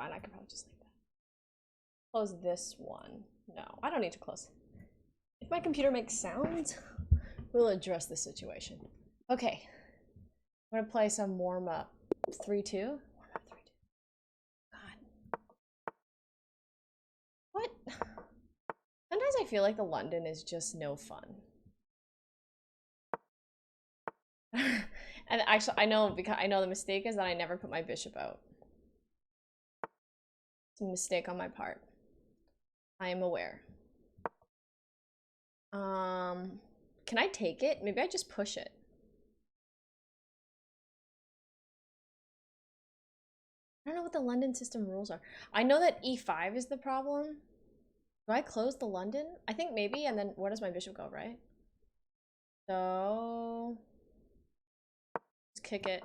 Fine, I could probably just leave that. Close this one. No, I don't need to close. If my computer makes sounds, we'll address the situation. Okay. I'm gonna play some warm-up. 3-2? Warm-up 3-2. God. What? Sometimes I feel like the London is just no fun. And actually, I know the mistake is that I never put my bishop out. It's a mistake on my part. I am aware. Can I take it? Maybe I just push it. I don't know what the London system rules are. I know that e5 is the problem. Do I close the London? I think maybe, and then where does my bishop go, right? So let's kick it.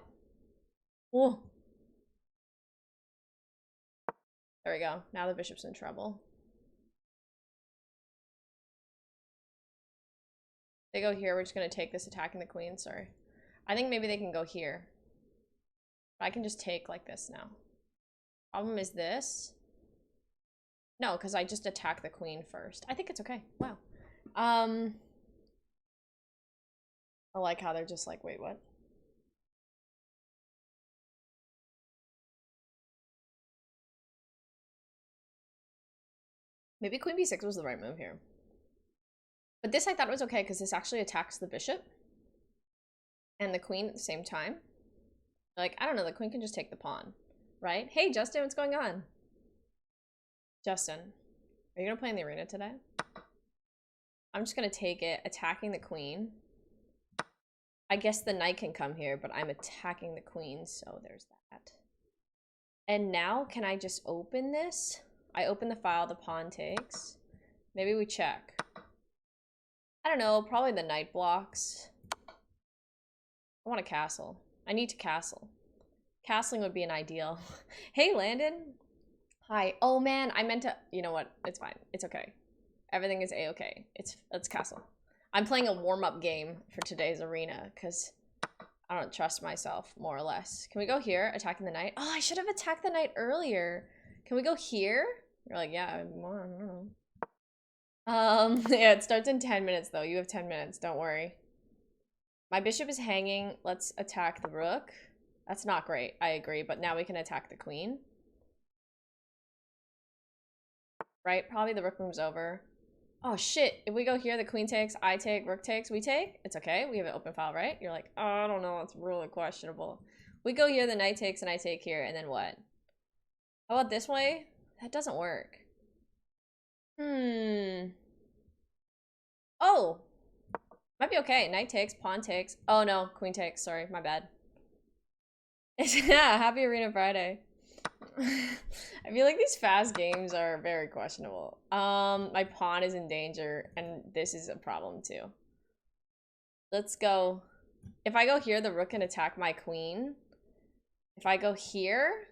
Whoa. There we go. Now the bishop's in trouble. They go here. We're just gonna take this attacking the queen. Sorry. I think maybe they can go here. I can just take like this now. Problem is this. No, because I just attacked the queen first. I think it's okay. Wow. I like how they're just like, wait, what? Maybe queen b6 was the right move here. But this I thought was okay because this actually attacks the bishop and the queen at the same time. Like, I don't know, the queen can just take the pawn, right? Hey, Justin, what's going on? Justin, are you gonna play in the arena today? I'm just gonna take it, attacking the queen. I guess the knight can come here, but I'm attacking the queen, so there's that. And now, can I just open this? I open the file, the pawn takes. Maybe we check. I don't know, probably the knight blocks. I want a castle. I need to castle. Castling would be an ideal. Hey, Landon. Hi. Oh, man, I meant to... You know what? It's fine. It's okay. Everything is a-okay. Let's castle. I'm playing a warm-up game for today's arena because I don't trust myself, more or less. Can we go here, attacking the knight? Oh, I should have attacked the knight earlier. Can we go here? You're like, yeah, I don't know. Yeah, it starts in 10 minutes, though. You have 10 minutes. Don't worry. My bishop is hanging. Let's attack the rook. That's not great. I agree. But now we can attack the queen. Right? Probably the rook moves over. Oh, shit. If we go here, the queen takes, I take, rook takes, we take. It's okay. We have an open file, right? You're like, oh, I don't know. It's really questionable. We go here, the knight takes, and I take here. And then what? How about this way? That doesn't work. Oh! Might be okay. Knight takes, pawn takes. Oh, no. Queen takes. Sorry. My bad. Yeah, happy Arena Friday. I feel like these fast games are very questionable. My pawn is in danger, and this is a problem too. Let's go. If I go here, the rook can attack my queen. If I go here,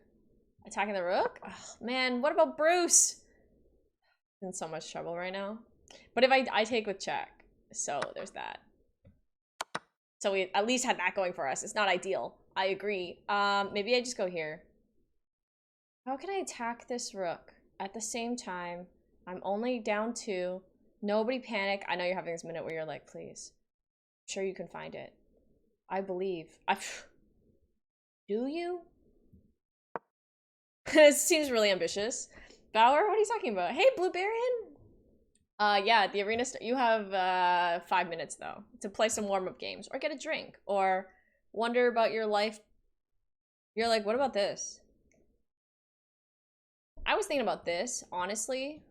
attacking the rook? Oh, man, what about Bruce? I'm in so much trouble right now. But if I take with check, so there's that. So we at least had that going for us. It's not ideal. I agree. Maybe I just go here. How can I attack this rook at the same time? I'm only down 2. Nobody panic. I know you're having this minute where you're like, please. I'm sure you can find it. I believe. Do you? This seems really ambitious. Bauer, what are you talking about? Hey, Blueberryan. Yeah, the arena. You have 5 minutes though to play some warm-up games or get a drink or wonder about your life. You're like, what about this? I was thinking about this, honestly.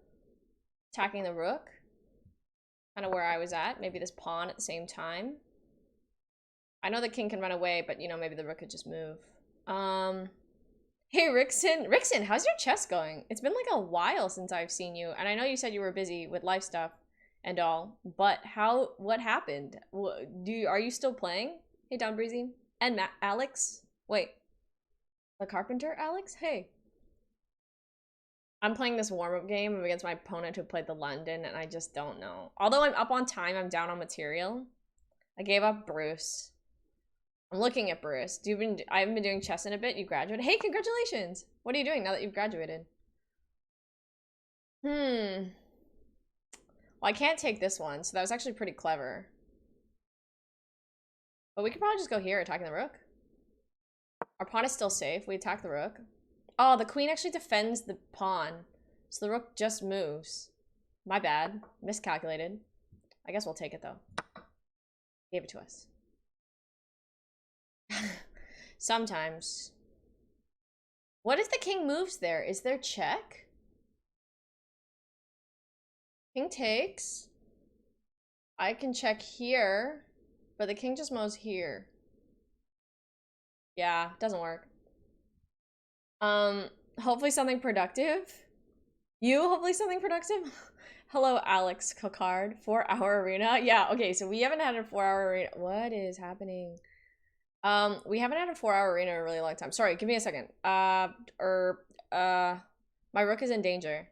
Attacking the rook. Kind of where I was at. Maybe this pawn at the same time. I know the king can run away, but, you know, maybe the rook could just move. Hey, Rickson. Rickson, how's your chess going? It's been like a while since I've seen you. And I know you said you were busy with life stuff and all. But what happened? Are you still playing? Hey, Don Breezy. And Alex? Wait. The Carpenter, Alex? Hey. I'm playing this warm-up game against my opponent who played the London, and I just don't know. Although I'm up on time, I'm down on material. I gave up Bruce. I'm looking at Bruce. I haven't been doing chess in a bit. You graduated. Hey, congratulations. What are you doing now that you've graduated? Well, I can't take this one, so that was actually pretty clever. But we could probably just go here, attacking the rook. Our pawn is still safe. We attack the rook. Oh, the queen actually defends the pawn. So the rook just moves. My bad. Miscalculated. I guess we'll take it, though. Gave it to us. Sometimes. What if the king moves there? Is there check? King takes. I can check here, but the king just moves here. Yeah, doesn't work. Hopefully something productive. Hopefully something productive. Hello, Alex Cocard. 4-hour arena. Yeah, okay, so we haven't had a 4-hour arena. What is happening? We haven't had a 4-hour arena in a really long time. Sorry, give me a second. My rook is in danger.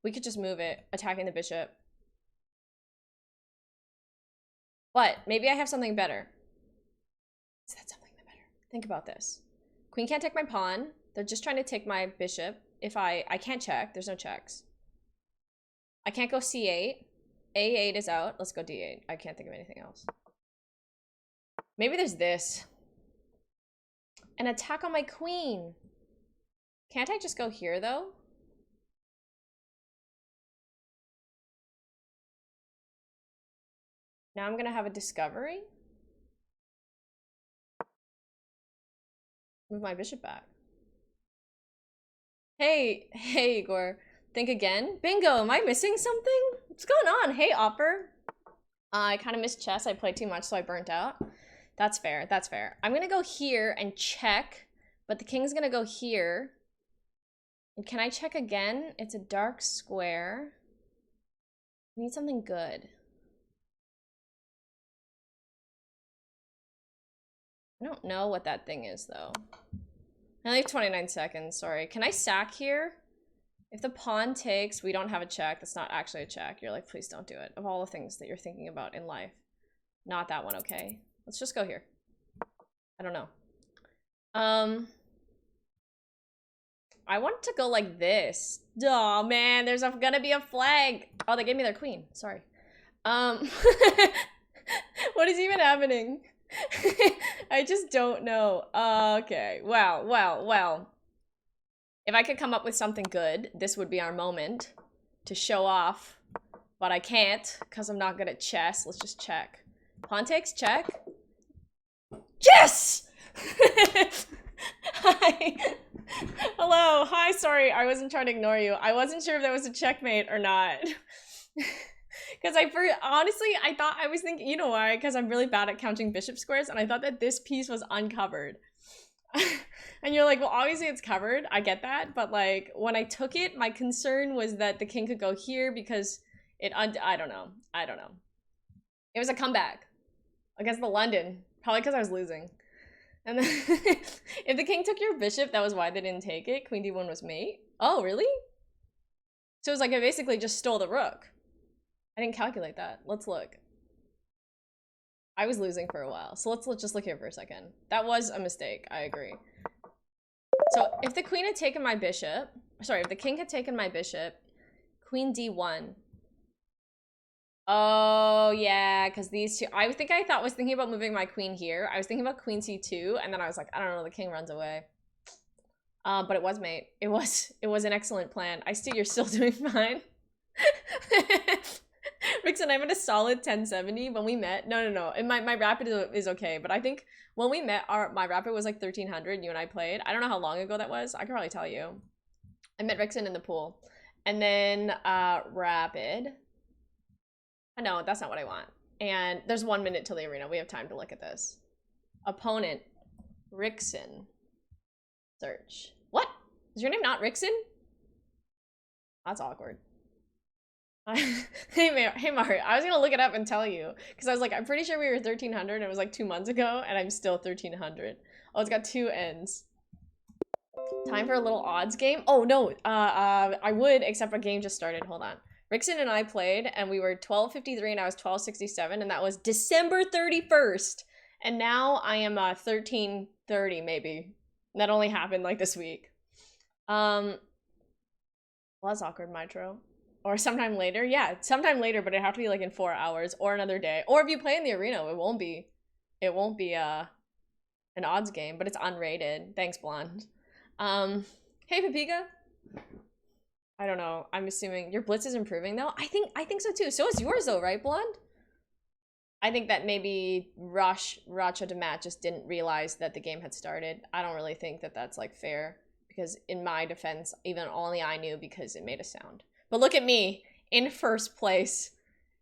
We could just move it, attacking the bishop. But maybe I have something better. Is that something better? Think about this. Queen can't take my pawn. They're just trying to take my bishop. If I can't check. There's no checks. I can't go c8. a8 is out. Let's go d8. I can't think of anything else. Maybe there's this. An attack on my queen. Can't I just go here, though? Now I'm gonna have a discovery. Move my bishop back. Hey, Igor. Think again? Bingo, am I missing something? What's going on? Hey, Opper. I kind of missed chess. I played too much, so I burnt out. That's fair, that's fair. I'm gonna go here and check, but the king's gonna go here. And can I check again? It's a dark square. I need something good. I don't know what that thing is, though. I only have 29 seconds, sorry. Can I sack here? If the pawn takes, we don't have a check. That's not actually a check. You're like, please don't do it. Of all the things that you're thinking about in life. Not that one, okay? Let's just go here. I don't know. I want to go like this. Oh man, there's gonna be a flag. Oh, they gave me their queen. Sorry. What is even happening? I just don't know. Okay. Well. If I could come up with something good, this would be our moment to show off. But I can't, because I'm not good at chess. Let's just check. Pawn takes, check. Yes! Hi. Hello. Hi, sorry. I wasn't trying to ignore you. I wasn't sure if that was a checkmate or not. Because honestly, I thought I was thinking, you know why? Because I'm really bad at counting bishop squares, and I thought that this piece was uncovered. And you're like, well, obviously it's covered. I get that. But like, when I took it, my concern was that the king could go here because I don't know. It was a comeback against the London. Probably because I was losing. And then if the king took your bishop, that was why they didn't take it. Queen d1 was mate. Oh, really? So it was like I basically just stole the rook. I didn't calculate that. Let's look. I was losing for a while. So let's just look here for a second. That was a mistake. I agree. So if the queen had taken my bishop, sorry, if the king had taken my bishop, queen d1. Oh, yeah, because these two, I was thinking about moving my queen here. I was thinking about queen c2, and then I was like, I don't know, the king runs away. But it was mate. It was an excellent plan. You're still doing fine. Rickson, I'm at a solid 1070 when we met. No. And my rapid is okay, but I think when we met, my rapid was like 1300. You and I played. I don't know how long ago that was. I can probably tell you. I met Rickson in the pool, and then rapid. No, that's not what I want. And there's 1 minute till the arena. We have time to look at this. Opponent, Rickson. Search. What? Is your name not Rickson? That's awkward. Hey Mario, I was gonna look it up and tell you because I was like, I'm pretty sure we were 1300 and it was like 2 months ago, and I'm still 1300. Oh, it's got 2 ends. Time for a little odds game. Oh no, I would, except a game just started. Hold on. Rickson and I played, and we were 1253 and I was 1267, and that was December 31st. And now I am 13:30 maybe. That only happened like this week. Was awkward, Mitro. Or sometime later. Yeah, sometime later, but it'd have to be like in 4 hours or another day. Or if you play in the arena, it won't be an odds game, but it's unrated. Thanks, Blonde. Hey Papiga. I don't know. I'm assuming your blitz is improving though. I think so too. So is yours though, right, Blonde? I think that maybe Racha de Matt just didn't realize that the game had started. I don't really think that that's like fair because in my defense, even only I knew because it made a sound. But look at me in first place,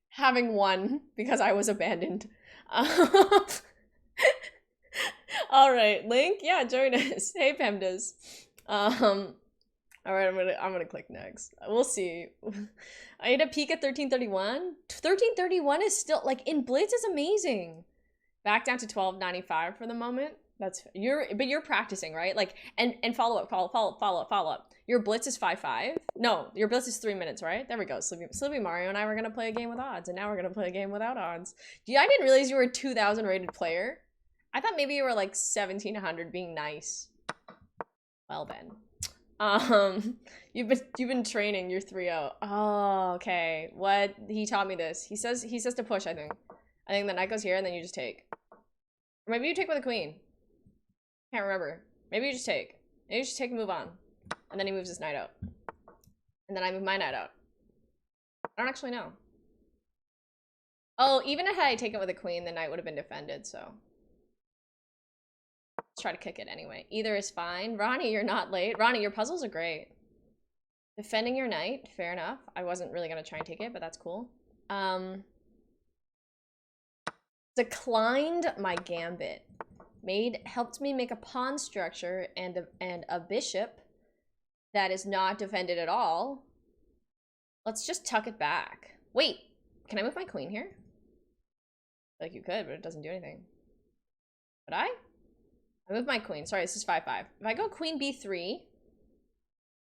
having won because I was abandoned. All right, Link, yeah, join us. Hey, Pemdas. All right, I'm gonna click next. We'll see. I had a peek at 1331. 1331 is still like in Blitz is amazing. Back down to 1295 for the moment. But you're practicing, right? Like and follow up. Your Blitz is 5-5. No, your Blitz is 3 minutes, right? There we go. Sleepy Mario and I were gonna play a game with odds, and now we're gonna play a game without odds. I didn't realize you were a 2000 rated player. I thought maybe you were like 1700 being nice. Well then. You've been training, you're 3-0. Oh, okay. What? He taught me this. He says to push, I think. I think the knight goes here and then you just take. Or maybe you take with a queen. Can't remember. Maybe you just take. Maybe you just take and move on. And then he moves his knight out. And then I move my knight out. I don't actually know. Oh, even if I had taken with a queen, the knight would have been defended, so. Let's try to kick it anyway. Either is fine. Ronnie, you're not late. Ronnie, your puzzles are great. Defending your knight, fair enough. I wasn't really gonna try and take it, but that's cool. Declined my gambit. Helped me make a pawn structure and a bishop that is not defended at all. Let's just tuck it back. Wait, can I move my queen here? Like you could, but it doesn't do anything. Would I? I move my queen. Sorry, this is 5-5. If I go queen b3,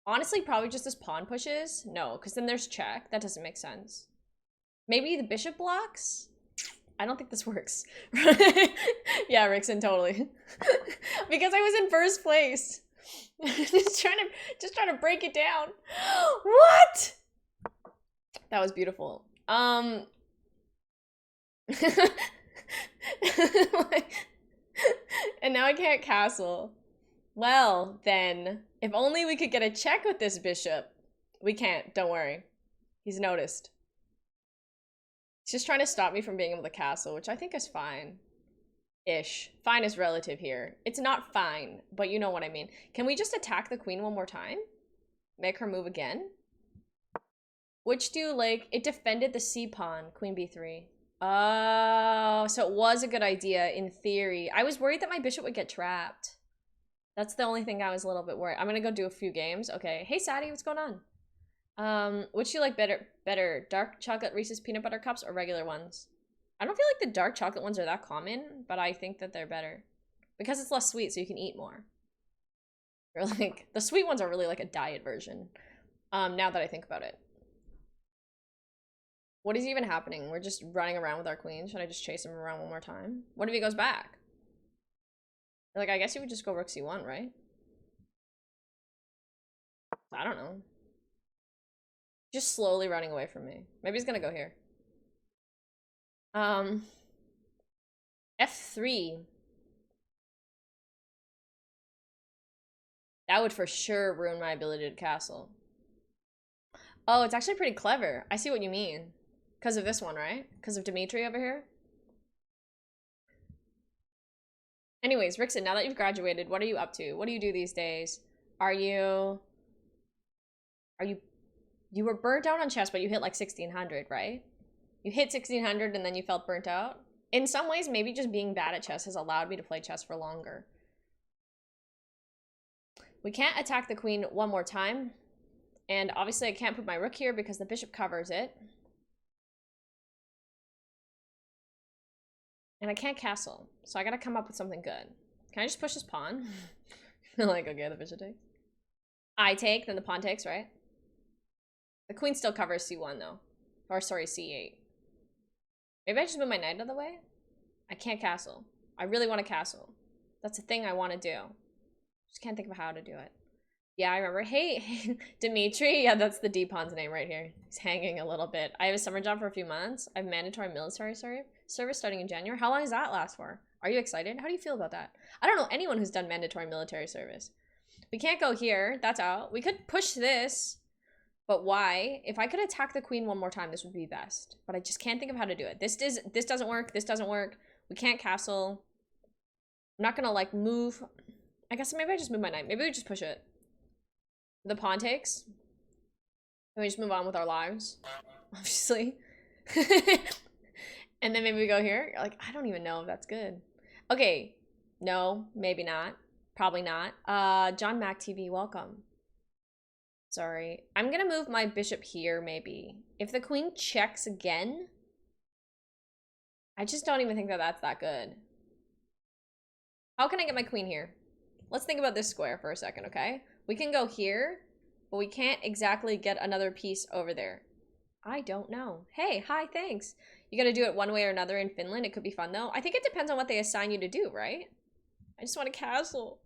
honestly, probably just this pawn pushes. No, because then there's check. That doesn't make sense. Maybe the bishop blocks? I don't think this works. Yeah, Rickson, totally. Because I was in first place. just trying to break it down. What? That was beautiful. And now I can't castle. Well, then, if only we could get a check with this bishop. We can't, don't worry. He's noticed. He's just trying to stop me from being able to castle, which I think is fine. Ish. Fine is relative here. It's not fine, but you know what I mean. Can we just attack the queen one more time? Make her move again? Which do, like, it defended the c-pawn, queen b3. Oh, so it was a good idea in theory. I was worried that my bishop would get trapped. That's the only thing I was a little bit worried. I'm gonna go do a few games. Okay. Hey, Sadie, what's going on? Which do you like better? Dark chocolate Reese's peanut butter cups or regular ones? I don't feel like the dark chocolate ones are that common, but I think that they're better. Because it's less sweet, so you can eat more. Or like, the sweet ones are really like a diet version. Now that I think about it. What is even happening? We're just running around with our queen. Should I just chase him around one more time? What if he goes back? Like, I guess you would just go rook c1, right? I don't know. Just slowly running away from me. Maybe he's gonna go here. F3. That would for sure ruin my ability to castle. Oh, it's actually pretty clever. I see what you mean. Because of this one, right? Because of Dimitri over here? Anyways, Rickson, now that you've graduated, what are you up to? What do you do these days? You were burnt out on chess, but you hit like 1600, right? You hit 1600 and then you felt burnt out? In some ways, maybe just being bad at chess has allowed me to play chess for longer. We can't attack the queen one more time. And obviously I can't put my rook here because the bishop covers it. And I can't castle, so I gotta come up with something good. Can I just push this pawn? Like, okay, the bishop takes. I take, then the pawn takes, right? The queen still covers c1 though. Or sorry, c8. Maybe I just move my knight out of the way? I can't castle. I really want a castle. That's a thing I want to do. Just can't think of how to do it. Yeah, I remember. Hey, Dimitri. Yeah, that's the D-Pon's name right here. He's hanging a little bit. I have a summer job for a few months. I have mandatory military service starting in January. How long does that last for? Are you excited? How do you feel about that? I don't know anyone who's done mandatory military service. We can't go here. That's out. We could push this. But why? If I could attack the queen one more time, this would be best. But I just can't think of how to do it. This doesn't work. This doesn't work. We can't castle. I'm not gonna like move. I guess maybe I just move my knight. Maybe we just push it. The pawn takes. And we just move on with our lives. Obviously. And then maybe we go here. Like, I don't even know if that's good. Okay. No, maybe not. Probably not. John Mac TV, welcome. Sorry. I'm gonna move my bishop here, maybe. If the queen checks again, I just don't even think that that's that good. How can I get my queen here? Let's think about this square for a second, okay? We can go here, but we can't exactly get another piece over there. I don't know. Hey, hi, thanks. You gotta do it one way or another in Finland. It could be fun, though. I think it depends on what they assign you to do, right? I just want a castle.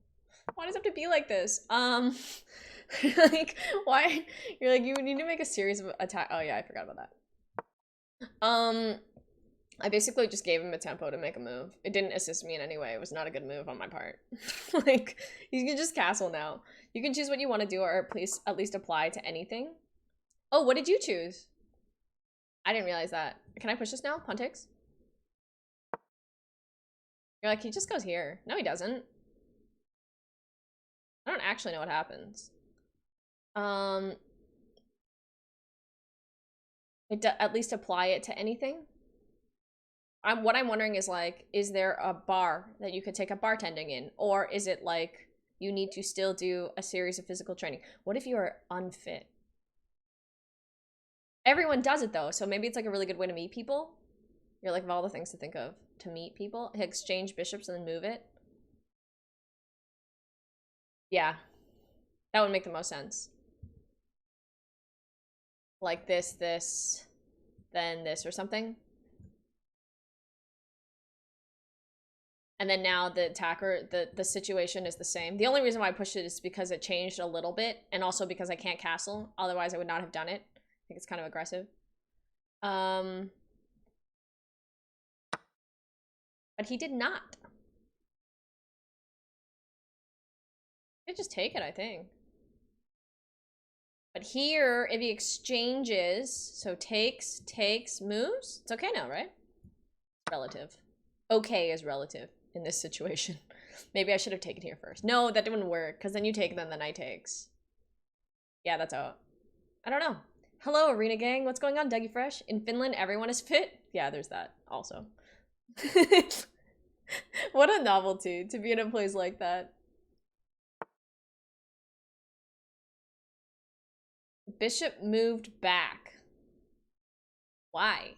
Why does it have to be like this? Like, why? You're like, you need to make a series of attack. Oh, yeah, I forgot about that. I basically just gave him a tempo to make a move. It didn't assist me in any way. It was not a good move on my part. Like, you can just castle now. You can choose what you want to do, or please at least apply to anything. Oh, what did you choose? I didn't realize that. Can I push this now? Pawn takes? You're like, he just goes here. No, he doesn't. I don't actually know what happens. At least apply it to anything. What I'm wondering is like, is there a bar that you could take up bartending in? Or is it like, you need to still do a series of physical training? What if you are unfit? Everyone does it though, so maybe it's like a really good way to meet people. You're like, of all the things to think of to meet people, exchange bishops and then move it. Yeah, that would make the most sense. Like this, then this or something. And then now the attacker, the situation is the same. The only reason why I pushed it is because it changed a little bit, and also because I can't castle. Otherwise, I would not have done it. I think it's kind of aggressive. But he did not. He just take it, I think. But here, if he exchanges, so takes, moves, it's okay now, right? Relative. Okay is relative in this situation. Maybe I should have taken here first. No, that didn't work, because then you take, then the knight takes. Yeah, that's out. I don't know. Hello, Arena Gang. What's going on, Dougie Fresh? In Finland, everyone is fit? Yeah, there's that also. What a novelty to be in a place like that. Bishop moved back. Why?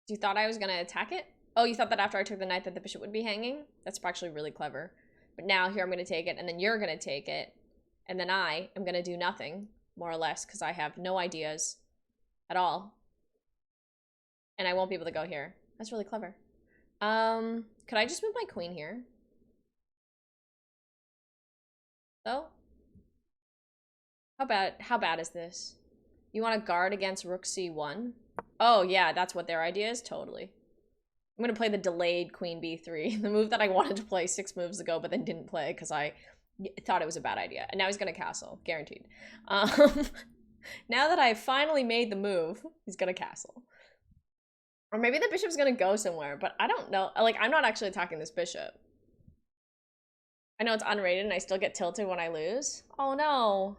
You thought I was gonna attack it? Oh, you thought that after I took the knight that the bishop would be hanging? That's actually really clever. But now here I'm gonna take it, and then you're gonna take it, and then I am gonna do nothing, more or less, because I have no ideas at all. And I won't be able to go here. That's really clever. Could I just move my queen here? Though? How bad is this? You want to guard against rook c1? Oh, yeah, that's what their idea is? Totally. I'm going to play the delayed queen b3. The move that I wanted to play 6 moves ago, but then didn't play because I thought it was a bad idea. And now he's going to castle. Guaranteed. Now that I've finally made the move, he's going to castle. Or maybe the bishop's going to go somewhere, but I don't know. Like, I'm not actually attacking this bishop. I know it's unrated and I still get tilted when I lose. Oh, no.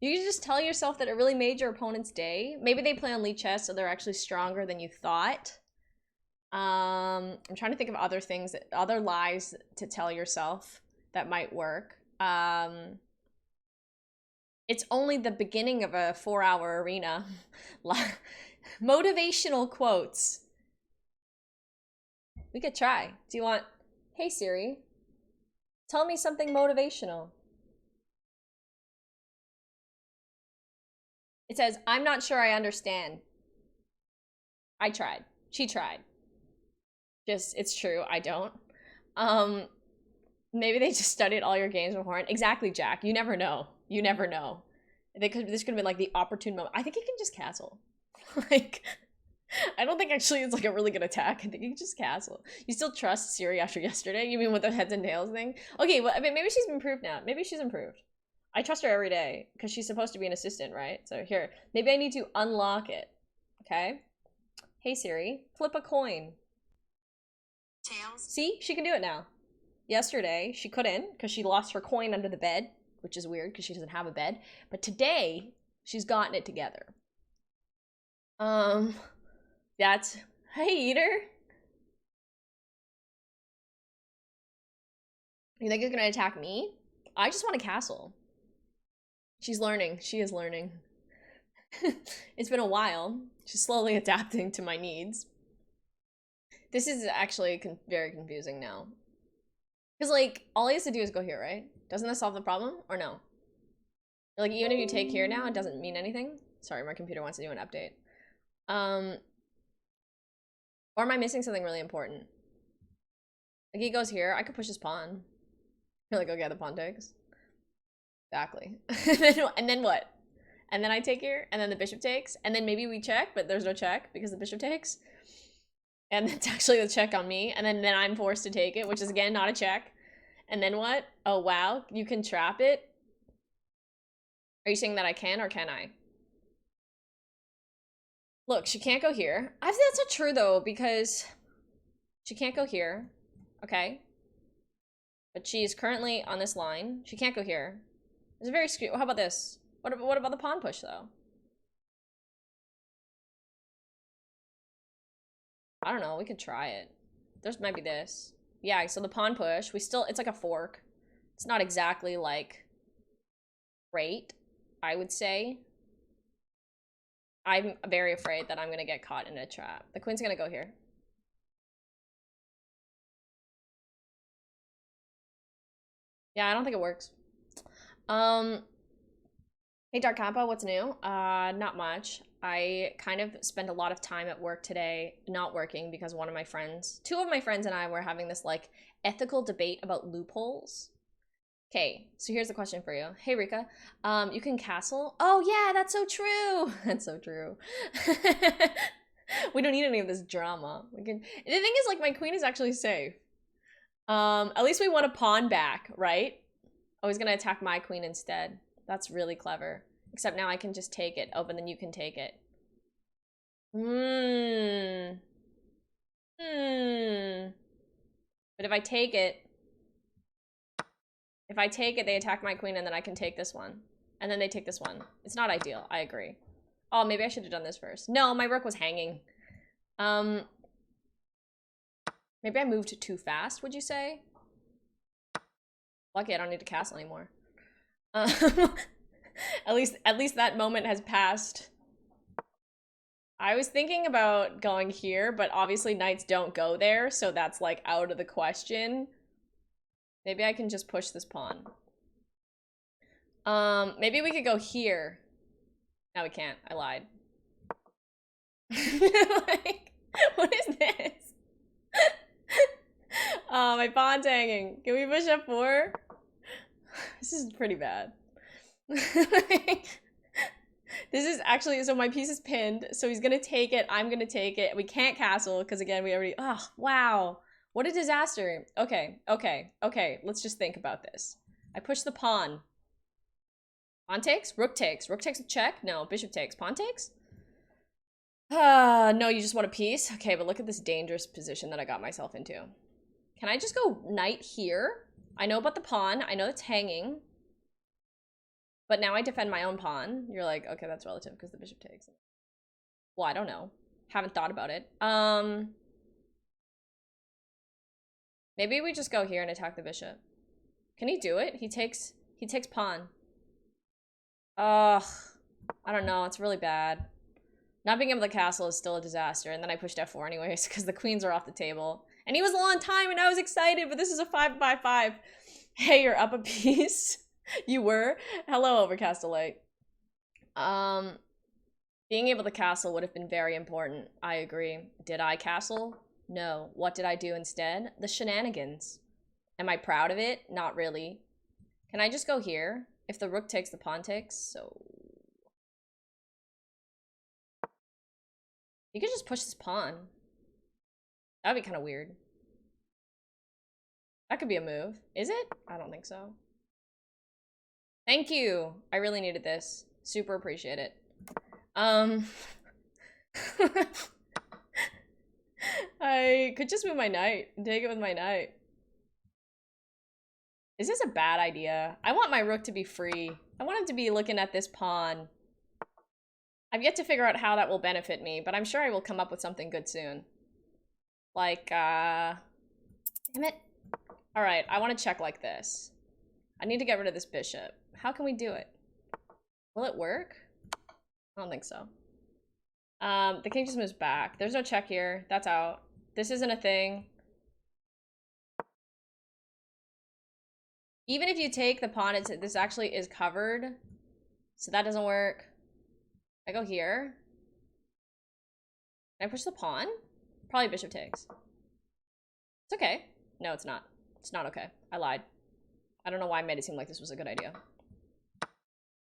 You can just tell yourself that it really made your opponent's day. Maybe they play on lead chess, so they're actually stronger than you thought. I'm trying to think of other things, other lies to tell yourself that might work. It's only the beginning of a 4-hour arena. Motivational quotes. We could try. Do you want... Hey, Siri. Tell me something motivational. It says, I'm not sure I understand. I tried. She tried. Just, it's true, I don't. Um, maybe they just studied all your games beforehand. Exactly, Jack. You never know. You never know. This could have been like the opportune moment. I think he can just castle. Like, I don't think actually it's like a really good attack. I think he can just castle. You still trust Siri after yesterday? You mean with the heads and tails thing? Okay, well, I mean, maybe she's improved now. Maybe she's improved. I trust her every day because she's supposed to be an assistant, right? So here, maybe I need to unlock it. Okay. Hey Siri, flip a coin. Tails. See, she can do it now. Yesterday, she couldn't because she lost her coin under the bed, which is weird because she doesn't have a bed. But today, she's gotten it together. That's... Hey, Eater! You think he's gonna attack me? I just want a castle. She's learning. She is learning. It's been a while. She's slowly adapting to my needs. This is actually very confusing now. Because, like, all he has to do is go here, right? Doesn't that solve the problem? Or no? Like, even if you take here now, it doesn't mean anything? Sorry, my computer wants to do an update. Or am I missing something really important? Like, he goes here. I could push his pawn. You're like, okay, the pawn takes. Exactly. And then what? And then I take here, and then the bishop takes, and then maybe we check, but there's no check because the bishop takes. And it's actually the check on me, and then I'm forced to take it, which is, again, not a check. And then what? Oh, wow, you can trap it? Are you saying that I can, or can I? Look, she can't go here. I think that's not true, though, because she can't go here. Okay. But she is currently on this line. She can't go here. It's very screw. How about this? What about the pawn push, though? I don't know. We could try it. There's might be this. Yeah, so the pawn push, it's like a fork. It's not exactly, like, great, I would say. I'm very afraid that I'm gonna get caught in a trap. The queen's gonna go here. Yeah, I don't think it works. Hey Dark Kappa, what's new? Not much. I kind of spent a lot of time at work today not working because two of my friends and I were having this like ethical debate about loopholes. Okay, so here's the question for you. Hey Rika, you can castle? Oh yeah, that's so true. That's so true. We don't need any of this drama. The thing is, like, my queen is actually safe. At least we want a pawn back, right? Oh, he's gonna attack my queen instead. That's really clever. Except now I can just take it. Oh, but then you can take it. But if I take it, they attack my queen and then I can take this one. And then they take this one. It's not ideal, I agree. Oh, maybe I should have done this first. No, my rook was hanging. Maybe I moved too fast, would you say? Lucky I don't need to castle anymore. At least that moment has passed. I was thinking about going here, but obviously knights don't go there, so that's like out of the question. Maybe I can just push this pawn. Maybe we could go here. No, we can't. I lied. Like, what is this? Oh, my pawn's hanging. Can we push f4? This is pretty bad. This is actually, so my piece is pinned, so he's gonna take it, I'm gonna take it. We can't castle, because again, we already, oh, wow. What a disaster. Okay, let's just think about this. I push the pawn. Pawn takes? Rook takes. Rook takes a check? No, bishop takes. Pawn takes? No, you just want a piece? Okay, but look at this dangerous position that I got myself into. Can I just go knight here? I know about the pawn. I know it's hanging. But now I defend my own pawn. You're like, okay, that's relative because the bishop takes. Well, I don't know. Haven't thought about it. Maybe we just go here and attack the bishop. Can he do it? He takes pawn. Ugh. I don't know. It's really bad. Not being able to castle is still a disaster. And then I pushed f4 anyways because the queens are off the table. And he was low on time and I was excited, but this is a 5x5. Hey, you're up a piece. You were? Hello, Overcast Light. Being able to castle would have been very important. I agree. Did I castle? No. What did I do instead? The shenanigans. Am I proud of it? Not really. Can I just go here? If the rook takes, the pawn takes, so... You could just push this pawn. That'd be kind of weird. That could be a move. Is it? I don't think so. Thank you. I really needed this. Super appreciate it. I could just move my knight and take it with my knight. Is this a bad idea? I want my rook to be free. I want him to be looking at this pawn. I've yet to figure out how that will benefit me, but I'm sure I will come up with something good soon. Like, damn it. All right, I want to check like this. I need to get rid of this bishop. How can we do it? Will it work? I don't think so. The king just moves back. There's no check here. That's out. This isn't a thing. Even if you take the pawn, this actually is covered. So that doesn't work. I go here. Can I push the pawn? Probably bishop takes. It's okay. No, it's not. It's not okay. I lied. I don't know why I made it seem like this was a good idea.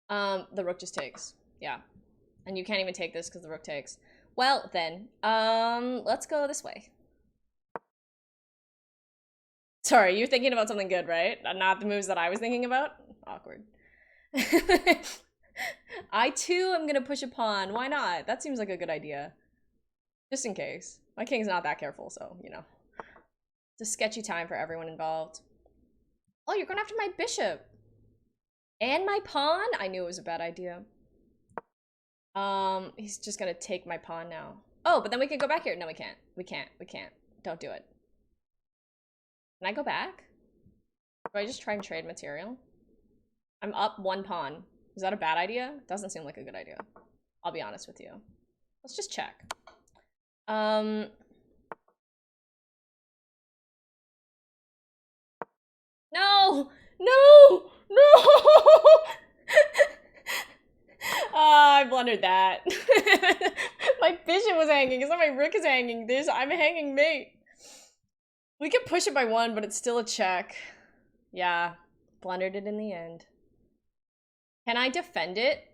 The rook just takes. Yeah. And you can't even take this because the rook takes. Well, then, let's go this way. Sorry, you're thinking about something good, right? Not the moves that I was thinking about? Awkward. I, too, am gonna push a pawn. Why not? That seems like a good idea. Just in case. My king's not that careful, so, you know. It's a sketchy time for everyone involved. Oh, you're going after my bishop. And my pawn? I knew it was a bad idea. He's just gonna take my pawn now. Oh, but then we can go back here. No, we can't. We can't. We can't. Don't do it. Can I go back? Do I just try and trade material? I'm up one pawn. Is that a bad idea? Doesn't seem like a good idea. I'll be honest with you. Let's just check. No! No! No! I blundered that. My bishop was hanging. It's not my rook is hanging. I'm a hanging mate. We can push it by one, but it's still a check. Yeah, blundered it in the end. Can I defend it?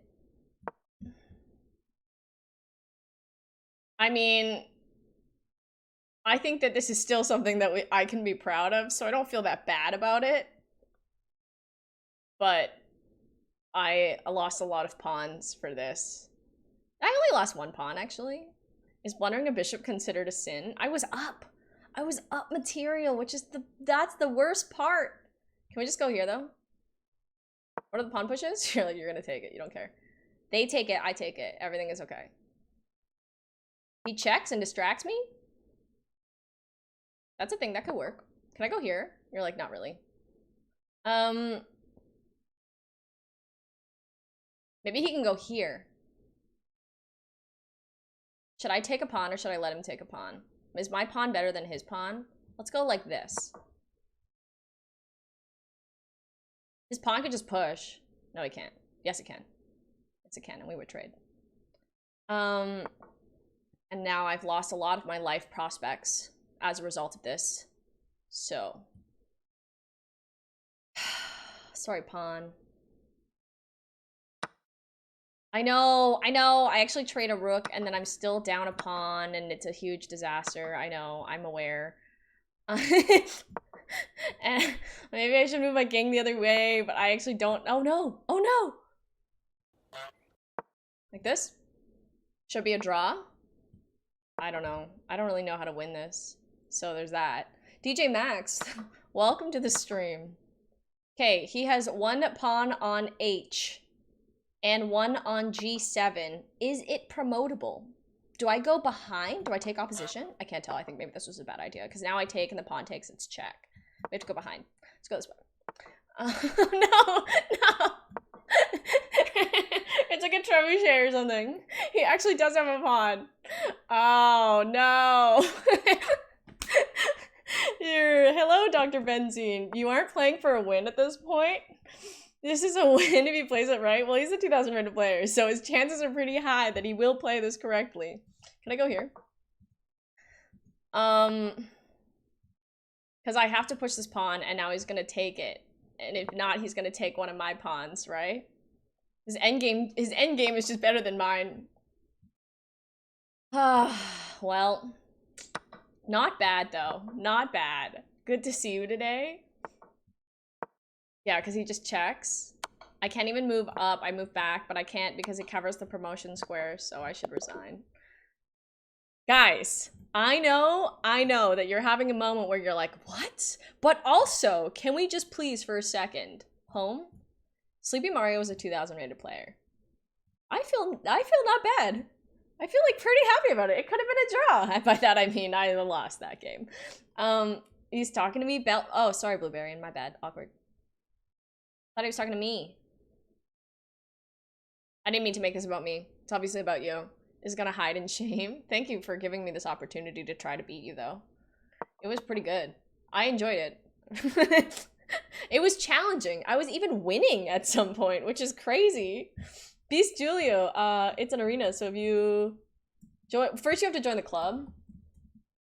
I mean, I think that this is still something that I can be proud of, so I don't feel that bad about it. But I lost a lot of pawns for this. I only lost one pawn, actually. Is blundering a bishop considered a sin? I was up. I was up material, which is that's the worst part. Can we just go here, though? What are the pawn pushes? You're like, you're gonna take it. You don't care. They take it. I take it. Everything is okay. He checks and distracts me? That's a thing that could work. Can I go here? You're like, not really. Maybe he can go here. Should I take a pawn or should I let him take a pawn? Is my pawn better than his pawn? Let's go like this. His pawn could just push. No, he can't. Yes, it can. Yes, it can, and we would trade. And now I've lost a lot of my life prospects as a result of this. So. Sorry, pawn. I know. I actually trade a rook and then I'm still down a pawn and it's a huge disaster. I know, I'm aware. And maybe I should move my king the other way, but I actually don't. Oh no! Oh no! Like this? Should it be a draw? I don't know. I don't really know how to win this. So there's that. DJ Max, welcome to the stream. Okay, he has one pawn on H and one on G7. Is it promotable? Do I go behind? Do I take opposition? I can't tell. I think maybe this was a bad idea because now I take and the pawn takes, it's check. We have to go behind. Let's go this way. No. It's like a trebuchet or something. He actually does have a pawn. Oh, no. Hello, Dr. Benzine. You aren't playing for a win at this point. This is a win if he plays it right. Well, he's a 2000 rated player, so his chances are pretty high that he will play this correctly. Can I go here? Because I have to push this pawn, and now he's gonna take it. And if not, he's gonna take one of my pawns, right? His endgame is just better than mine. Well, not bad though. Not bad. Good to see you today. Yeah, because he just checks. I can't even move up. I move back, but I can't because it covers the promotion square, so I should resign. Guys, I know that you're having a moment where you're like, what? But also, can we just please for a second, home? Sleepy Mario was a 2000 rated player. I feel not bad. I feel like pretty happy about it. It could have been a draw. And by that I mean I lost that game. He's talking to me. Oh, sorry, Blueberry. My bad. Awkward. Thought he was talking to me. I didn't mean to make this about me. It's obviously about you. Is gonna hide in shame. Thank you for giving me this opportunity to try to beat you, though. It was pretty good. I enjoyed it. It was challenging. I was even winning at some point, which is crazy. Beast Julio, it's an arena, so if you join, first you have to join the club,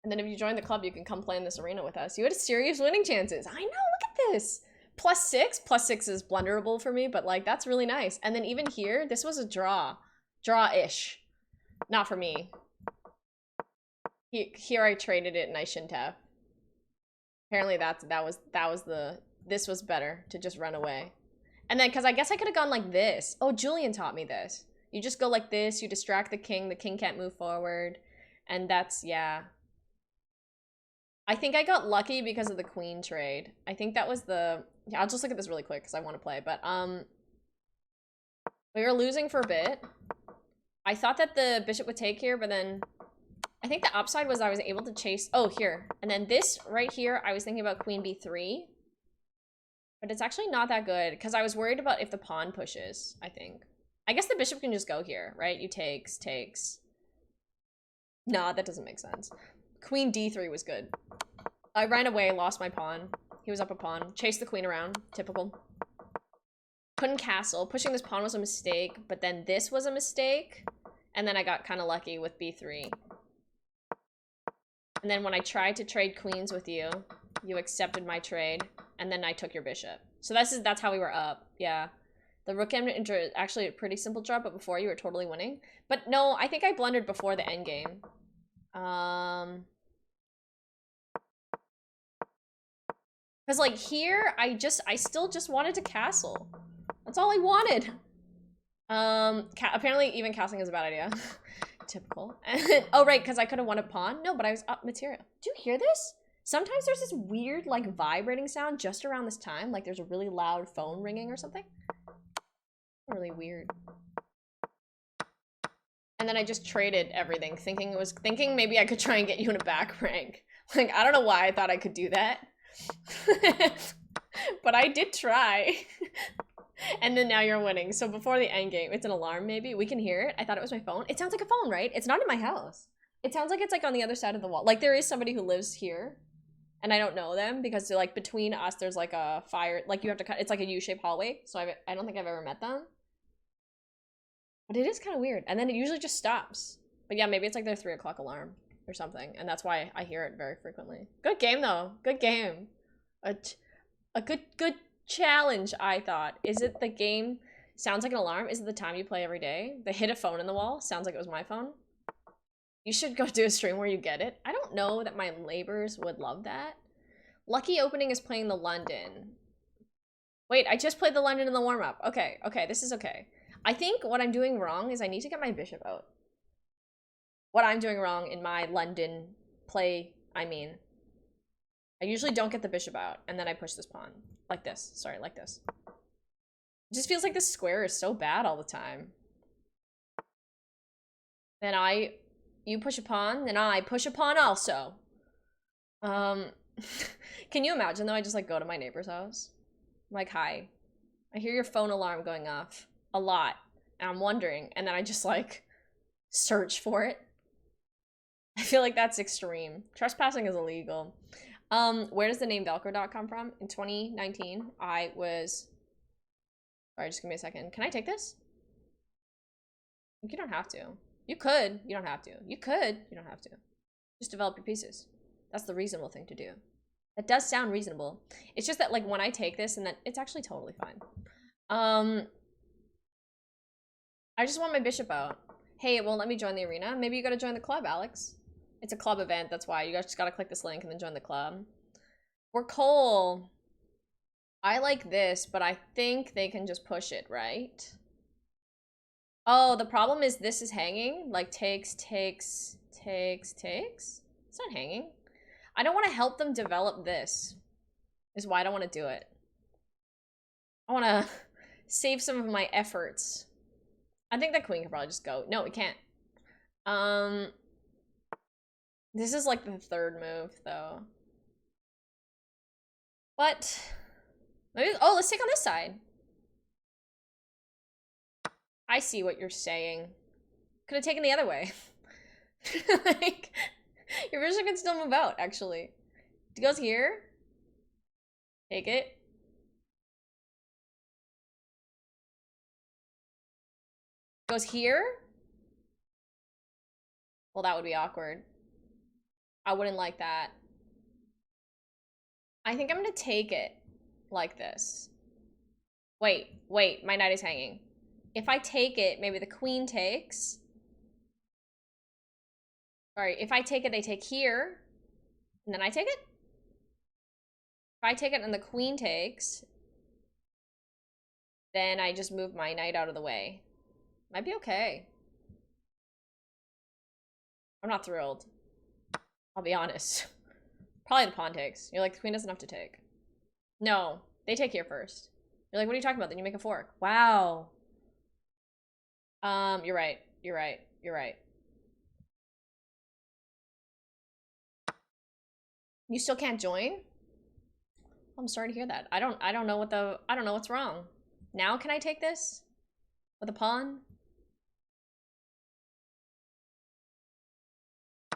and then if you join the club, you can come play in this arena with us. You had serious winning chances. I know, look at this. +6 is blunderable for me, but like that's really nice. And then even here, this was a draw-ish. Not for me. Here I traded it and I shouldn't have. Apparently this was better to just run away. And then, because I guess I could have gone like this. Oh, Julian taught me this. You just go like this, you distract the king can't move forward. And that's, yeah. I think I got lucky because of the queen trade. I think that was the, yeah, I'll just look at this really quick because I want to play. But, we were losing for a bit. I thought that the bishop would take here, but then I think the upside was I was able to chase, oh, here. And then this right here, I was thinking about queen b3. But it's actually not that good because I was worried about if the pawn pushes, I think. I guess the bishop can just go here, right? You takes. Nah, that doesn't make sense. Queen d3 was good. I ran away, lost my pawn. He was up a pawn. Chased the queen around. Typical. Couldn't castle. Pushing this pawn was a mistake, but then this was a mistake. And then I got kind of lucky with b3. And then when I tried to trade queens with you, you accepted my trade. And then I took your bishop. So that's how we were up. Yeah. The rook end is actually a pretty simple draw, but before you were totally winning. But no, I think I blundered before the endgame. Because like here, I still just wanted to castle. That's all I wanted. Apparently even castling is a bad idea. Typical. Oh right, because I could have won a pawn. No, but I was up material. Do you hear this? Sometimes there's this weird like vibrating sound just around this time, like there's a really loud phone ringing or something. Really weird. And then I just traded everything, thinking maybe I could try and get you in a back rank. Like I don't know why I thought I could do that. But I did try. And then now you're winning. So before the end game, it's an alarm maybe. We can hear it. I thought it was my phone. It sounds like a phone, right? It's not in my house. It sounds like it's like on the other side of the wall. Like there is somebody who lives here. And I don't know them because they're like between us, there's like a fire, like you have to cut, it's like a U-shaped hallway. So I don't think I've ever met them. But it is kind of weird. And then it usually just stops. But yeah, maybe it's like their 3 o'clock alarm or something. And that's why I hear it very frequently. Good game though. Good game. A good challenge, I thought. Is it the game sounds like an alarm? Is it the time you play every day? They hit a phone in the wall. Sounds like it was my phone. You should go do a stream where you get it. I don't know that my neighbors would love that. Lucky Opening is playing the London. Wait, I just played the London in the warm-up. Okay, this is okay. I think what I'm doing wrong is I need to get my bishop out. What I'm doing wrong in my London play, I usually don't get the bishop out, and then I push this pawn. Like this. Sorry, like this. It just feels like this square is so bad all the time. Then you push a pawn, then I push a pawn also. Can you imagine though, I just like go to my neighbor's house? I'm like, hi. I hear your phone alarm going off a lot, and I'm wondering, and then I just like search for it. I feel like that's extreme. Trespassing is illegal. Where does the name Velcro come from? In 2019, I was... Sorry, just give me a second. Can I take this? You don't have to. You could. You don't have to. You could. You don't have to. Just develop your pieces. That's the reasonable thing to do. That does sound reasonable. It's just that, like, when I take this and then it's actually totally fine. I just want my bishop out. Hey, it won't let me join the arena. Maybe you gotta join the club, Alex. It's a club event, that's why. You guys just gotta click this link and then join the club. We're Cole. I like this, but I think they can just push it, right? Oh, the problem is this is hanging. Like, takes. It's not hanging. I don't want to help them develop this. Is why I don't want to do it. I want to save some of my efforts. I think that queen can probably just go. No, we can't. This is like the third move, though. But maybe. Oh, let's take on this side. I see what you're saying. Could have taken the other way. Like, your bishop can still move out, actually. It goes here. Take it. Goes here. Well, that would be awkward. I wouldn't like that. I think I'm gonna take it like this. Wait, my knight is hanging. If I take it, maybe the queen takes. Sorry, if I take it, they take here. And then I take it? If I take it and the queen takes, then I just move my knight out of the way. Might be okay. I'm not thrilled. I'll be honest. Probably the pawn takes. You're like, the queen doesn't have to take. No, they take here first. You're like, what are you talking about? Then you make a fork. Wow. You're right. You still can't join? I'm sorry to hear that. I don't know what's wrong. Now can I take this? With a pawn?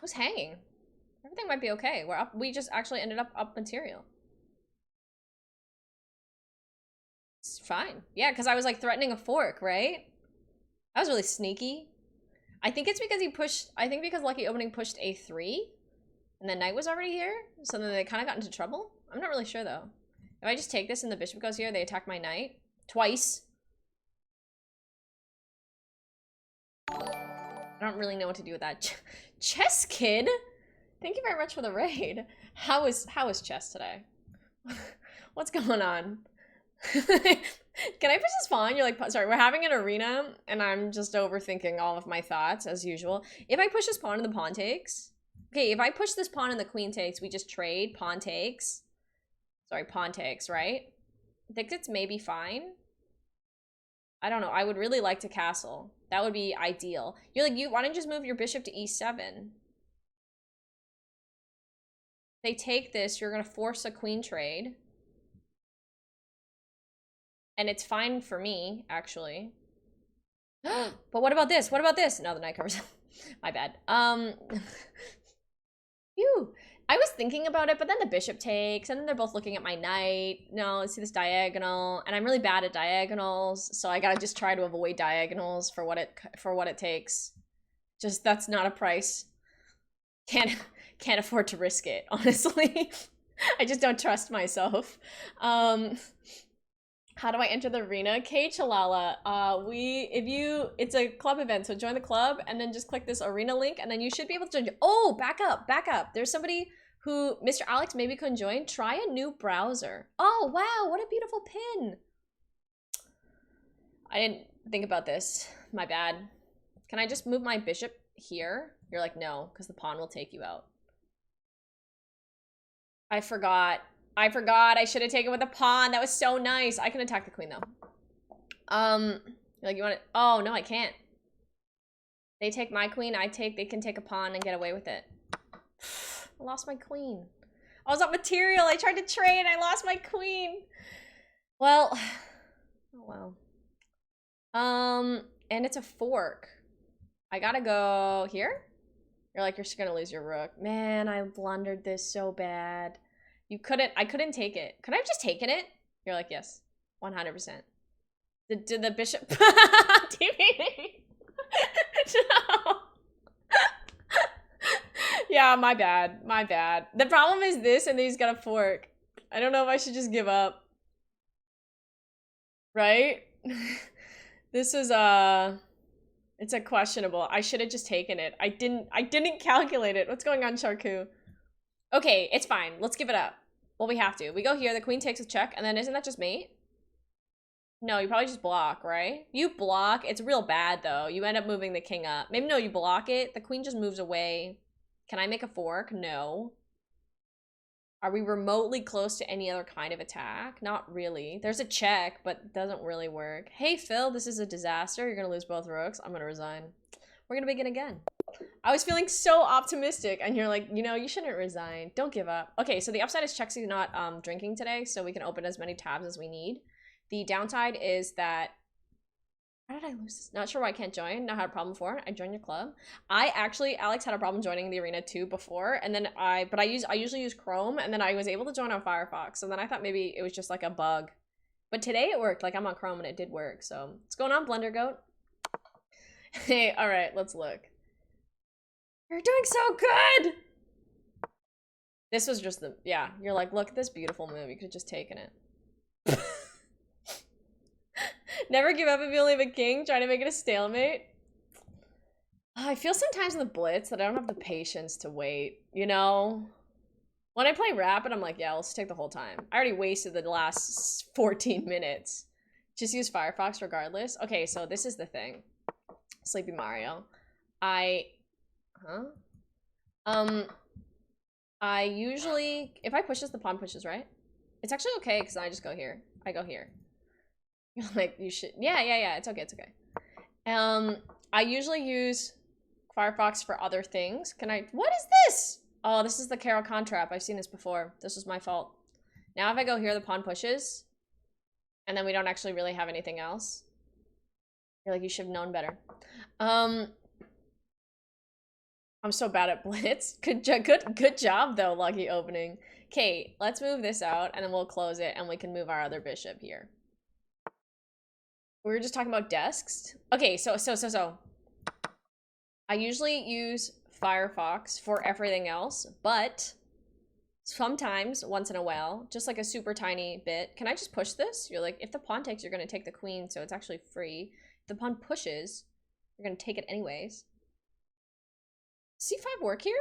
Who's hanging? Everything might be okay. We're up. We just actually ended up material. It's fine. Yeah, because I was like threatening a fork, right? That was really sneaky. I think it's because he pushed. I think because Lucky Opening pushed a3, and the knight was already here, so then they kind of got into trouble. I'm not really sure though. If I just take this and the bishop goes here, they attack my knight twice. I don't really know what to do with that. Chess Kid, thank you very much for the raid. How is chess today? What's going on? Can I push this pawn? You're like, sorry, we're having an arena and I'm just overthinking all of my thoughts as usual. If I push this pawn and the pawn takes, okay, if I push this pawn and the queen takes, we just trade, pawn takes. Sorry, pawn takes, right? I think it's maybe fine. I don't know. I would really like to castle. That would be ideal. You're like, why don't you just move your bishop to e7? They take this, you're gonna force a queen trade. And it's fine for me, actually. But what about this? What about this? No, the knight covers. My bad. Phew. I was thinking about it, but then the bishop takes, and then they're both looking at my knight. No, see this diagonal, and I'm really bad at diagonals, so I gotta just try to avoid diagonals for what it takes. Just that's not a price. Can't afford to risk it, honestly. I just don't trust myself. How do I enter the arena? Okay, Chalala, it's a club event, so join the club and then just click this arena link and then you should be able to join. Oh, back up. There's somebody who, Mr. Alex maybe couldn't join. Try a new browser. Oh, wow, what a beautiful pin. I didn't think about this. My bad. Can I just move my bishop here? You're like, no, because the pawn will take you out. I forgot. I should have taken with a pawn. That was so nice. I can attack the queen though. Like you want it? Oh no, I can't. They take my queen. They can take a pawn and get away with it. I lost my queen. I was up material. I tried to trade. I lost my queen. Well, oh well. And it's a fork. I gotta go here. You're like, you're just gonna lose your rook. Man, I blundered this so bad. I couldn't take it. Could I have just taken it? You're like, yes, 100%. Did the bishop TV? No. Yeah, my bad. My bad. The problem is this, and then he's got a fork. I don't know if I should just give up. Right? This is it's a questionable. I should have just taken it. I didn't calculate it. What's going on, Charku? Okay, it's fine. Let's give it up. Well, we have to. We go here, the queen takes a check, and then isn't that just mate? No, you probably just block, right? You block. It's real bad, though. You end up moving the king up. Maybe no, you block it. The queen just moves away. Can I make a fork? No. Are we remotely close to any other kind of attack? Not really. There's a check, but it doesn't really work. Hey, Phil, this is a disaster. You're going to lose both rooks. I'm going to resign. We're going to begin again. I was feeling so optimistic, and you're like, you know, you shouldn't resign. Don't give up. Okay, so the upside is Chexy's not drinking today, so we can open as many tabs as we need. The downside is that, how did I lose this? Not sure why I can't join. Not had a problem before. I joined your club. Alex had a problem joining the arena too before, and then I usually use Chrome, and then I was able to join on Firefox, so then I thought maybe it was just like a bug. But today it worked. Like, I'm on Chrome and it did work, so what's going on, Blunder Goat? Hey, all right, let's look. You're doing so good! This was just the, yeah, you're like, look at this beautiful move. You could have just taken it. Never give up if you only have a king. Trying to make it a stalemate. I feel sometimes in the blitz that I don't have the patience to wait, you know? When I play Rapid, I'm like, yeah, let's take the whole time. I already wasted the last 14 minutes. Just use Firefox regardless. Okay, so this is the thing. Sleepy Mario. I usually, if I push this, the pawn pushes, right? It's actually okay because I just go here. I go here. You're like, you should, yeah, it's okay, it's okay. I usually use Firefox for other things. What is this? Oh, this is the Carol Con trap. I've seen this before. This was my fault. Now if I go here, the pawn pushes. And then we don't actually really have anything else. You're like, you should have known better. I'm so bad at blitz. Good job though, lucky opening. Okay, let's move this out and then we'll close it and we can move our other bishop here. We were just talking about desks. Okay, so I usually use Firefox for everything else, but sometimes, once in a while, just like a super tiny bit. Can I just push this? You're like, if the pawn takes, you're going to take the queen, so it's actually free. If the pawn pushes, you're going to take it anyways. C5 work here?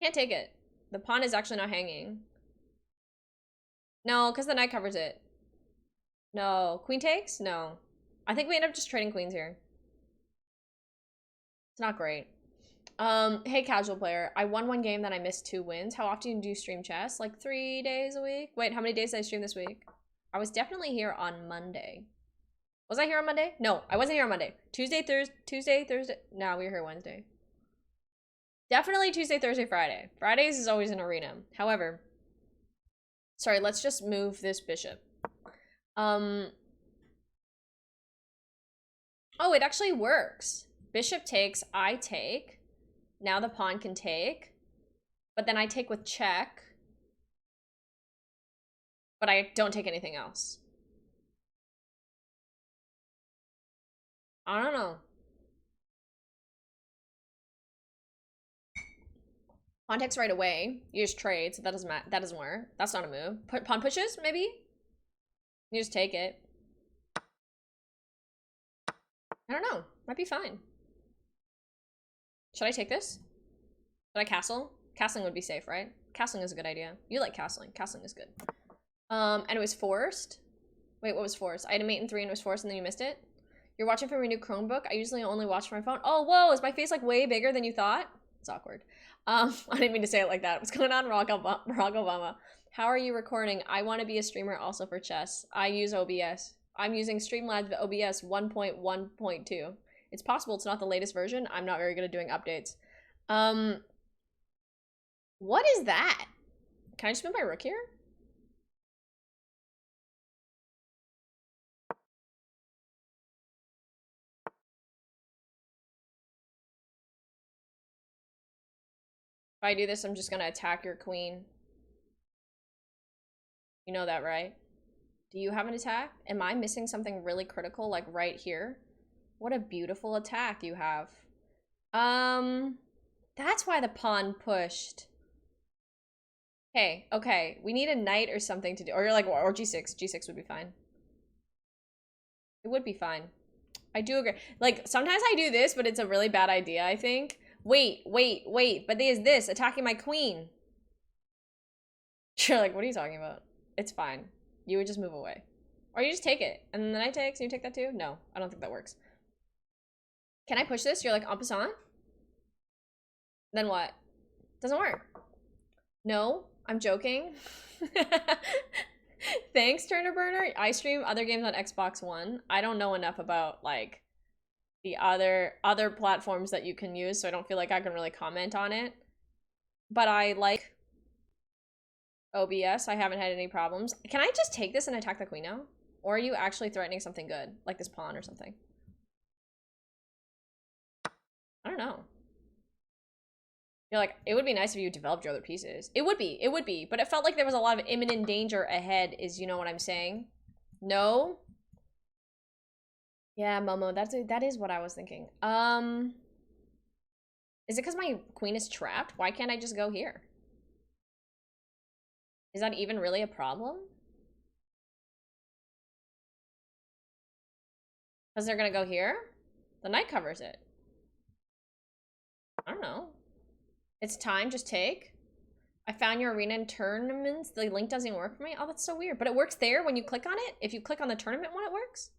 Can't take it. The pawn is actually not hanging. No, because the knight covers it. No. Queen takes? No. I think we end up just trading queens here. It's not great. Hey, casual player. I won one game, then I missed 2 wins. How often do you stream chess? Like 3 days a week? Wait, how many days did I stream this week? I was definitely here on Monday. Was I here on Monday? No, I wasn't here on Monday. Tuesday, Thursday. No, we were here Wednesday. Definitely Tuesday, Thursday, Friday. Fridays is always an arena. However, sorry, let's just move this bishop. Oh, it actually works. Bishop takes, I take. Now the pawn can take. But then I take with check. But I don't take anything else. I don't know. Pawn takes right away. You just trade, so that doesn't work. That's not a move. Pawn pushes, maybe? You just take it. I don't know. Might be fine. Should I take this? Should I castle? Castling would be safe, right? Castling is a good idea. You like castling. Castling is good. And it was forced. Wait, what was forced? I had a mate in 3 and it was forced and then you missed it? You're watching from your new Chromebook? I usually only watch from my phone. Oh, whoa, is my face like way bigger than you thought? It's awkward. I didn't mean to say it like that. What's going on, Barack Obama? How are you recording? I want to be a streamer also for chess. I use OBS. I'm using Streamlabs OBS 1.1.2. It's possible it's not the latest version. I'm not very good at doing updates. What is that? Can I just move my rook here? If I do this, I'm just gonna attack your queen. You know that, right? Do you have an attack? Am I missing something really critical, like right here? What a beautiful attack you have. That's why the pawn pushed. Okay, okay. We need a knight or something to do. Or you're like, or g6. G6 would be fine. It would be fine. I do agree. Like, sometimes I do this, but it's a really bad idea, I think. Wait, wait, wait. But there's this, attacking my queen. You're like, what are you talking about? It's fine. You would just move away. Or you just take it. And then the knight takes, and you take that too? No, I don't think that works. Can I push this? You're like, en passant? Then what? Doesn't work. No, I'm joking. Thanks, Turner Burner. I stream other games on Xbox One. I don't know enough about, like, the other platforms that you can use, so I don't feel like I can really comment on it. But I like OBS. I haven't had any problems. Can I just take this and attack the queen now? Or are you actually threatening something good? Like this pawn or something? I don't know. You're like, it would be nice if you developed your other pieces. It would be. But it felt like there was a lot of imminent danger ahead, is, you know what I'm saying? No? Yeah, Momo, that is what I was thinking. Is it because my queen is trapped? Why can't I just go here? Is that even really a problem? Because they're gonna go here? The knight covers it. I don't know. It's time, just take. I found your arena in tournaments. The link doesn't work for me. Oh, that's so weird. But it works there when you click on it. If you click on the tournament one, it works.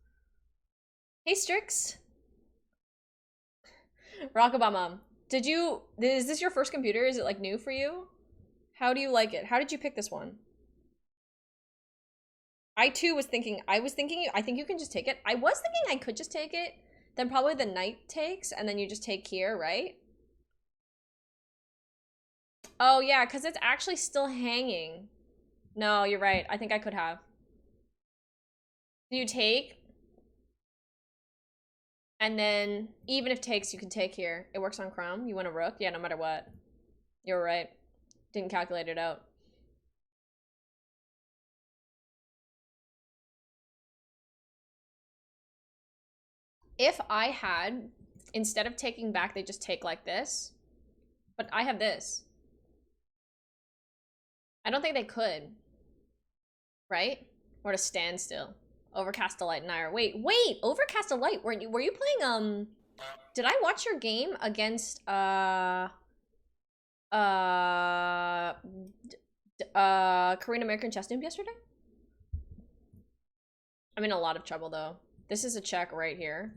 Hey, Strix. Rockabama. Is this your first computer? Is it like new for you? How do you like it? How did you pick this one? I too was thinking, I think you can just take it. I was thinking I could just take it. Then probably the knight takes, and then you just take here, right? Oh, yeah, because it's actually still hanging. No, you're right. I think I could have. Do you take? And then, even if takes, you can take here. It works on Chrome. You want a rook? Yeah, no matter what. You're right. Didn't calculate it out. If I had, instead of taking back, they just take like this. But I have this. I don't think they could. Right? Or to stand still. Overcast Delight and I are wait, Overcast Delight, were you playing did I watch your game against Korean American Chess Noob yesterday? I'm in a lot of trouble though. This is a check right here,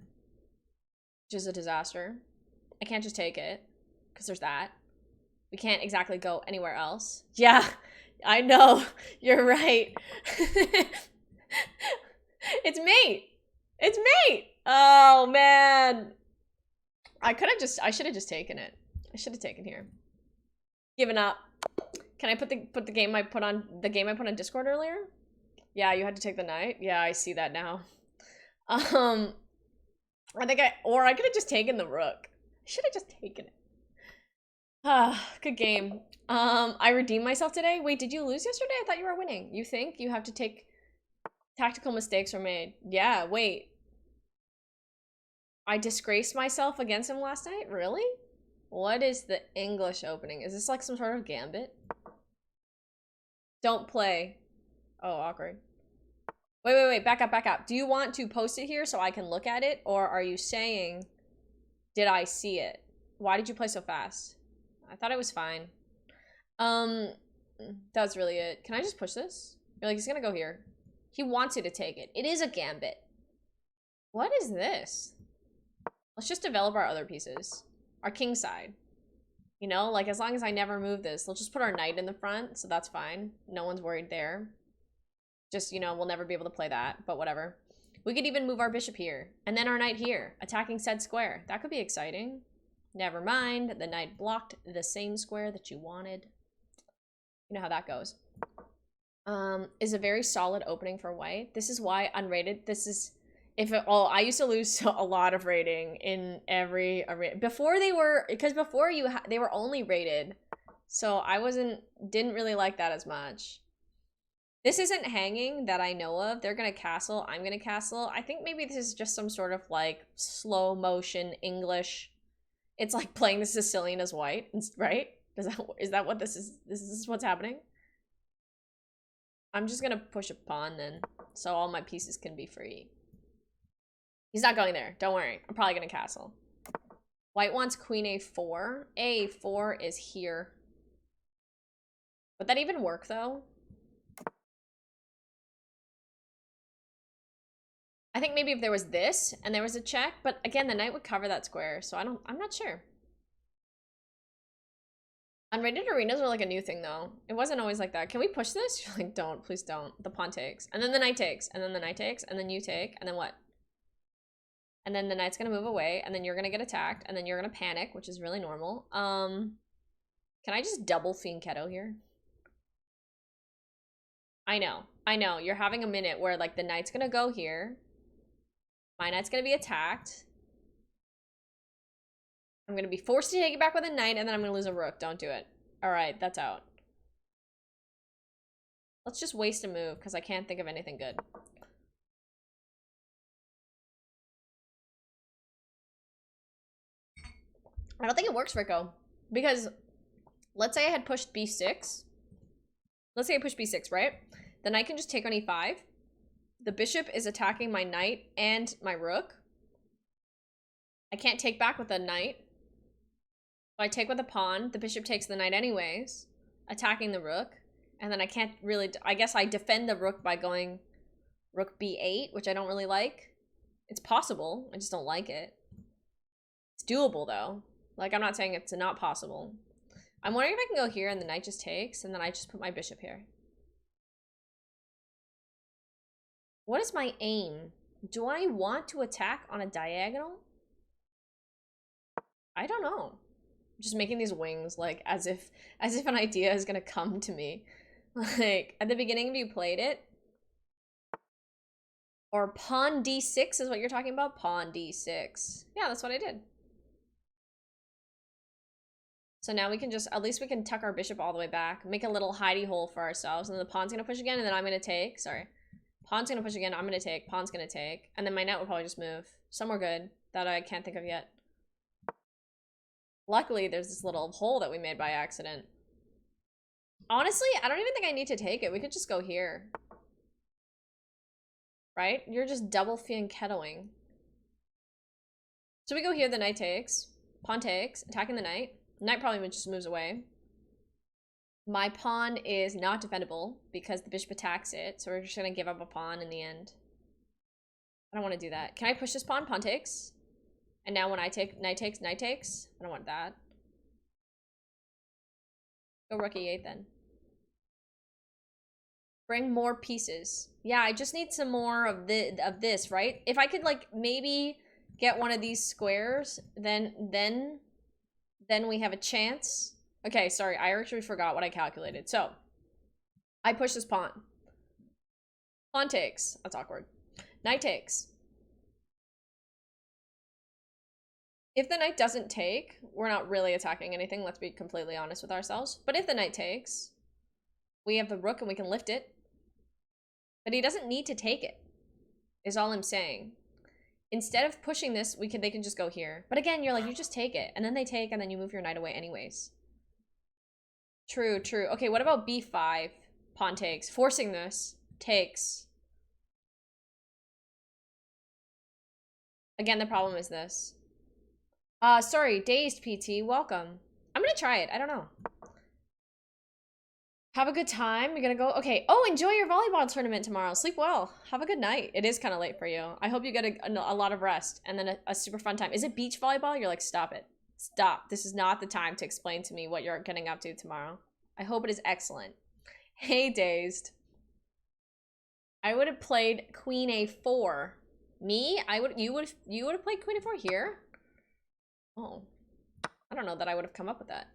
which is a disaster. I can't just take it because there's that. We can't exactly go anywhere else. Yeah, I know. You're right. It's mate. It's mate. Oh man. I should have just taken it. I should have taken here. Given up. Can I put the game I put on Discord earlier? Yeah, you had to take the knight. Yeah, I see that now. I could have just taken the rook. I should have just taken it. Ah, good game. I redeemed myself today. Wait, did you lose yesterday? I thought you were winning. You think you have to take tactical mistakes were made. Yeah, wait. I disgraced myself against him last night? Really? What is the English opening? Is this like some sort of gambit? Don't play. Oh, awkward. Wait. Back up. Do you want to post it here so I can look at it? Or are you saying, did I see it? Why did you play so fast? I thought it was fine. That's really it. Can I just push this? You're like, he's gonna go here. He wants you to take it. It is a gambit. What is this? Let's just develop our other pieces. Our king side. You know, like as long as I never move this, let's just put our knight in the front, so that's fine. No one's worried there. Just, you know, we'll never be able to play that, but whatever. We could even move our bishop here, and then our knight here, attacking said square. That could be exciting. Never mind, the knight blocked the same square that you wanted. You know how that goes. Is a very solid opening for white. This is why unrated, this is... I used to lose a lot of rating in every arena. Before they were, because before they were only rated. So I didn't really like that as much. This isn't hanging that I know of. They're gonna castle, I'm gonna castle. I think maybe this is just some sort of like slow motion English It's like playing the Sicilian as white, right? Is that what this is? This is what's happening? I'm just gonna push a pawn then, so all my pieces can be free. He's not going there. Don't worry. I'm probably gonna castle. White wants queen a4. A4 is here. Would that even work though? I think maybe if there was this and there was a check, but again, the knight would cover that square, so I'm not sure. Unrated arenas are like a new thing though. It wasn't always like that. Can we push this? You're like, don't, please don't. The pawn takes. And then the knight takes. And then the knight takes. And then you take. And then what? And then the knight's gonna move away. And then you're gonna get attacked. And then you're gonna panic, which is really normal. Can I just double fianchetto here? I know. I know. You're having a minute where like the knight's gonna go here. My knight's gonna be attacked. I'm gonna be forced to take it back with a knight, and then I'm gonna lose a rook. Don't do it. Alright, that's out. Let's just waste a move, because I can't think of anything good. I don't think it works, Rico. Because, let's say I had pushed b6. Let's say I pushed b6, right? The knight can just take on e5. The bishop is attacking my knight and my rook. I can't take back with the knight. So I take with a pawn. The bishop takes the knight anyways, attacking the rook. And then I can't really... I guess I defend the rook by going rook b8, which I don't really like. It's possible. I just don't like it. It's doable, though. Like, I'm not saying it's not possible. I'm wondering if I can go here and the knight just takes, and then I just put my bishop here. What is my aim? Do I want to attack on a diagonal? I don't know. I'm just making these wings like as if an idea is gonna come to me. Like at the beginning of you played it. Or pawn d6 is what you're talking about? Pawn d6. Yeah, that's what I did. So now we can just, at least we can tuck our bishop all the way back, make a little hidey hole for ourselves, and then the pawn's gonna push again, and then I'm gonna take. Sorry. Pawn's gonna push again, I'm gonna take, pawn's gonna take, and then my knight will probably just move. Somewhere good that I can't think of yet. Luckily, there's this little hole that we made by accident. Honestly, I don't even think I need to take it. We could just go here. Right? You're just double fianchettoing. So we go here, the knight takes, pawn takes, attacking the knight. Knight probably just moves away. My pawn is not defendable because the bishop attacks it, so we're just gonna give up a pawn in the end. I don't want to do that. Can I push this pawn? Pawn takes. And now when I take, knight takes, knight takes. I don't want that. Go rook e8 then. Bring more pieces. Yeah, I just need some more of this, right? If I could like maybe get one of these squares, then we have a chance. Okay, sorry, I actually forgot what I calculated. So, I push this pawn. Pawn takes. That's awkward. Knight takes. If the knight doesn't take, we're not really attacking anything. Let's be completely honest with ourselves. But if the knight takes, we have the rook and we can lift it. But he doesn't need to take it, is all I'm saying. Instead of pushing this, they can just go here. But again, you're like, you just take it. And then they take, and then you move your knight away anyways. True, true. Okay, what about b5? Pawn takes. Forcing this. Takes. Again, the problem is this. Sorry, Dazed PT, welcome. I'm gonna try it, I don't know. Have a good time. You're gonna go, okay. Oh, enjoy your volleyball tournament tomorrow. Sleep well. Have a good night. It is kind of late for you. I hope you get a lot of rest and then a super fun time. Is it beach volleyball? You're like, stop it. Stop. This is not the time to explain to me what you're getting up to tomorrow. I hope it is excellent. Hey, Dazed. I would have played queen a4. Me? You would have played queen a4 here? Oh. I don't know that I would have come up with that.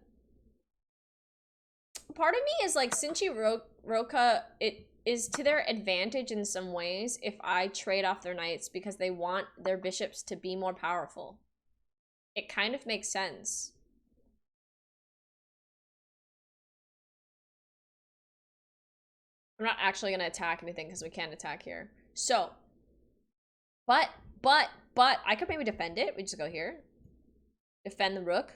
Part of me is like, since you Roka, it is to their advantage in some ways if I trade off their knights because they want their bishops to be more powerful. It kind of makes sense. I'm not actually going to attack anything because we can't attack here. So, but, I could maybe defend it. We just go here. Defend the rook.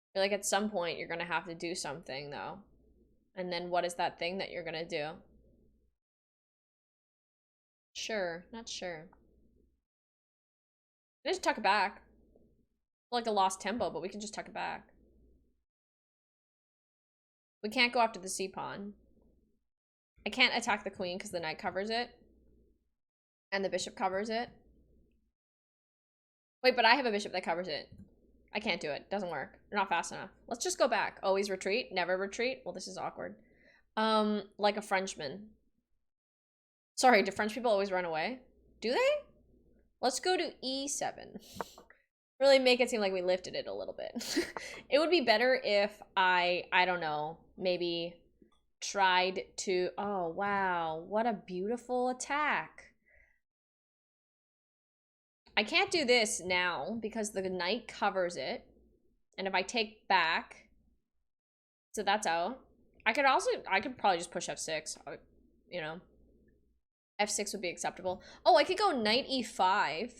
I feel like at some point you're gonna have to do something though. And then what is that thing that you're gonna do? Sure, not sure. We just tuck it back. Like a lost tempo, but we can just tuck it back. We can't go after the C pawn. I can't attack the queen because the knight covers it. And the bishop covers it. Wait, but I have a bishop that covers it. I can't do it. Doesn't work. They're not fast enough. Let's just go back. Always retreat. Never retreat. Well, this is awkward. Like a Frenchman. Sorry, do French people always run away? Do they? Let's go to E7. Really make it seem like we lifted it a little bit. It would be better if I don't know, maybe tried to, oh wow, what a beautiful attack. I can't do this now because the knight covers it. And if I take back, so that's out. I could probably just push F6, you know. F6 would be acceptable. Oh, I could go knight E5.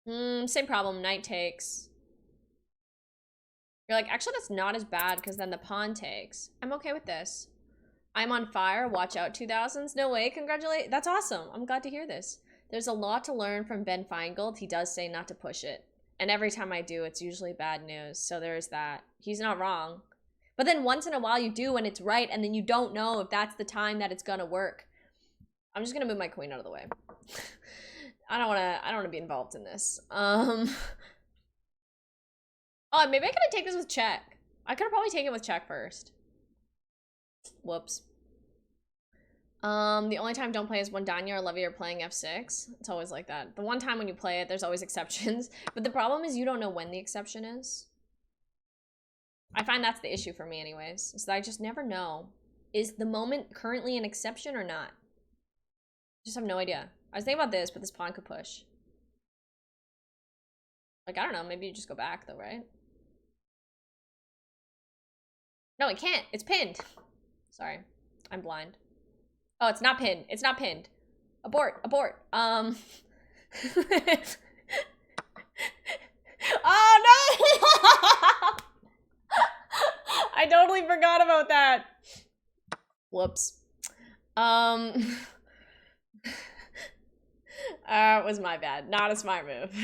Same problem, knight takes. You're like, actually that's not as bad because then the pawn takes. I'm okay with this. I'm on fire, watch out 2000s. No way, congratulate, that's awesome. I'm glad to hear this. There's a lot to learn from Ben Feingold. He does say not to push it. And every time I do, it's usually bad news. So there's that. He's not wrong. But then once in a while you do and it's right, and then you don't know if that's the time that it's gonna work. I'm just gonna move my queen out of the way. I don't wanna be involved in this. Oh, maybe I could have taken this with check. I could have probably taken it with check first. Whoops. The only time don't play is when Danya or Levy are playing F6. It's always like that. The one time when you play it, there's always exceptions. But the problem is you don't know when the exception is. I find that's the issue for me anyways. Is that I just never know. Is the moment currently an exception or not? I just have no idea. I was thinking about this, but this pawn could push. Like, I don't know. Maybe you just go back though, right? No, it can't. It's pinned. Sorry. I'm blind. Oh, it's not pinned. It's not pinned. Abort. Abort. Oh, no! I totally forgot about that. Whoops. It was my bad. Not a smart move.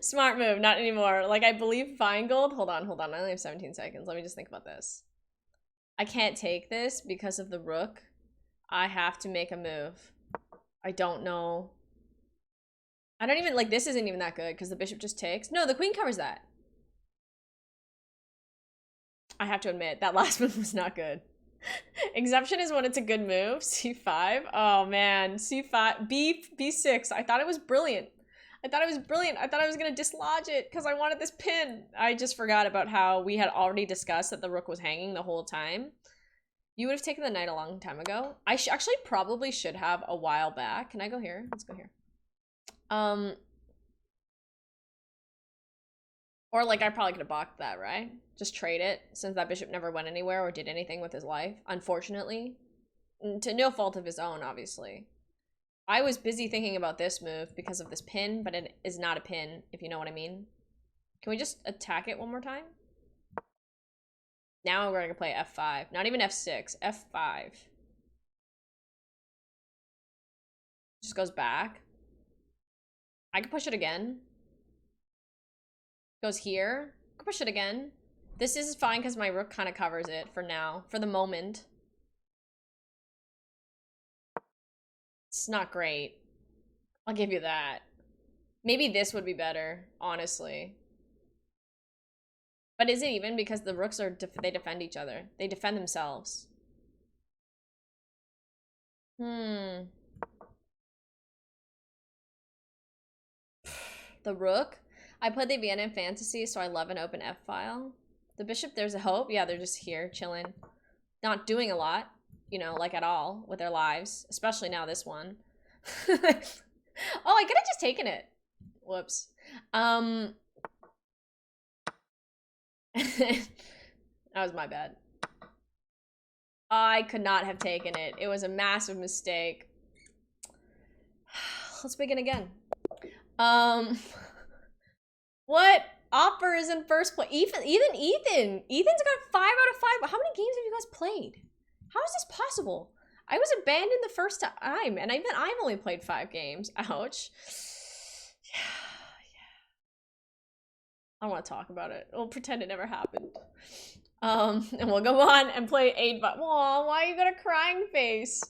Smart move, not anymore. Like, I believe Feingold. Hold on. I only have 17 seconds. Let me just think about this. I can't take this because of the rook. I have to make a move. I don't know. I don't even, like, this isn't even that good because the bishop just takes. No, the queen covers that. I have to admit, that last move was not good. Exception is when it's a good move. C5. Oh, man. C5. B6. I thought it was brilliant. I thought I was going to dislodge it because I wanted this pin. I just forgot about how we had already discussed that the rook was hanging the whole time. You would have taken the knight a long time ago. I actually probably should have a while back. Can I go here? Let's go here. Or like I probably could have blocked that, right? Just trade it since that bishop never went anywhere or did anything with his life, unfortunately. To no fault of his own, obviously. I was busy thinking about this move because of this pin, but it is not a pin, if you know what I mean. Can we just attack it one more time? Now we're gonna play F5. Not even F6, F5. Just goes back. I can push it again. Goes here. I can push it again. This is fine because my rook kind of covers it for now, for the moment. It's not great. I'll give you that. Maybe this would be better, honestly. But is it even? Because the rooks are, they defend each other. They defend themselves. The rook? I played the Vienna in Fantasy, so I love an open F file. The bishop, there's a hope. Yeah, they're just here, chilling. Not doing a lot, you know, like at all with their lives. Especially now this one. Oh, I could have just taken it. Whoops. That was my bad. I could not have taken it. It was a massive mistake. Let's begin again. What? Opper is in first place. Ethan. Ethan's got 5 out of 5. How many games have you guys played? How is this possible? I was abandoned the first time, and I've only played 5 games. Ouch. Yeah. I don't want to talk about it. We'll pretend it never happened. And we'll go on and play 8 but Aw, why you got a crying face?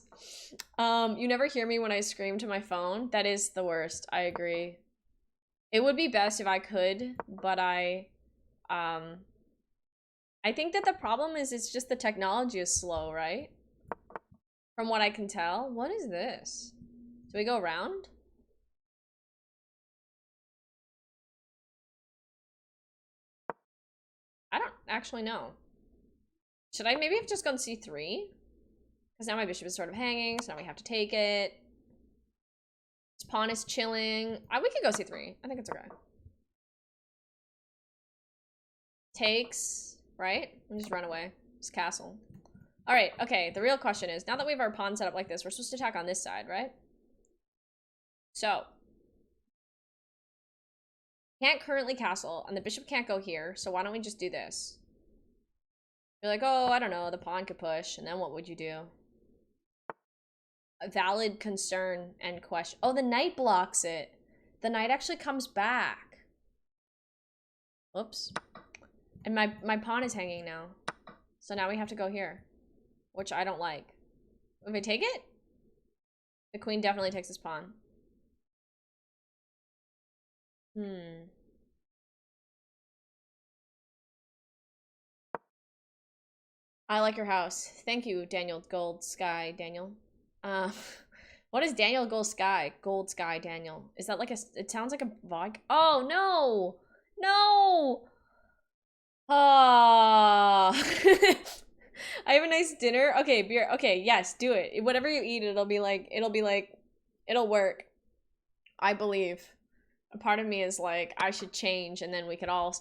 You never hear me when I scream to my phone. That is the worst. I agree. It would be best if I could, but I think that the problem is it's just the technology is slow, right? From what I can tell. What is this? Do we go around? I don't actually know. Should I maybe have just gone C3? Because now my bishop is sort of hanging, so now we have to take it. This pawn is chilling. We could go C3. I think it's okay. Takes, right? And just run away. Just castle. All right, okay. The real question is, now that we have our pawn set up like this, we're supposed to attack on this side, right? So, can't currently castle, and the bishop can't go here, so why don't we just do this? You're like, oh, I don't know, the pawn could push, and then what would you do? A valid concern and question. Oh, the knight blocks it. The knight actually comes back. Whoops. And my pawn is hanging now. So now we have to go here, which I don't like. If I take it, the queen definitely takes this pawn. I like your house. Thank you, Daniel Gold Sky, Daniel. What is Daniel Gold Sky? Gold Sky, Daniel. Is that like a, it sounds like a vodka. Oh, no. No. Ah. I have a nice dinner. Okay, beer. Okay, yes, do it. Whatever you eat, it'll be like, it'll work. I believe. A part of me is like, I should change and then we could all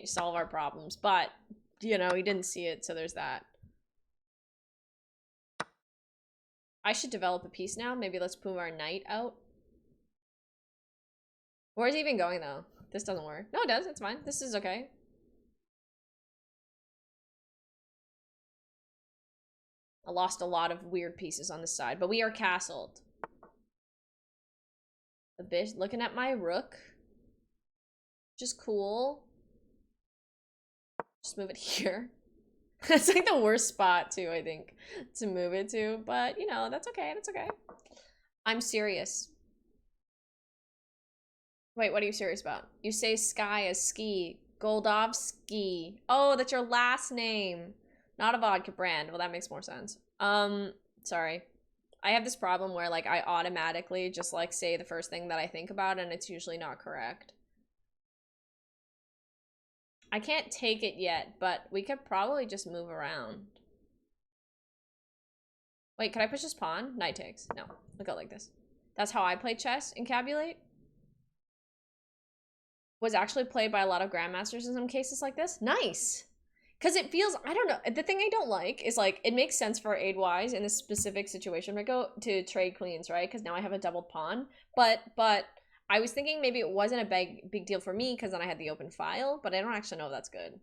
solve our problems. But, you know, he didn't see it, so there's that. I should develop a piece now. Maybe let's move our knight out. Where's he even going, though? This doesn't work. No, it does. It's fine. This is okay. I lost a lot of weird pieces on this side, but we are castled. The bitch looking at my rook. Just cool. Just move it here. It's like the worst spot too, I think, to move it to. But you know, that's okay. That's okay. I'm serious. Wait, what are you serious about? You say Sky as ski. Goldovsky. Oh, that's your last name. Not a vodka brand. Well, that makes more sense. Sorry. I have this problem where like I automatically just like say the first thing that I think about and it's usually not correct. I can't take it yet, but we could probably just move around. Wait, could I push this pawn? Knight takes. No, look out like this. That's how I play chess in Cabulate. Was actually played by a lot of grandmasters in some cases like this. Nice. Because it feels, I don't know, the thing I don't like is like, it makes sense for aid-wise in this specific situation. I go to trade queens, right? Because now I have a doubled pawn. But I was thinking maybe it wasn't a big deal for me because then I had the open file, but I don't actually know if that's good.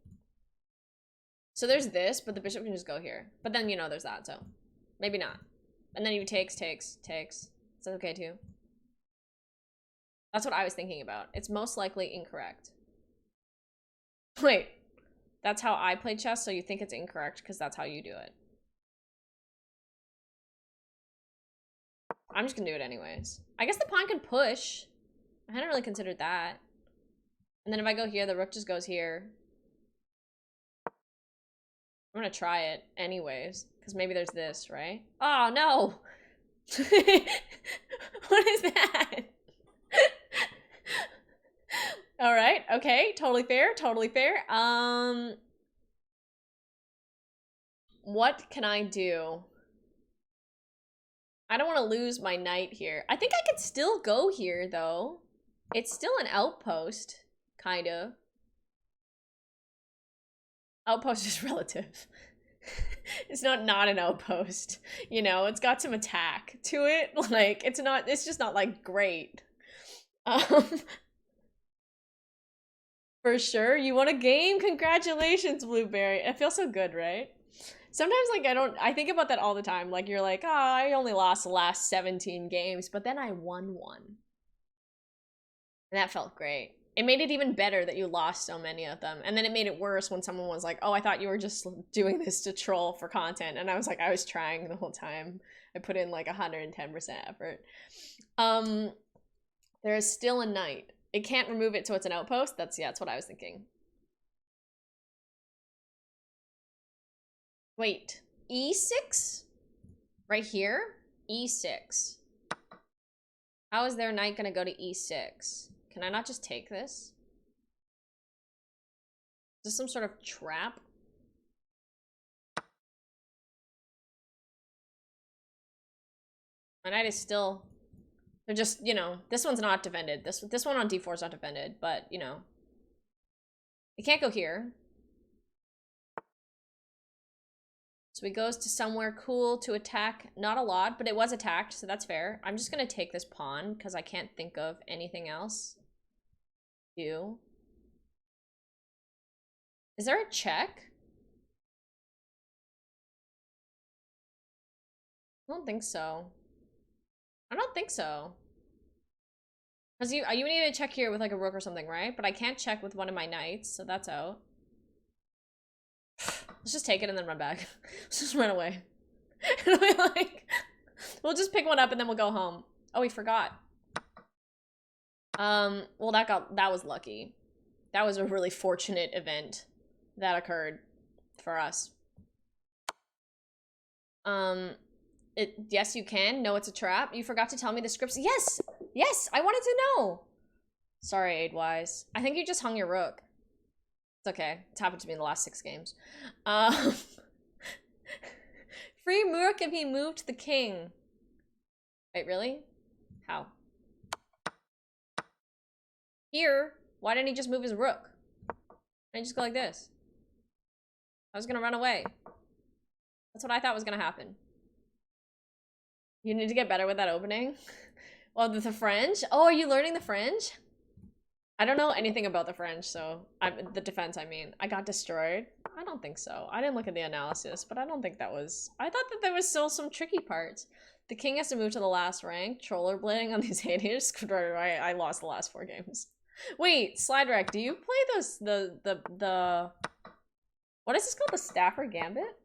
So there's this, but the bishop can just go here. But then, you know, there's that, so maybe not. And then you takes. Is that okay too? That's what I was thinking about. It's most likely incorrect. Wait, that's how I play chess, so you think it's incorrect because that's how you do it. I'm just gonna do it anyways. I guess the pawn can push. I hadn't really considered that. And then if I go here, the rook just goes here. I'm gonna try it anyways, because maybe there's this, right? Oh, no! What is that? All right, okay, totally fair, totally fair. What can I do? I don't want to lose my knight here. I think I could still go here, though. It's still an outpost, kind of. Outpost is relative. It's not an outpost. You know, it's got some attack to it. Like, it's just not, like, great. For sure. You won a game. Congratulations, Blueberry. It feels so good, right? Sometimes, like, I think about that all the time. Like, you're like, oh, I only lost the last 17 games, but then I won one. And that felt great. It made it even better that you lost so many of them. And then it made it worse when someone was like, oh, I thought you were just doing this to troll for content. And I was like, I was trying the whole time. I put in like 110% effort. There is still a knight. It can't remove it so it's an outpost. That's what I was thinking. Wait, E6? Right here? E6. How is their knight gonna go to E6? Can I not just take this? Is this some sort of trap? My knight is still... They're just, you know, this one's not defended. This one on D4 is not defended, but, you know. It can't go here. So he goes to somewhere cool to attack. Not a lot, but it was attacked, so that's fair. I'm just gonna take this pawn, because I can't think of anything else. You. Is there a check? I don't think so. I don't think so. Because you need to check here with like a rook or something, right? But I can't check with one of my knights, so that's out. Let's just take it and then run back. Let's just run away. We'll just pick one up and then we'll go home. Oh, we forgot. Well, that was lucky. That was a really fortunate event that occurred for us. Yes, you can. No, it's a trap. You forgot to tell me the scripts. Yes! Yes! I wanted to know! Sorry, Aidwise. I think you just hung your rook. It's okay. It's happened to me in the last 6 games. Free Moork if he moved the king. Wait, really? How? Here? Why didn't he just move his rook? Why didn't he just go like this? I was gonna run away. That's what I thought was gonna happen. You need to get better with that opening. Well, the French? Oh, are you learning the French? I don't know anything about the French, so the defense, I mean. I got destroyed? I don't think so. I didn't look at the analysis, but I don't think that was... I thought that there was still some tricky parts. The king has to move to the last rank. Troller blading on these haters. I lost the last 4 games. Wait, Slide Rack, do you play those, the... What is this called? The Stafford Gambit?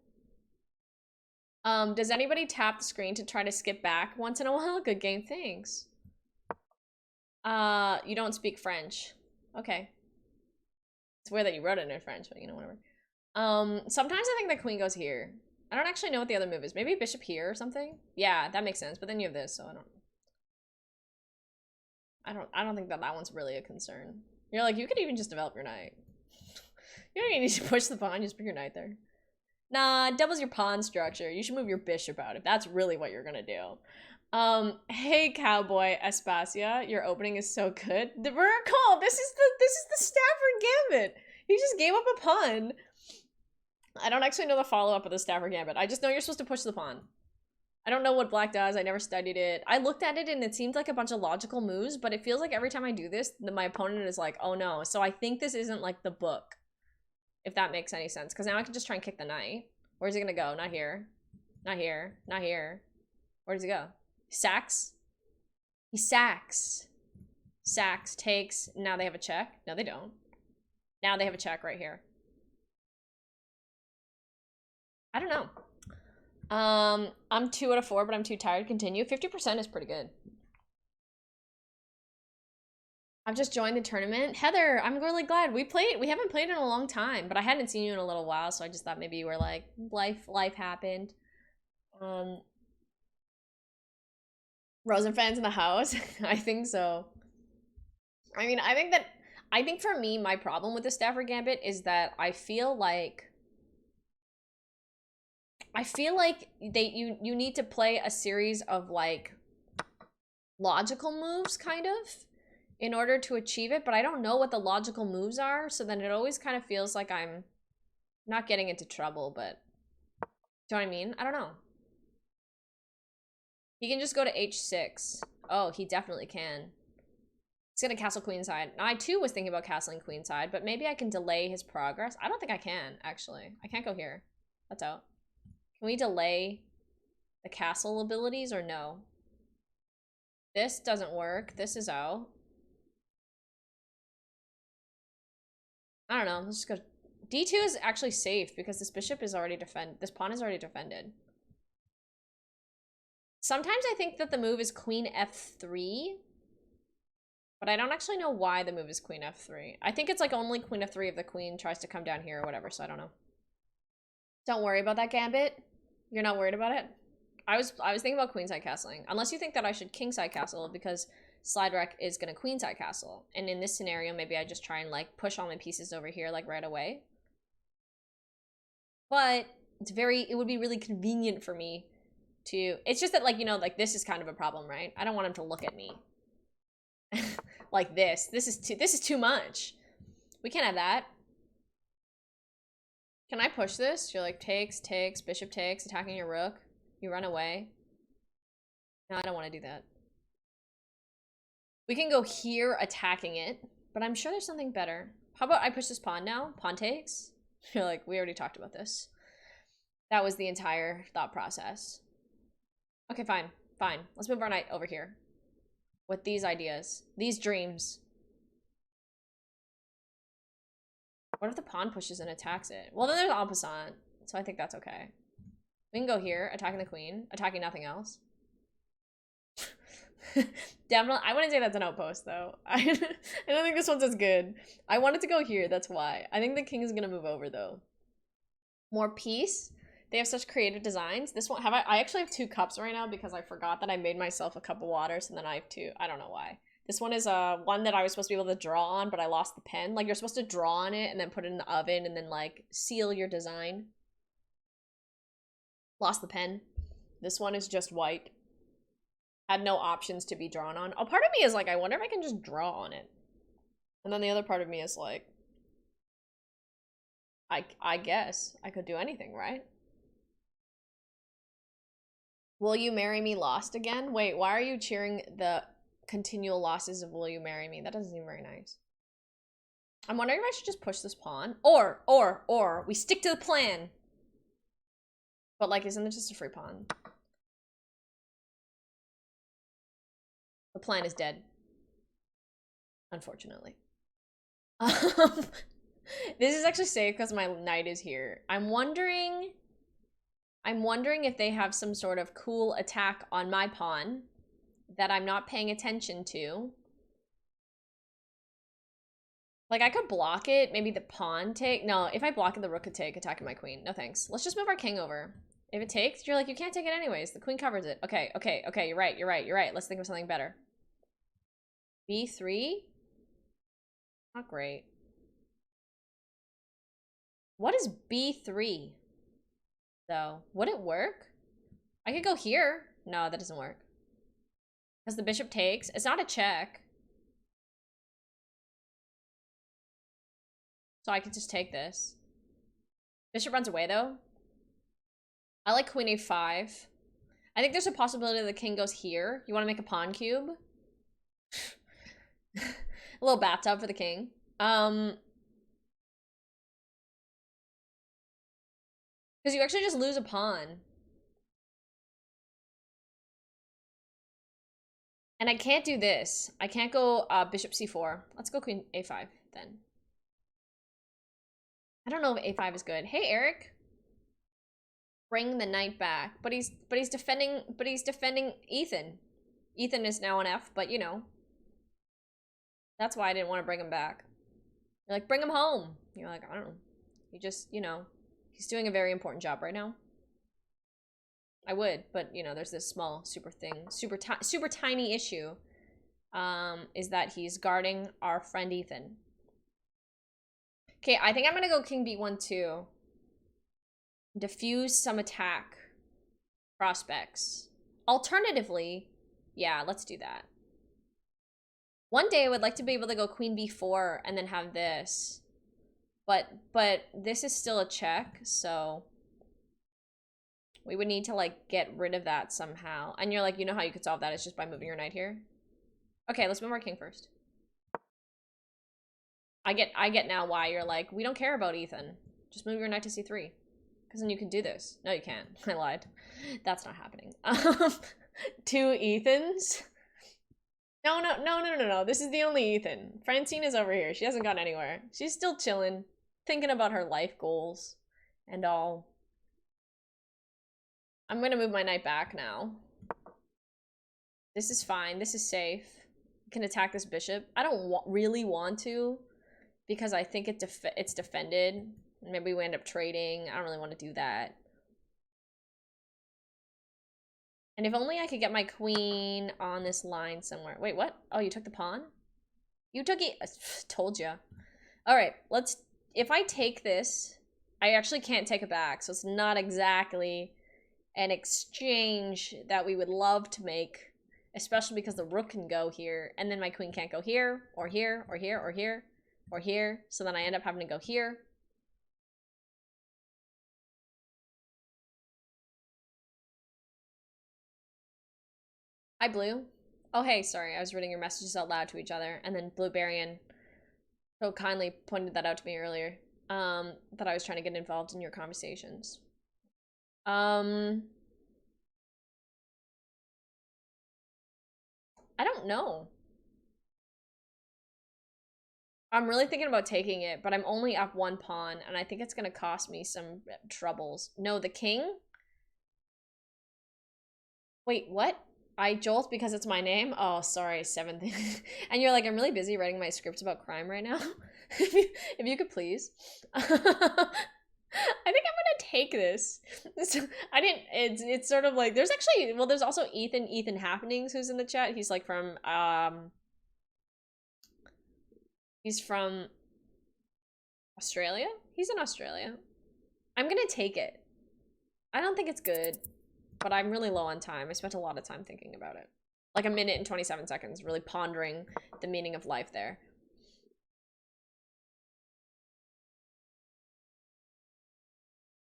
Does anybody tap the screen to try to skip back once in a while? Good game, thanks. You don't speak French. Okay. It's weird that you wrote it in French, but you know, whatever. Sometimes I think the queen goes here. I don't actually know what the other move is. Maybe bishop here or something? Yeah, that makes sense, but then you have this, so I don't think that one's really a concern. You're like, you could even just develop your knight. You don't even need to push the pawn, just put your knight there. Nah, doubles your pawn structure. You should move your bishop out if that's really what you're gonna do. Hey Cowboy Aspasia, your opening is so good. The call. This is the Stafford Gambit. You just gave up a pawn. I don't actually know the follow-up of the Stafford Gambit. I just know you're supposed to push the pawn. I don't know what black does. I never studied it. I looked at it and it seemed like a bunch of logical moves, but it feels like every time I do this, my opponent is like, oh no. So I think this isn't like the book. If that makes any sense. Because now I can just try and kick the knight. Where's he gonna go? Not here. Not here. Not here. Where does he go? Sacks? He sacks. Sacks, takes. Now they have a check. No, they don't. Now they have a check right here. I don't know. I'm 2 out of 4, but I'm too tired to continue. 50% is pretty good. I've just joined the tournament. Heather, I'm really glad. We haven't played in a long time, but I hadn't seen you in a little while, so I just thought maybe you were like, life happened. Rosenfans in the house? I think so. I mean, I think for me, my problem with the Stafford Gambit is that I feel like you need to play a series of like logical moves kind of in order to achieve it, but I don't know what the logical moves are, so then it always kind of feels like I'm not getting into trouble, but do you know what I mean? I don't know. He can just go to h6. Oh, he definitely can. He's gonna castle queenside. Now, I too was thinking about castling queenside, but maybe I can delay his progress. I don't think I can, actually. I can't go here. That's out. Can we delay the castle abilities or no? This doesn't work. This is out. I don't know. Let's just go. D2 is actually safe because this bishop is already this pawn is already defended. Sometimes I think that the move is queen f3, but I don't actually know why the move is queen f3. I think it's like only queen f3 if the queen tries to come down here or whatever, so I don't know. Don't worry about that gambit. You're not worried about it? I was thinking about queenside castling. Unless you think that I should kingside castle because slide wreck is gonna queenside castle. And in this scenario, maybe I just try and like push all my pieces over here like right away. But it would be really convenient for me to, it's just that like, you know, like this is kind of a problem, right? I don't want him to look at me like this. This is too much. We can't have that. Can I push this? You're like takes, bishop takes, attacking your rook. You run away. No, I don't want to do that. We can go here attacking it, but I'm sure there's something better. How about I push this pawn now? Pawn takes? You're like, we already talked about this. That was the entire thought process. Okay, fine. Fine. Let's move our knight over here. With these ideas. These dreams. What if the pawn pushes and attacks it? Well, then there's opposite, so I think that's okay. We can go here, attacking the queen, attacking nothing else. Definitely, I wouldn't say that's an outpost, though. I don't think this one's as good. I wanted to go here, that's why. I think the king is gonna move over, though. More peace. They have such creative designs. This one, I actually have 2 cups right now because I forgot that I made myself a cup of water, so then I have 2. I don't know why. This one is one that I was supposed to be able to draw on, but I lost the pen. Like, you're supposed to draw on it and then put it in the oven and then, like, seal your design. Lost the pen. This one is just white. Had no options to be drawn on. A part of me is like, I wonder if I can just draw on it. And then the other part of me is like, I guess I could do anything, right? Will You Marry Me lost again? Wait, why are you cheering the continual losses of Will You Marry Me? That doesn't seem very nice. I'm wondering if I should just push this pawn. Or, we stick to the plan. But like, isn't it just a free pawn? The plan is dead. Unfortunately. This is actually safe because my knight is here. I'm wondering if they have some sort of cool attack on my pawn that I'm not paying attention to. Like, I could block it. Maybe the pawn take. No, if I block it, the rook could take, attacking my queen. No thanks. Let's just move our king over. If it takes, you're like, you can't take it anyways. The queen covers it. Okay. You're right. Let's think of something better. B3? Not great. What is B3? Though, would it work? I could go here. No, that doesn't work. Because the bishop takes. It's not a check. So I could just take this. Bishop runs away, though. I like queen a5. I think there's a possibility the king goes here. You want to make a pawn cube? A little bathtub for the king. Because you actually just lose a pawn. And I can't do this. I can't go bishop c4. Let's go queen a5 then. I don't know if a5 is good. Hey, Eric. Bring the knight back. But he's defending Ethan. Ethan is now on f, but you know. That's why I didn't want to bring him back. You're like, bring him home. You're like, I don't know. He just, you know, he's doing a very important job right now. I would, but you know, there's this small super tiny issue. Is that he's guarding our friend Ethan. Okay, I think I'm gonna go king b1 too. Diffuse some attack prospects. Alternatively, yeah, let's do that. One day I would like to be able to go queen b4 and then have this. But this is still a check, so we would need to like get rid of that somehow. And you're like, you know how you could solve that? It's just by moving your knight here. Okay, let's move our king first. I get now why you're like, we don't care about Ethan. Just move your knight to c3. Because then you can do this. No, you can't. I lied. That's not happening. 2 Ethans? No. This is the only Ethan. Francine is over here. She hasn't gone anywhere. She's still chilling, thinking about her life goals and all. I'm gonna move my knight back now. This is fine. This is safe. I can attack this bishop. I don't really want to because I think it's defended. Maybe we end up trading. I don't really want to do that. And if only I could get my queen on this line somewhere. Wait, what? Oh, you took the pawn? You took it. Told ya. All right, let's... If I take this, I actually can't take it back. So it's not exactly an exchange that we would love to make. Especially because the rook can go here. And then my queen can't go here, or here, or here, or here, or here. So then I end up having to go here. Hi, Blue. Oh, hey, sorry. I was reading your messages out loud to each other. And then Bluebarian so kindly pointed that out to me earlier. That I was trying to get involved in your conversations. I don't know. I'm really thinking about taking it, but I'm only up 1 pawn, and I think it's gonna cost me some troubles. No, the king? Wait, what? I jolt because it's my name? Oh, sorry, 7th. And you're like, I'm really busy writing my scripts about crime right now. if you could please. I think I'm gonna take this. It's sort of like, there's actually, well, there's also Ethan Happenings who's in the chat. He's like from, he's from Australia? He's in Australia. I'm gonna take it. I don't think it's good, but I'm really low on time. I spent a lot of time thinking about it. Like 1 minute and 27 seconds, really pondering the meaning of life there.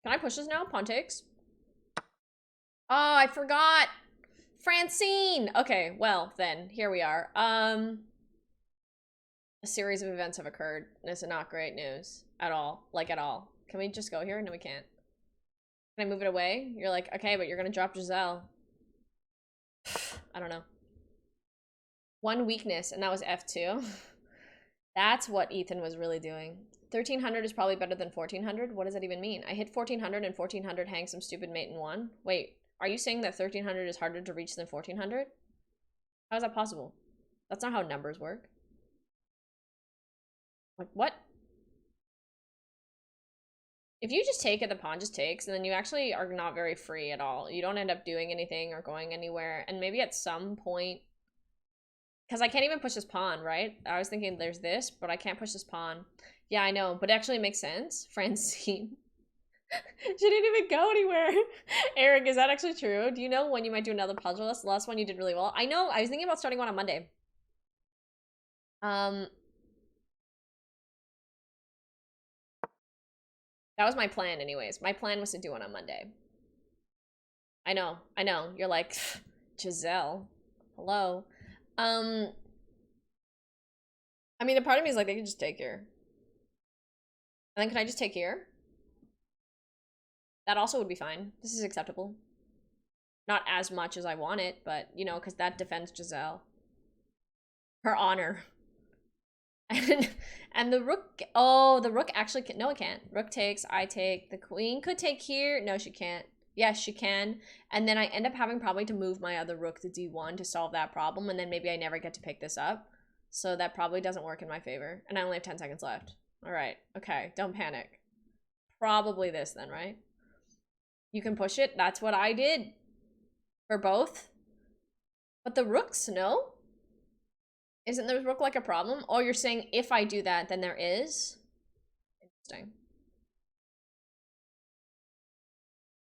Can I push this now? Pawn takes. Oh, I forgot. Francine! Okay, well, then, here we are. A series of events have occurred. This is not great news. At all. Like, at all. Can we just go here? No, we can't. Can I move it away? You're like, okay, but you're gonna drop Giselle. I don't know. 1 weakness, and that was F2. That's what Ethan was really doing. 1300 is probably better than 1400. What does that even mean? I hit 1400 and 1400 hang some stupid mate in 1. Wait, are you saying that 1300 is harder to reach than 1400? How is that possible? That's not how numbers work. Like, what? If you just take it, the pawn just takes, and then you actually are not very free at all. You don't end up doing anything or going anywhere, and maybe at some point... Because I can't even push this pawn, right? I was thinking there's this, but I can't push this pawn. Yeah, I know, but it actually makes sense. Francine. She didn't even go anywhere. Eric, is that actually true? Do you know when you might do another puzzle? That's the last one you did really well. I know, I was thinking about starting one on Monday. That was my plan anyways. My plan was to do one on Monday. I know. You're like, Giselle. Hello. I mean, a part of me is like, they could just take here. And then can I just take here? That also would be fine. This is acceptable. Not as much as I want it, but, you know, because that defends Giselle. Her honor. And the rook, oh, the rook actually can, no, it can't. Rook takes, I take, the queen could take here. No, she can't. Yes, she can. And then I end up having probably to move my other rook to d1 to solve that problem, and then maybe I never get to pick this up. So that probably doesn't work in my favor. And I only have 10 seconds left. All right, okay, don't panic. Probably this then, right? You can push it. That's what I did for both. But the rooks, no? Isn't the rook like a problem? Oh, you're saying if I do that, then there is? Interesting.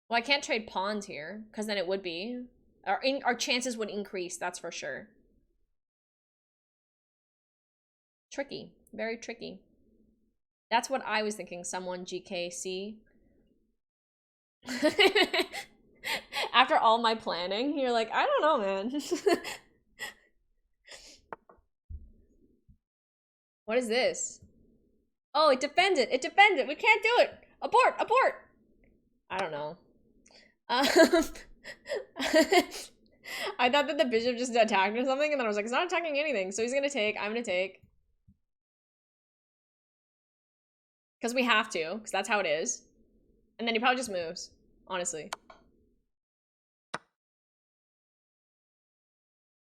Well, I can't trade pawns here, because then it would be. Our chances would increase, that's for sure. Tricky. Very tricky. That's what I was thinking. Someone GKC. After all my planning, you're like, I don't know, man. What is this? Oh, it defends it. It defends it. We can't do it. Abort, abort. I don't know. I thought that the bishop just attacked or something, and then I was like, it's not attacking anything. So he's gonna take. I'm gonna take. Because we have to, because that's how it is. And then he probably just moves, honestly.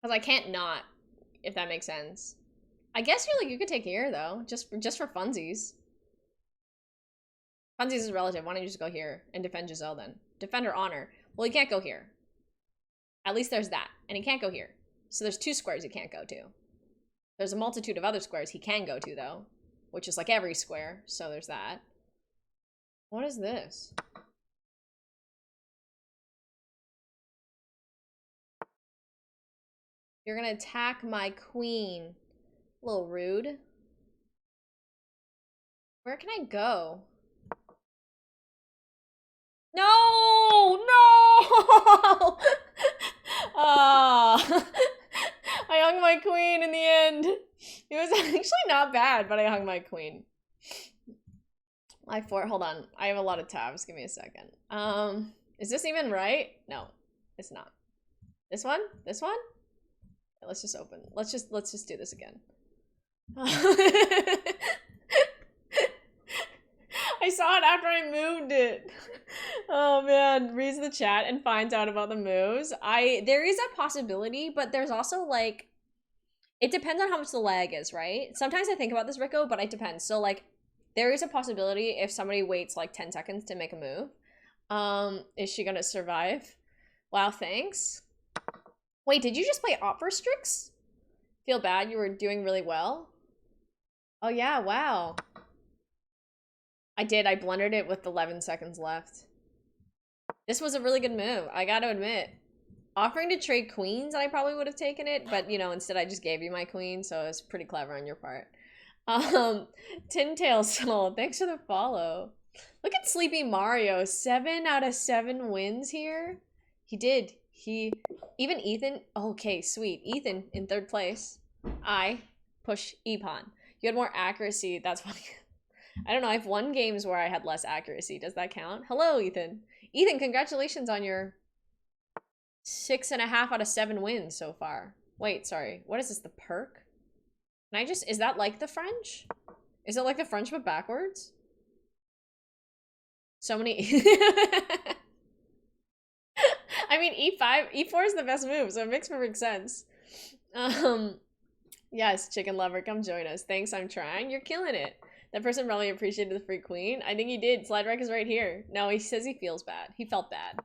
Because I can't not, if that makes sense. I guess you could take here though, just for funsies. Funsies is relative. Why don't you just go here and defend Giselle then? Defend her honor. Well, he can't go here. At least there's that, and he can't go here. So there's 2 squares he can't go to. There's a multitude of other squares he can go to though, which is like every square. So there's that. What is this? You're gonna attack my queen. A little rude. Where can I go? No! No! I hung my queen in the end. It was actually not bad, but I hung my queen. Hold on. I have a lot of tabs. Give me a second. Is this even right? No, it's not. This one? This one? Okay, let's just open. Let's just do this again. I saw it after I moved it. Oh man, reads the chat and finds out about the moves. There is a possibility, but there's also like, it depends on how much the lag is, right? Sometimes I think about this, Rico, but it depends. So like, there is a possibility if somebody waits like 10 seconds to make a move. Is she gonna survive? Wow, thanks. Wait, did you just play Opera Strix? Feel bad, you were doing really well. Oh yeah, wow. I did, I blundered it with 11 seconds left. This was a really good move, I gotta admit. Offering to trade queens, I probably would have taken it, but you know, instead I just gave you my queen, so it's pretty clever on your part. Tintail Soul, thanks for the follow. Look at Sleepy Mario, 7 out of 7 wins here. He did, even Ethan, okay, sweet. Ethan in 3rd place. I push E-Pawn. You had more accuracy, that's funny. I don't know, I've won games where I had less accuracy. Does that count? Hello, Ethan. Ethan, congratulations on your 6.5 out of 7 wins so far. Wait, sorry. What is this, the perk? Can I just, is that like the French? Is it like the French but backwards? So many. I mean, E5, E4 is the best move, so it makes perfect sense. Yes, chicken lover, come join us. Thanks, I'm trying. You're killing it. That person probably appreciated the free queen. I think he did. Slide Rec is right here. No, he says he feels bad. He felt bad.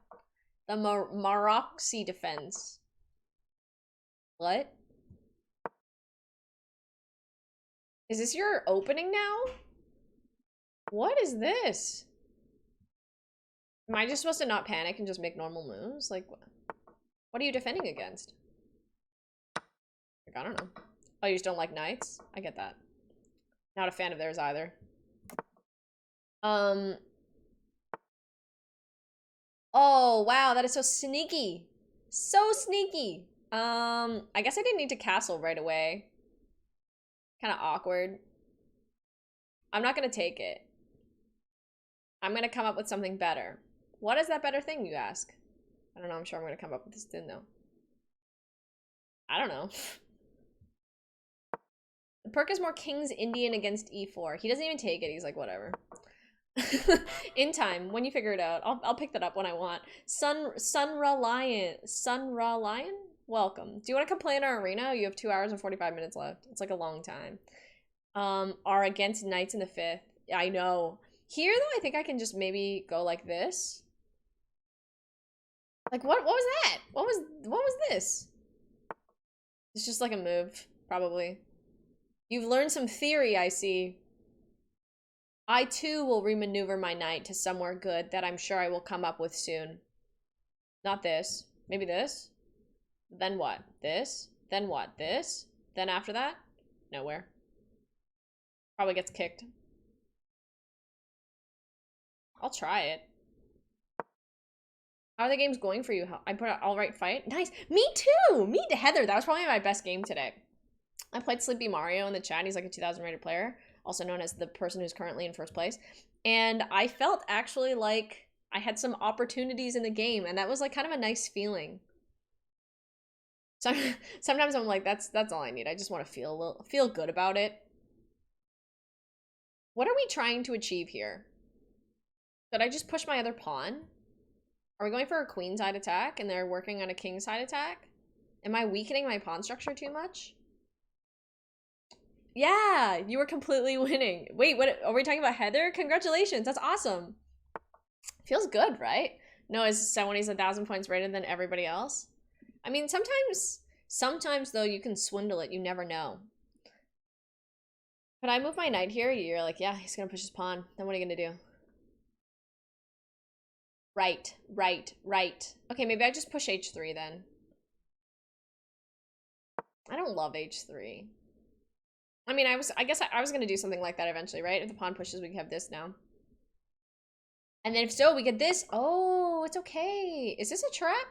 The Maroxy defense. What? Is this your opening now? What is this? Am I just supposed to not panic and just make normal moves? Like, what are you defending against? Like, I don't know. Oh, you just don't like knights? I get that. Not a fan of theirs either. Oh, wow, that is so sneaky. So sneaky. I guess I didn't need to castle right away. Kind of awkward. I'm not gonna take it. I'm gonna come up with something better. What is that better thing, you ask? I don't know, I'm sure I'm gonna come up with this thing though. I don't know. The perk is more King's Indian against E4. He doesn't even take it, he's like, whatever. In time, when you figure it out. I'll pick that up when I want. Sunra Lion? Welcome. Do you want to come play in our arena? You have 2 hours and 45 minutes left. It's like a long time. Are against knights in the 5th. I know. Here though, I think I can just maybe go like this. Like what was that? What was this? It's just like a move, probably. You've learned some theory, I see. I too will remaneuver my knight to somewhere good that I'm sure I will come up with soon. Not this. Maybe this? Then what? This? Then what? This? Then after that? Nowhere. Probably gets kicked. I'll try it. How are the games going for you? I put an all-right fight. Nice. Me too. Me to Heather. That was probably my best game today. I played Sleepy Mario in the chat. He's like a 2000 rated player. also known as the person who's currently in first place. And I felt actually like I had some opportunities in the game, and that was like kind of a nice feeling. So sometimes I'm like, that's all I need. I just want to feel good about it. What are we trying to achieve here? Did I just push my other pawn? Are we going for a queen side attack and they're working on a king side attack? Am I weakening my pawn structure too much? Yeah, you were completely winning. Wait, what are we talking about, Heather? Congratulations, that's awesome. Feels good, right? No, is someone who's 1,000 points rated than everybody else? I mean, sometimes though, you can swindle it. You never know. Could I move my knight here? You're like, yeah, he's gonna push his pawn. Then what are you gonna do? Right. Okay, maybe I just push h3 then. I don't love h3. I mean, I guess I was gonna do something like that eventually, right? If the pawn pushes, we can have this now. And then if so, we get this. Oh, it's okay. Is this a trap?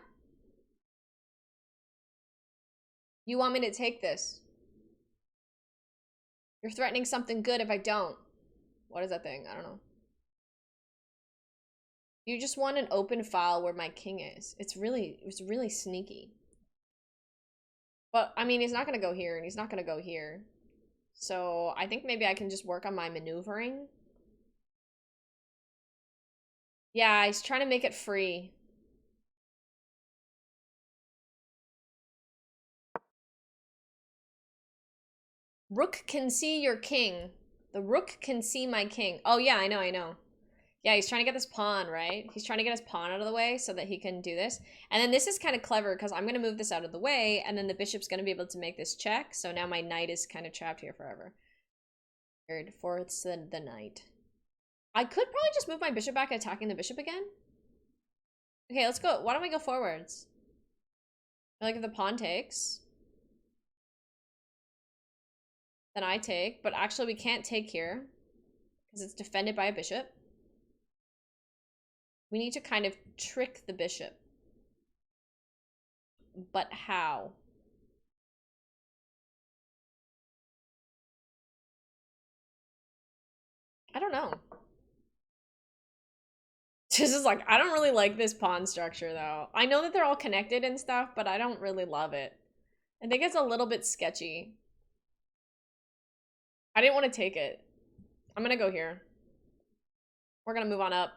You want me to take this? You're threatening something good if I don't. What is that thing? I don't know. You just want an open file where my king is. It's really sneaky. But, I mean, he's not gonna go here, and he's not gonna go here. So, I think maybe I can just work on my maneuvering. Yeah, he's trying to make it free. Rook can see your king. The rook can see my king. Oh, yeah, I know. Yeah, he's trying to get this pawn, right? He's trying to get his pawn out of the way so that he can do this. And then this is kind of clever because I'm going to move this out of the way, and then the bishop's going to be able to make this check. So now my knight is kind of trapped here forever. Third, fourth, the knight. I could probably just move my bishop back, attacking the bishop again. Okay, let's go. Why don't we go forwards? Like if the pawn takes, then I take. But actually, we can't take here because it's defended by a bishop. We need to kind of trick the bishop. But how? I don't know. This is like, I don't really like this pawn structure though. I know that they're all connected and stuff, but I don't really love it. I think it's a little bit sketchy. I didn't want to take it. I'm gonna go here. We're gonna move on up.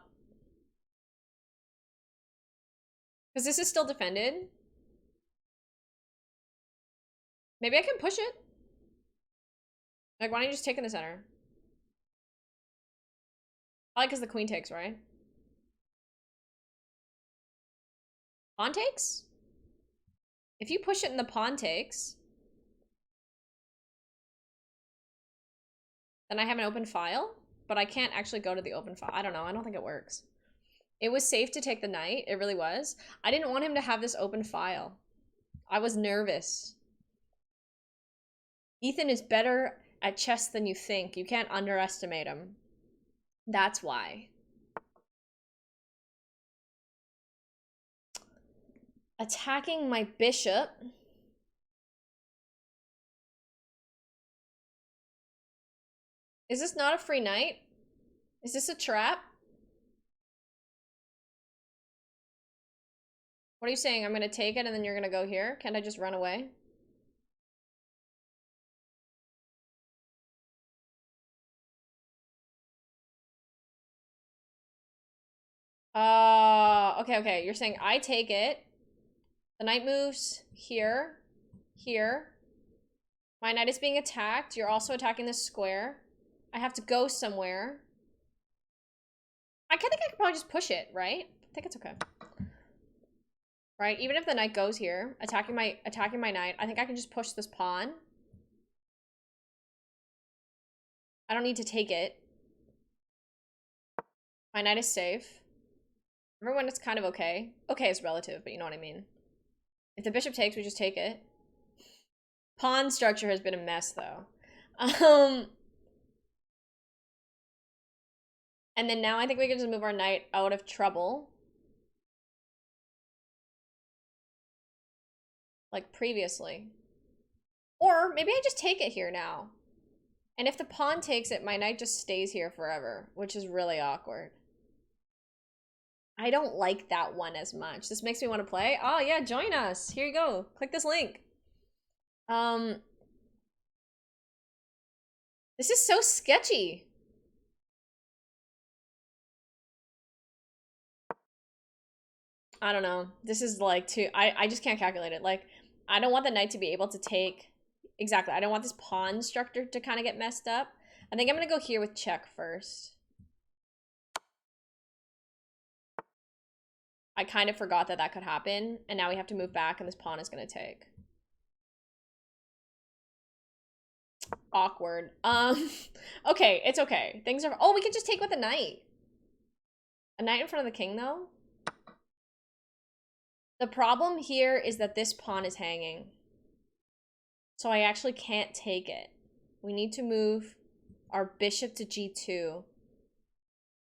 Because this is still defended. Maybe I can push it. Like, why don't you just take in the center? I like because the queen takes, right? Pawn takes? If you push it and the pawn takes, then I have an open file, but I can't actually go to the open file. I don't know. I don't think it works. It was safe to take the knight. It really was. I didn't want him to have this open file. I was nervous. Ethan is better at chess than you think. You can't underestimate him. That's why. Attacking my bishop. Is this not a free knight? Is this a trap? What are you saying? I'm gonna take it and then you're gonna go here? Can't I just run away? Okay. You're saying I take it. The knight moves here, here. My knight is being attacked. You're also attacking this square. I have to go somewhere. I think I could probably just push it, right? I think it's okay. Right? Even if the knight goes here, attacking my knight, I think I can just push this pawn. I don't need to take it. My knight is safe. Everyone is kind of okay. Okay is relative, but you know what I mean. If the bishop takes, we just take it. Pawn structure has been a mess, though. And then now I think we can just move our knight out of trouble. Like previously. Or maybe I just take it here now. And if the pawn takes it, my knight just stays here forever, which is really awkward. I don't like that one as much. This makes me want to play. Oh yeah, join us. Here you go. Click this link. This is so sketchy. I don't know. This is like too, I just can't calculate it. Like, I don't want the knight to be able to take, exactly. I don't want this pawn structure to kind of get messed up. I think I'm gonna go here with check first. I kind of forgot that that could happen, and now we have to move back, and this pawn is gonna take. Awkward. Okay, it's okay. Things are, oh, we could just take with a knight. A knight in front of the king, though? The problem here is that this pawn is hanging. So I actually can't take it. We need to move our bishop to g2.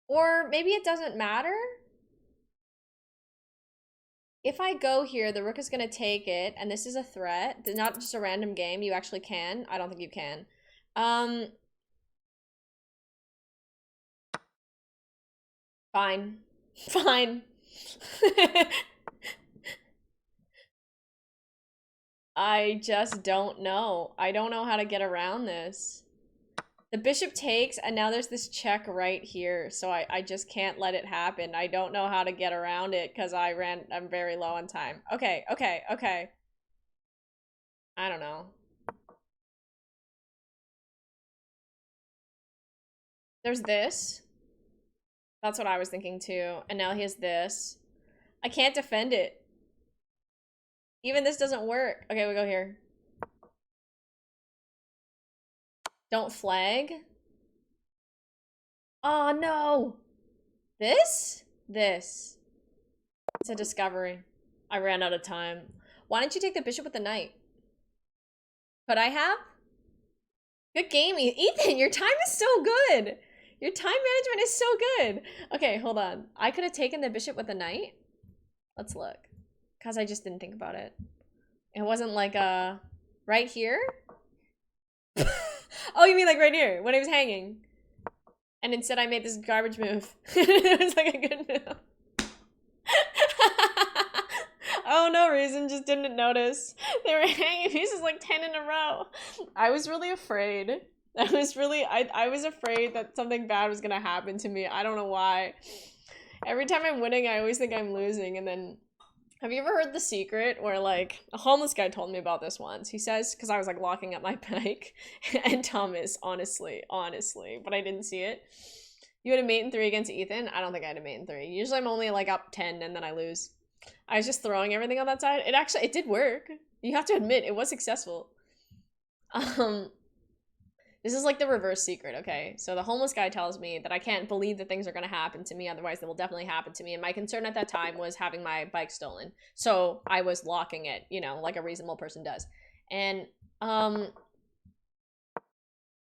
Or maybe it doesn't matter. If I go here, the rook is going to take it, and this is a threat. Not just a random game. You actually can. I don't think you can. Fine. Fine. I just don't know. I don't know how to get around this. The bishop takes, and now there's this check right here, so I just can't let it happen. I don't know how to get around it because I'm very low on time. Okay, okay, okay. I don't know. There's this. That's what I was thinking too. And now he has this. I can't defend it. Even this doesn't work. Okay, we go here. Don't flag. Oh, no. This? This. It's a discovery. I ran out of time. Why don't you take the bishop with the knight? Could I have? Good game, Ethan. Your time is so good. Your time management is so good. Okay, hold on. I could have taken the bishop with the knight. Let's look. Because I just didn't think about it. It wasn't like right here? Oh, you mean like right here, when he was hanging. And instead I made this garbage move. It was like a good move. Oh, no reason, just didn't notice. They were hanging pieces like 10 in a row. I was really afraid. I was afraid that something bad was gonna happen to me. I don't know why. Every time I'm winning, I always think I'm losing, and then have you ever heard The Secret where like a homeless guy told me about this once? He says, because I was like locking up my bike, and Thomas, honestly, but I didn't see it. You had a mate in 3 against Ethan? I don't think I had a mate in 3. Usually I'm only like up 10 and then I lose. I was just throwing everything on that side. It did work. You have to admit, it was successful. This is like the reverse secret, okay? So the homeless guy tells me that I can't believe that things are gonna happen to me, otherwise they will definitely happen to me. And my concern at that time was having my bike stolen. So I was locking it, you know, like a reasonable person does. And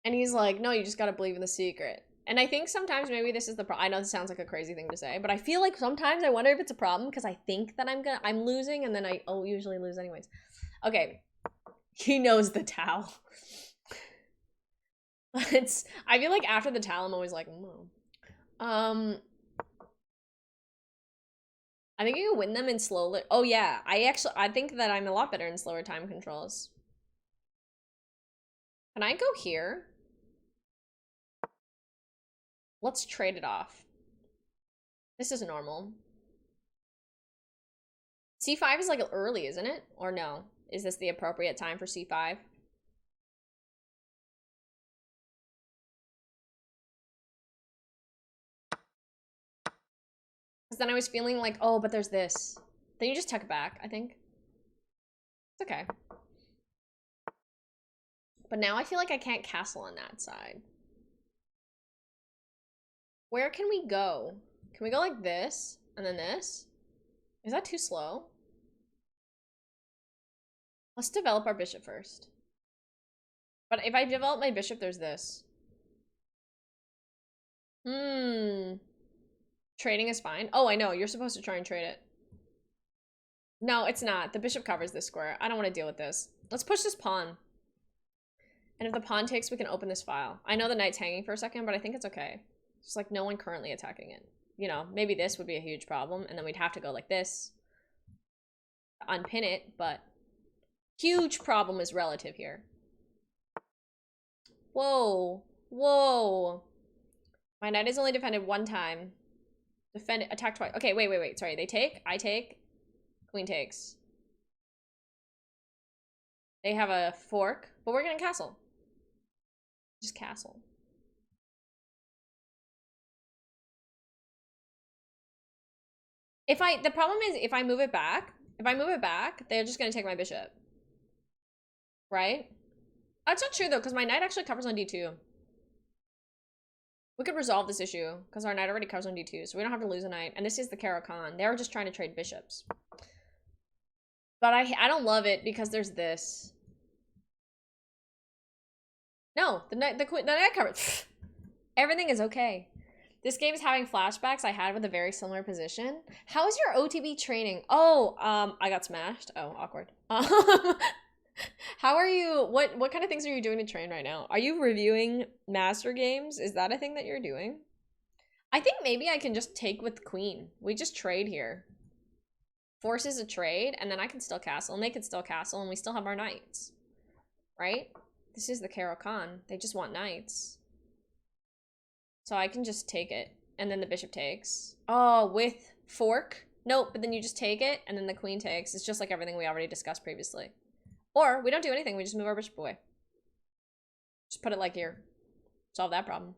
he's like, no, you just gotta believe in the secret. And I think sometimes maybe this is the problem. I know this sounds like a crazy thing to say, but I feel like sometimes I wonder if it's a problem because I think that I'm losing, and then I usually lose anyways. Okay, he knows the towel. I feel like after the towel, I'm always like, I think you can win them in slow. Oh yeah, I think that I'm a lot better in slower time controls. Can I go here? Let's trade it off. This is normal. C5 is like early, isn't it? Or no? Is this the appropriate time for C5? Because then I was feeling like, oh, but there's this. Then you just tuck it back, I think. It's okay. But now I feel like I can't castle on that side. Where can we go? Can we go like this? And then this? Is that too slow? Let's develop our bishop first. But if I develop my bishop, there's this. Trading is fine. Oh, I know. You're supposed to try and trade it. No, it's not. The bishop covers this square. I don't want to deal with this. Let's push this pawn. And if the pawn takes, we can open this file. I know the knight's hanging for a second, but I think it's okay. It's like no one currently attacking it. You know, maybe this would be a huge problem, and then we'd have to go like this to unpin it, but huge problem is relative here. Whoa. Whoa. My knight is only defended one time. Defend, attack twice. Okay, wait. Sorry, they take, I take, queen takes. They have a fork, but we're gonna castle. Just castle. The problem is if I move it back, they're just gonna take my bishop. Right? That's not true though, because my knight actually covers on d2. We could resolve this issue, because our knight already covers on d2, so we don't have to lose a knight. And this is the Caro-Kann. They were just trying to trade bishops. But I don't love it because there's this. No, the knight covers. Everything is okay. This game is having flashbacks I had with a very similar position. How is your OTB training? Oh, I got smashed. Oh, awkward. How are you? What kind of things are you doing to train right now? Are you reviewing master games? Is that a thing that you're doing? I think maybe I can just take with queen. We just trade here. Forces a trade, and then I can still castle, and they can still castle, and we still have our knights. Right? This is the Caro-Kann. They just want knights. So I can just take it, and then the bishop takes. Oh, with fork? Nope, but then you just take it, and then the queen takes. It's just like everything we already discussed previously. Or, we don't do anything, we just move our bishop away. Just put it like here. Solve that problem.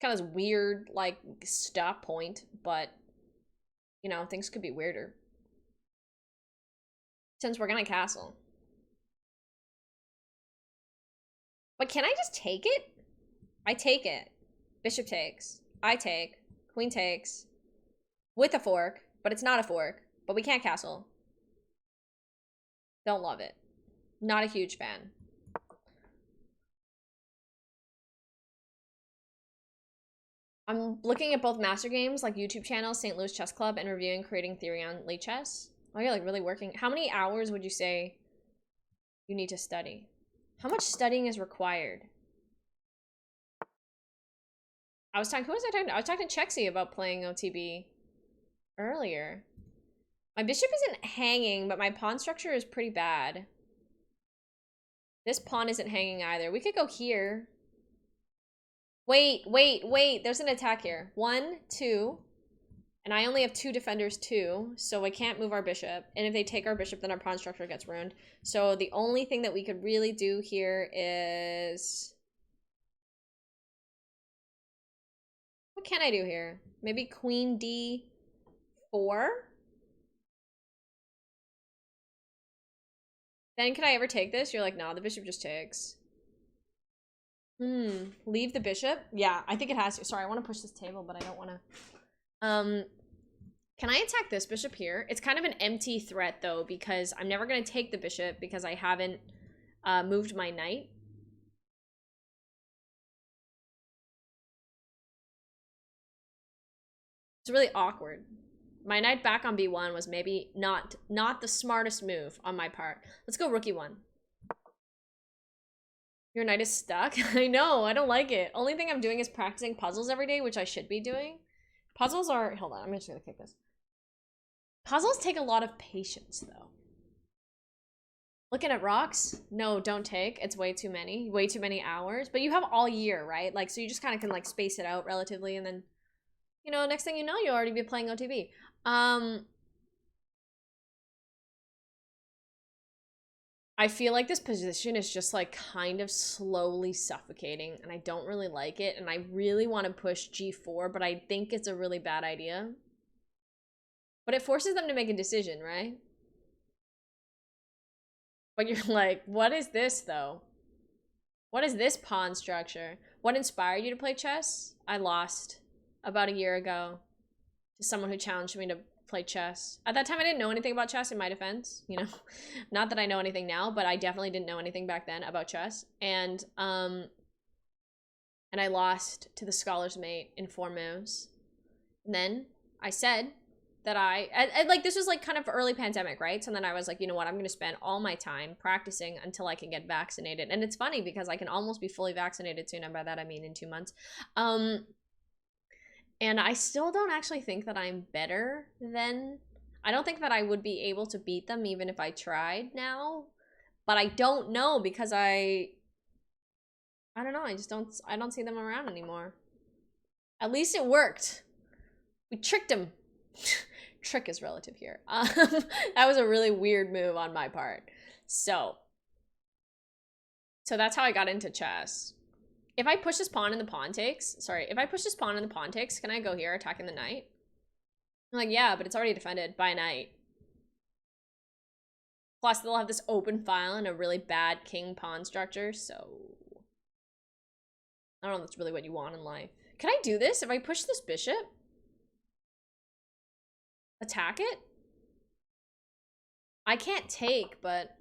Kind of this weird, like, stop point, but, you know, things could be weirder. Since we're gonna castle. But can I just take it? I take it. Bishop takes. I take. Queen takes. With a fork, but it's not a fork. But we can't castle. Don't love it. Not a huge fan. I'm looking at both master games, like YouTube channels, St. Louis Chess Club, and reviewing Creating Theory on Late Chess. Oh, you're like really working. How many hours would you say you need to study? How much studying is required? Who was I talking to? I was talking to Chexy about playing OTB earlier. My bishop isn't hanging, but my pawn structure is pretty bad. This pawn isn't hanging either. We could go here. Wait. There's an attack here. 1, 2. And I only have 2 defenders too, so I can't move our bishop. And if they take our bishop, then our pawn structure gets ruined. So the only thing that we could really do here is... What can I do here? Maybe queen d4? Then can I ever take this? You're like, nah, the bishop just takes. Leave the bishop? Yeah, I think it has to. Sorry, I want to push this table, but I don't want to. Can I attack this bishop here? It's kind of an empty threat, though, because I'm never going to take the bishop because I haven't moved my knight. It's really awkward. My knight back on b1 was maybe not the smartest move on my part. Let's go rook e1. Your knight is stuck? I know, I don't like it. Only thing I'm doing is practicing puzzles every day, which I should be doing. Puzzles are... Hold on, I'm just gonna kick this. Puzzles take a lot of patience, though. Looking at rocks? No, don't take. It's way too many. Way too many hours. But you have all year, right? Like, so you just kind of can, like, space it out relatively, and then... You know, next thing you know, you'll already be playing OTB. I feel like this position is just like kind of slowly suffocating and I don't really like it. And I really want to push g4, but I think it's a really bad idea. But it forces them to make a decision, right? But you're like, what is this though? What is this pawn structure? What inspired you to play chess? I lost about a year ago to someone who challenged me to play chess. At that time, I didn't know anything about chess, in my defense. You know, not that I know anything now, but I definitely didn't know anything back then about chess. And I lost to the scholar's mate in 4 moves. And then I said, that I like, this was like kind of early pandemic, right? So then I was like, you know what, I'm gonna spend all my time practicing until I can get vaccinated. And it's funny because I can almost be fully vaccinated soon, and by that I mean in 2 months. And I still don't actually think that I'm better than, I don't think that I would be able to beat them even if I tried now. But I don't know because I don't know, I don't see them around anymore. At least it worked. We tricked him. Trick is relative here. That was a really weird move on my part. So that's how I got into chess. If I push this pawn and the pawn takes, if I push this pawn and the pawn takes, can I go here attacking the knight? I'm like, yeah, but it's already defended by a knight. Plus, they'll have this open file and a really bad king pawn structure, so I don't know if that's really what you want in life. Can I do this if I push this bishop? Attack it? I can't take, but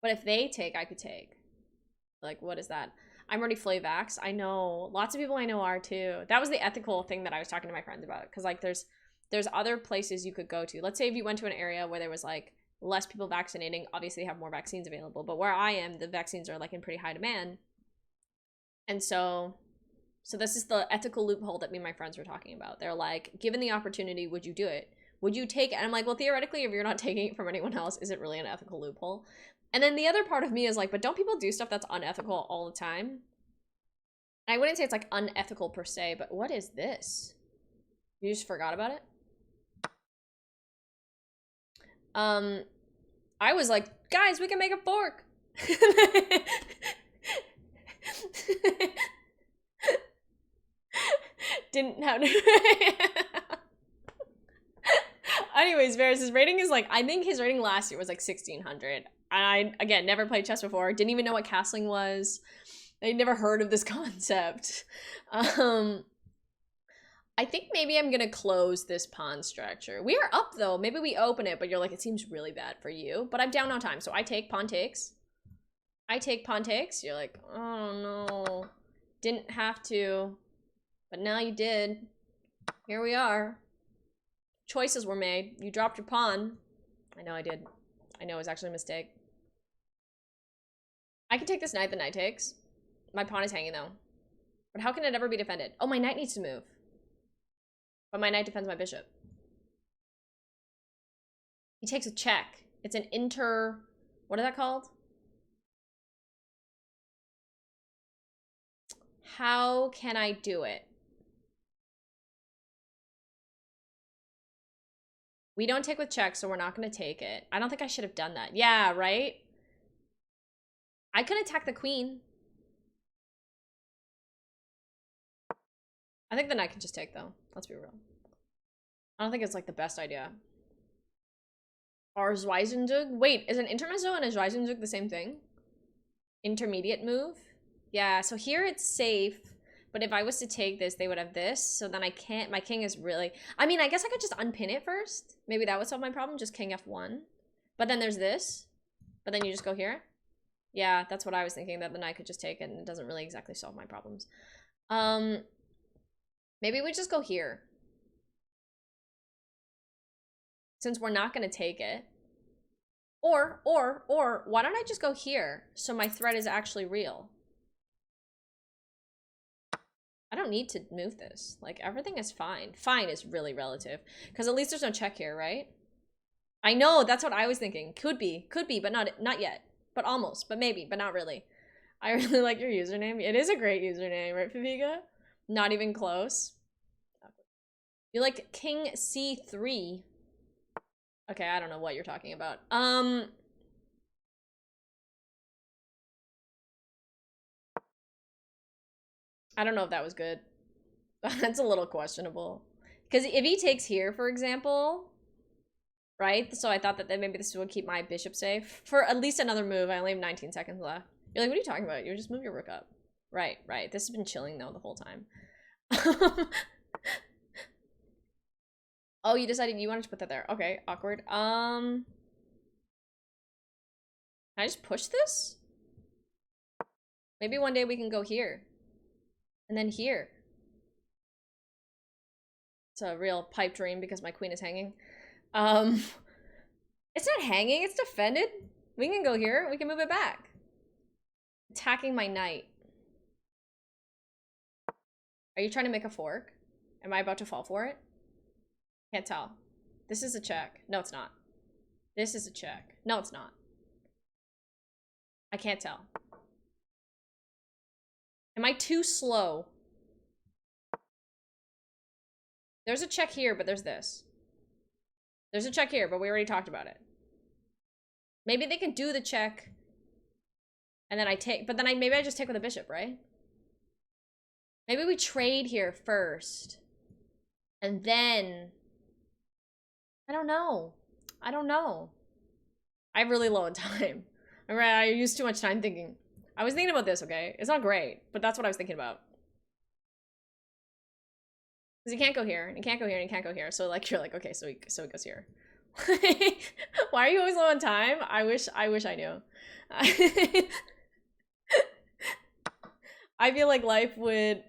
if they take, I could take. Like, what is that? I'm already fully vaxxed. I know. Lots of people I know are too. That was the ethical thing that I was talking to my friends about. Because, like, there's other places you could go to. Let's say if you went to an area where there was, like, less people vaccinating. Obviously, they have more vaccines available. But where I am, the vaccines are, like, in pretty high demand. And so this is the ethical loophole that me and my friends were talking about. They're like, given the opportunity, would you do it? Would you take it? And I'm like, well, theoretically, if you're not taking it from anyone else, is it really an ethical loophole? And then the other part of me is like, but don't people do stuff that's unethical all the time? I wouldn't say it's like unethical per se, but what is this? You just forgot about it? I was like, guys, we can make a fork. Didn't have to. Anyways, Varys' rating is like, I think his rating last year was like 1600. I, again, never played chess before. Didn't even know what castling was. I never heard of this concept. I think maybe I'm gonna close this pawn structure. We are up though. Maybe we open it, but you're like, it seems really bad for you. But I'm down on time, so I take pawn takes. I take pawn takes. You're like, oh no. Didn't have to. But now you did. Here we are. Choices were made. You dropped your pawn. I know I did. I know it was actually a mistake. I can take this knight, the knight takes. My pawn is hanging though. But how can it ever be defended? Oh, my knight needs to move. But my knight defends my bishop. He takes a check. It's an what is that called? How can I do it? We don't take with check, so we're not going to take it. I don't think I should have done that. Yeah, right? I could attack the queen. I think the knight can just take, though. Let's be real. I don't think it's, like, the best idea. Or Zweizenzug? Wait, is an Intermezzo and a Zweizenzug the same thing? Intermediate move? Yeah, so here it's safe. But if I was to take this, they would have this. So then I can't. My king is really... I mean, I guess I could just unpin it first. Maybe that would solve my problem. Just king f1. But then there's this. But then you just go here. Yeah, that's what I was thinking. That the knight could just take it. And it doesn't really exactly solve my problems. Maybe we just go here. Since we're not going to take it. Or, why don't I just go here? So my threat is actually real. I don't need to move this. Like, everything is fine. Fine is really relative. Because at least there's no check here, right? I know, that's what I was thinking. Could be, but not yet. But almost, but maybe, but not really. I really like your username. It is a great username, right, Faviga? Not even close. You like King C3. Okay, I don't know what you're talking about. I don't know if that was good. That's a little questionable. Because if he takes here, for example, right? So I thought that maybe this would keep my bishop safe. For at least another move, I only have 19 seconds left. You're like, what are you talking about? You just move your rook up. Right. This has been chilling, though, the whole time. Oh, you decided you wanted to put that there. Okay, awkward. Can I just push this? Maybe one day we can go here. And then here. It's a real pipe dream because my queen is hanging. It's not hanging, it's defended. We can go here, we can move it back. Attacking my knight. Are you trying to make a fork? Am I about to fall for it? Can't tell. This is a check. No, it's not. This is a check. No, it's not. I can't tell. Am I too slow? There's a check here, but there's this. There's a check here, but we already talked about it. Maybe they can do the check. And then I take, but then maybe I just take with a bishop, right? Maybe we trade here first. And then, I don't know. I don't know. I'm really low on time. I used too much time thinking. I was thinking about this, okay? It's not great, but that's what I was thinking about. Because you can't go here, and you can't go here, and you can't go here. So like you're like, okay, so he goes here. Why are you always low on time? I wish I knew. I feel like life would,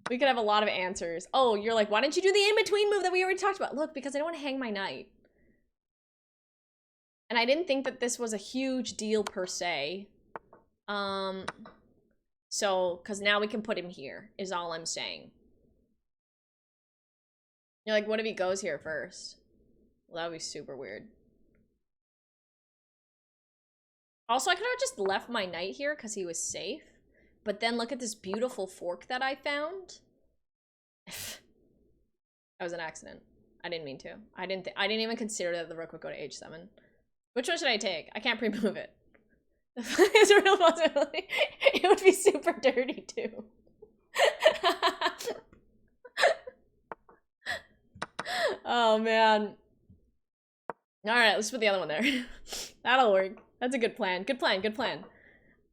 we could have a lot of answers. Oh, you're like, why didn't you do the in-between move that we already talked about? Look, because I don't want to hang my knight. And I didn't think that this was a huge deal per se. So, because now we can put him here, is all I'm saying. You're like, what if he goes here first? Well, that would be super weird. Also, I could have just left my knight here because he was safe. But then look at this beautiful fork that I found. That was an accident. I didn't mean to. I didn't even consider that the rook would go to h7. Which one should I take? I can't pre-move it. It's a real possibility. It would be super dirty too. Oh man. Alright, let's put the other one there. That'll work. That's a good plan. Good plan, good plan.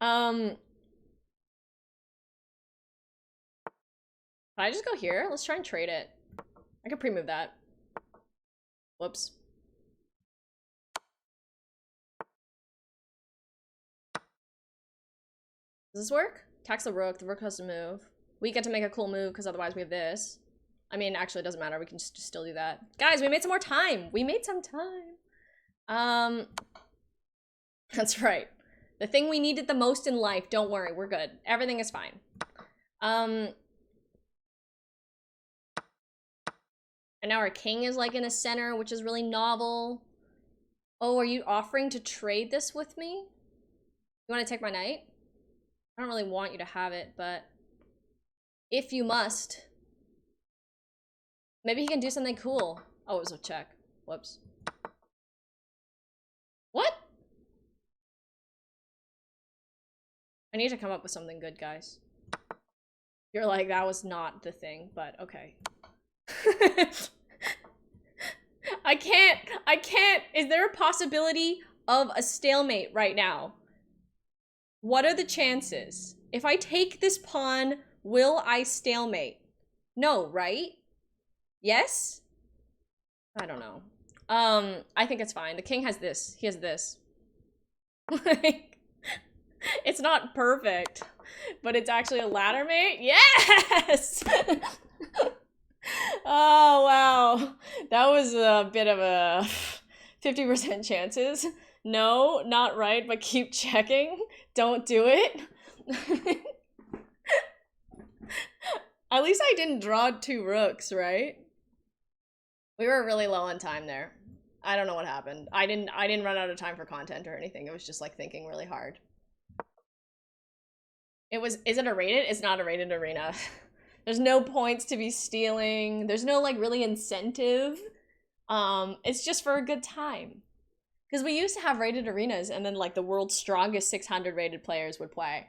Can I just go here? Let's try and trade it. I can pre-move that. Whoops. Does this work? Tax the rook has to move. We get to make a cool move because otherwise we have this. I mean, actually it doesn't matter, we can just still do that. Guys, we made some more time! We made some time! That's right. The thing we needed the most in life, don't worry, we're good. Everything is fine. And now our king is like in the center, which is really novel. Oh, are you offering to trade this with me? You want to take my knight? I don't really want you to have it, but if you must. Maybe he can do something cool. Oh, it was a check. Whoops. What? I need to come up with something good, guys. You're like, that was not the thing, but okay. I can't. Is there a possibility of a stalemate right now? What are the chances? If I take this pawn, will I stalemate? No, right? Yes? I don't know. I think it's fine. The king has this. He has this. Like, it's not perfect, but it's actually a ladder mate. Yes! Oh, wow. That was a bit of a 50% chances. No, not right, but keep checking. Don't do it. At least I didn't draw 2 rooks, right? We were really low on time there. I don't know what happened. I didn't run out of time for content or anything. It was just like thinking really hard. Is it a rated? It's not a rated arena. There's no points to be stealing. There's no like really incentive. It's just for a good time. Because we used to have rated arenas and then like the world's strongest 600 rated players would play.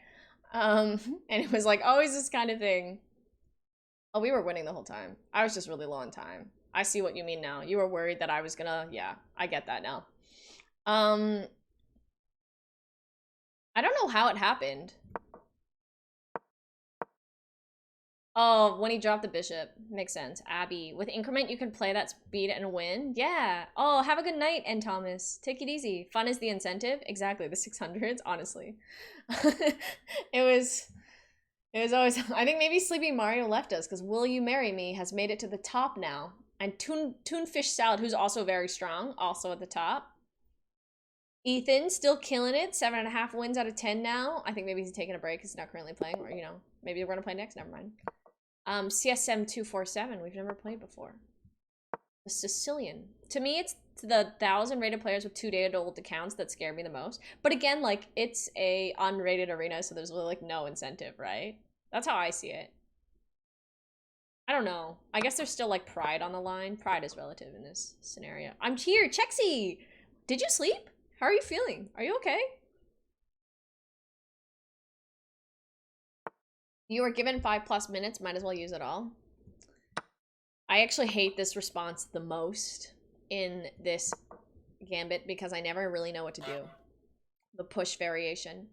And it was like always this kind of thing. Oh, we were winning the whole time. I was just really low on time. I see what you mean now. You were worried that I was gonna, yeah, I get that now. I don't know how it happened. Oh, when he dropped the bishop. Makes sense. Abby. With increment, you can play that speed and win? Yeah. Oh, have a good night, N. Thomas. Take it easy. Fun is the incentive. Exactly. The 600s, honestly. It was... It was always, I think maybe Sleeping Mario left us because Will You Marry Me has made it to the top now. And Toonfish Salad, who's also very strong, also at the top. Ethan, still killing it. 7.5 wins out of 10 now. I think maybe he's taking a break because he's not currently playing. Or, you know, maybe we're going to play next. Never mind. CSM 247. We've never played before. The Sicilian. To me, it's the 1,000 rated players with 2-day-old accounts that scare me the most. But again, like, it's a unrated arena, so there's really, like, no incentive, right? That's how I see it. I don't know. I guess there's still, like, pride on the line. Pride is relative in this scenario. I'm here. Chexy! Did you sleep? How are you feeling? Are you okay? You were given 5+ minutes. Might as well use it all. I actually hate this response the most in this gambit because I never really know what to do. The push variation.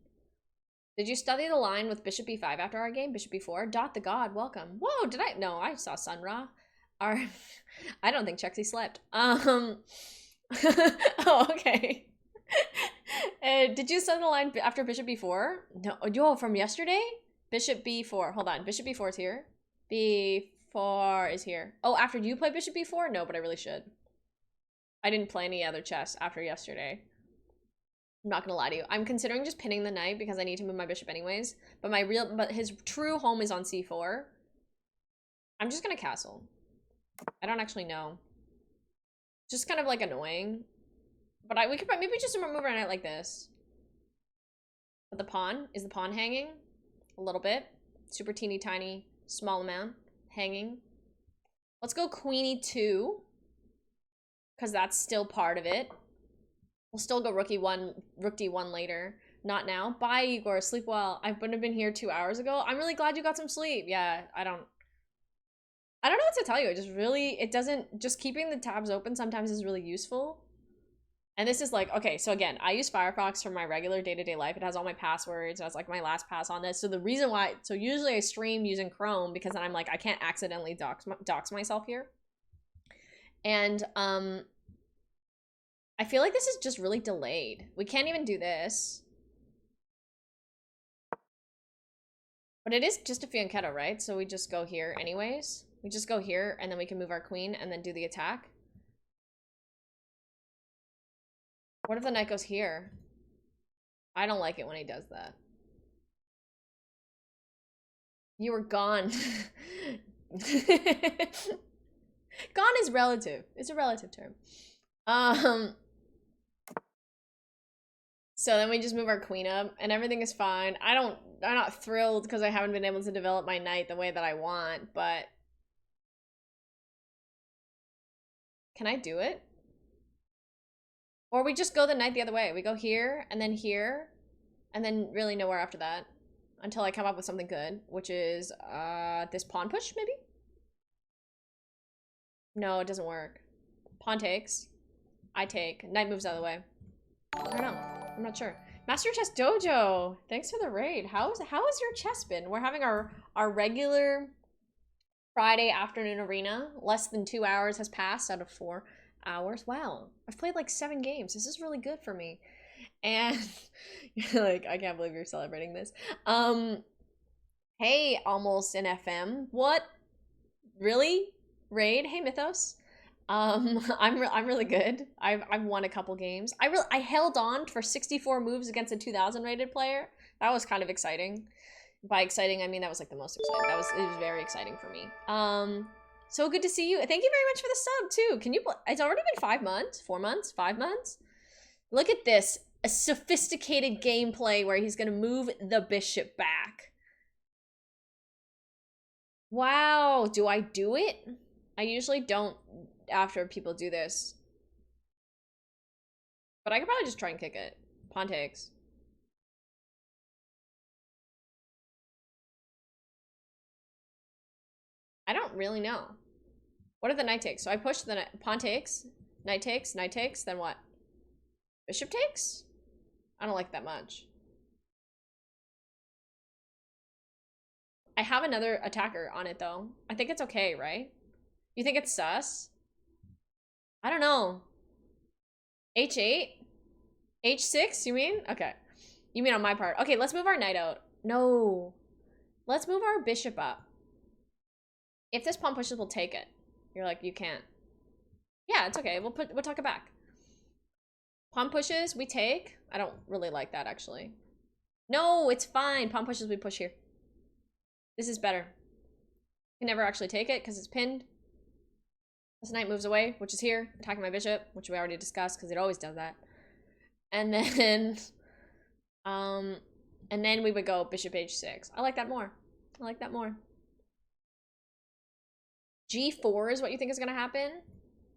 Did you study the line with bishop e5 after our game? Bishop e4? Dot the god, welcome. Whoa, did I? No, I saw Sun Ra. I don't think Chexy slept. Oh, okay. Did you study the line after bishop b4? No, yo, from yesterday? Bishop b4. Hold on, bishop b4 is here. b4 is here. Oh, after you play bishop b4? No, but I really should. I didn't play any other chess after yesterday. I'm not gonna lie to you. I'm considering just pinning the knight because I need to move my bishop anyways. But his true home is on c4. I'm just gonna castle. I don't actually know. Just kind of like annoying. But we could maybe just move our knight like this. But is the pawn hanging? A little bit. Super teeny tiny, small amount. Hanging. Let's go queen e2. Because that's still part of it. We'll still go rook d1 later. Not now. Bye, Igor. Sleep well. I wouldn't have been here 2 hours ago. I'm really glad you got some sleep. Yeah, I don't know what to tell you. It doesn't, just keeping the tabs open sometimes is really useful. And this is like, okay, so again, I use Firefox for my regular day-to-day life. It has all my passwords. It has like my last pass on this. So the reason why, so usually I stream using Chrome because then I'm like, I can't accidentally dox myself here. And, I feel like this is just really delayed. We can't even do this. But it is just a fianchetto, right? So we just go here anyways. We just go here and then we can move our queen and then do the attack. What if the knight goes here? I don't like it when he does that. You were gone. Gone is relative. It's a relative term. So then we just move our queen up and everything is fine. I'm not thrilled because I haven't been able to develop my knight the way that I want, but can I do it? Or we just go the knight the other way. We go here and then really nowhere after that until I come up with something good, which is this pawn push maybe? No, it doesn't work. Pawn takes. I take. Knight moves out of the way. I don't know. I'm not sure. Master Chess Dojo, thanks for the raid. How has your chess been? We're having our regular Friday afternoon arena. Less than 2 hours has passed out of 4 hours. Wow, I've played like 7 games. This is really good for me. And you're like, I can't believe you're celebrating this. Hey, almost an FM. What? Really? Raid? Hey, Mythos. I'm really good. I've won a couple games. I held on for 64 moves against a 2000 rated player. That was kind of exciting. By exciting, I mean that was like the most exciting. It was very exciting for me. So good to see you. Thank you very much for the sub too. Can you? It's already been 5 months, 4 months, 5 months. Look at this, a sophisticated gameplay where he's gonna move the bishop back. Wow, do I do it? I usually don't after people do this. But I could probably just try and kick it. Pawn takes. I don't really know. What if the knight takes? So I push the pawn takes, knight takes, then what? Bishop takes? I don't like that much. I have another attacker on it though. I think it's okay, right? You think it's sus? I don't know. H8? H6, you mean? Okay. You mean on my part. Okay, let's move our knight out. No. Let's move our bishop up. If this pawn pushes, we'll take it. You're like, you can't. Yeah, it's okay. We'll tuck it back. Pawn pushes, we take. I don't really like that, actually. No, it's fine. Pawn pushes, we push here. This is better. You can never actually take it because it's pinned. This knight moves away, which is here, attacking my bishop, which we already discussed because it always does that. And then, we would go bishop h6. I like that more. I like that more. G4 is what you think is gonna happen?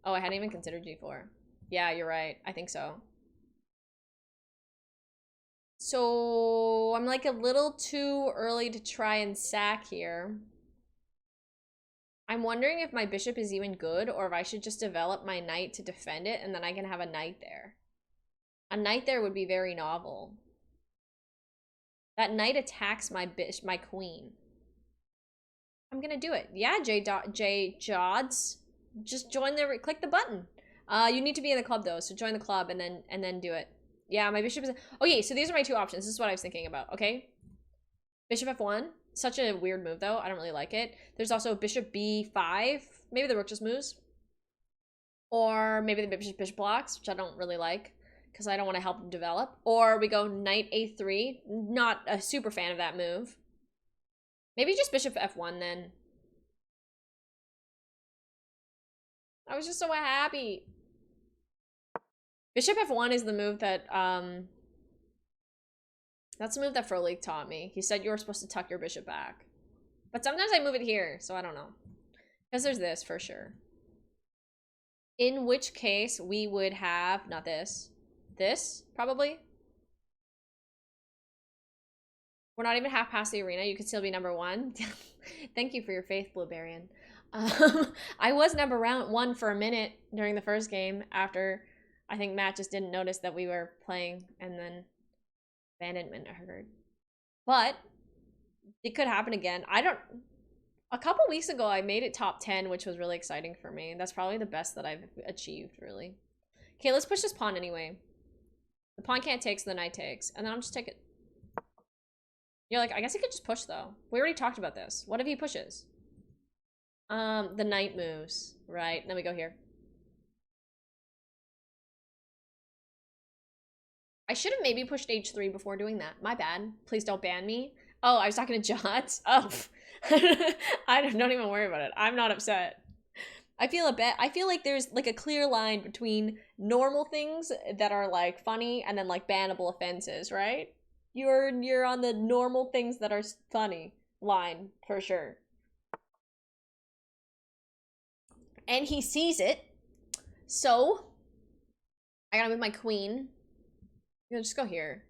Oh, I hadn't even considered G4. Yeah, you're right. I think so. So I'm like a little too early to try and sack here. I'm wondering if my bishop is even good or if I should just develop my knight to defend it and then I can have a knight there. A knight there would be very novel. That knight attacks my queen. I'm gonna do it. Yeah, J Jods. Just join the click the button. You need to be in the club though, so join the club and then do it. Yeah, my bishop is okay, so these are my two options. This is what I was thinking about, okay? Bishop f1. Such a weird move though. I don't really like it. There's also bishop b5. Maybe the rook just moves. Or maybe the bishop blocks, which I don't really like because I don't want to help him develop. Or we go knight a3. Not a super fan of that move. Maybe just bishop f1 then. I was just so happy. Bishop f1 is the move that, that's the move that Frolik taught me. He said you were supposed to tuck your bishop back. But sometimes I move it here, so I don't know. Because there's this, for sure. In which case, we would have, not this. This, probably. We're not even half past the arena. You could still be number one. Thank you for your faith, Bluebarian. I was number one for a minute during the first game after I think Matt just didn't notice that we were playing and then abandonment occurred. But it could happen again. A couple weeks ago I made it top 10, which was really exciting for me. That's probably the best that I've achieved, really. Okay, let's push this pawn anyway. The pawn can't take, so the knight takes. And then I'll just take it. You're like, I guess he could just push though. We already talked about this. What if he pushes? The knight moves, right? Then we go here. I should have maybe pushed h3 before doing that. My bad. Please don't ban me. Oh, I was talking to Jots. Oh, don't even worry about it. I'm not upset. I feel like there's like a clear line between normal things that are like funny and then like bannable offenses, right? You're on the normal things that are funny line for sure. And he sees it. So I gotta move my queen. I'm gonna just go here.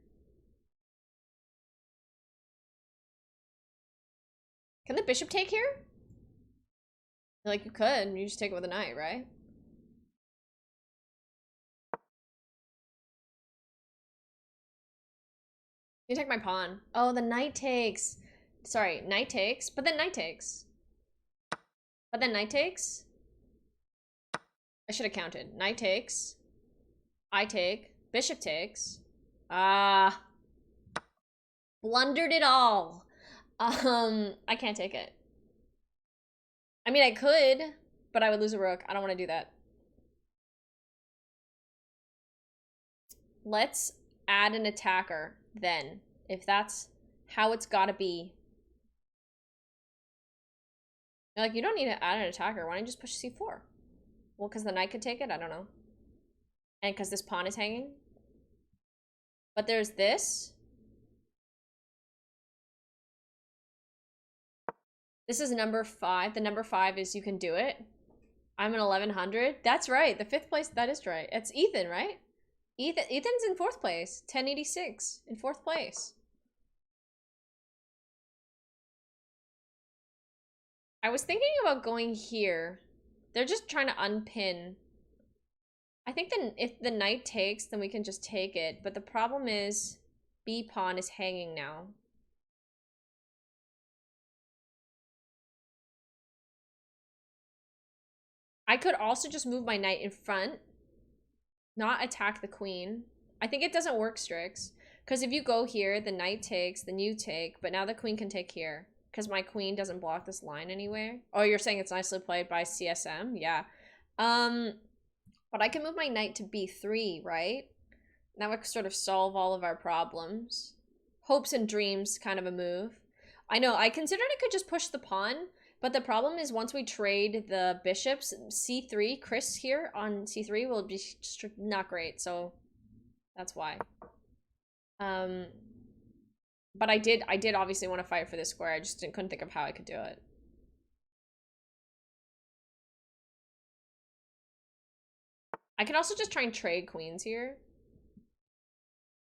Can the bishop take here? Like, you could. You just take it with a knight, right? You take my pawn. Oh, the knight takes. Sorry, knight takes, but then knight takes. But then knight takes. I should have counted. Knight takes. I take. Bishop takes. Blundered it all. I can't take it. I mean, I could, but I would lose a rook. I don't want to do that. Let's add an attacker then, if that's how it's gotta be. They're like, you don't need to add an attacker. Why don't you just push c4? Well, because the knight could take it? I don't know. And because this pawn is hanging? But there's this. This is number 5. The number 5 is you can do it. I'm an 1100. That's right. The 5th place, that is right. It's Ethan, right? Ethan's in 4th place. 1086 in 4th place. I was thinking about going here. They're just trying to unpin. I think then if the knight takes, then we can just take it. But the problem is B pawn is hanging now. I could also just move my knight in front, not attack the queen. I think it doesn't work, Strix. Because if you go here, the knight takes, then you take, but now the queen can take here. because my queen doesn't block this line anywhere. Oh, you're saying it's nicely played by CSM? Yeah. But I can move my knight to b3, right? That would sort of solve all of our problems. Hopes and dreams kind of a move. I know, I considered I could just push the pawn, but the problem is once we trade the bishops, c3, Chris here on c3 will be not great, so that's why. But I did obviously want to fight for this square. I just couldn't think of how I could do it. I could also just try and trade queens here.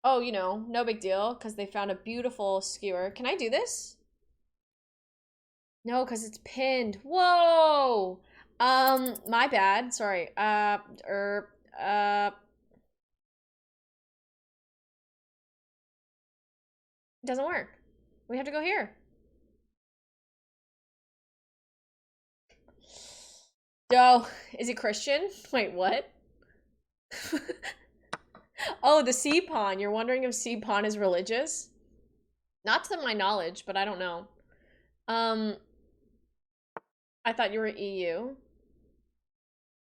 Oh, you know, no big deal, because they found a beautiful skewer. Can I do this? No, because it's pinned. Whoa! My bad. Sorry. It doesn't work. We have to go here. Oh, is it Christian? Wait, what? Oh, the C pawn. You're wondering if C pawn is religious? Not to my knowledge, but I don't know. I thought you were EU.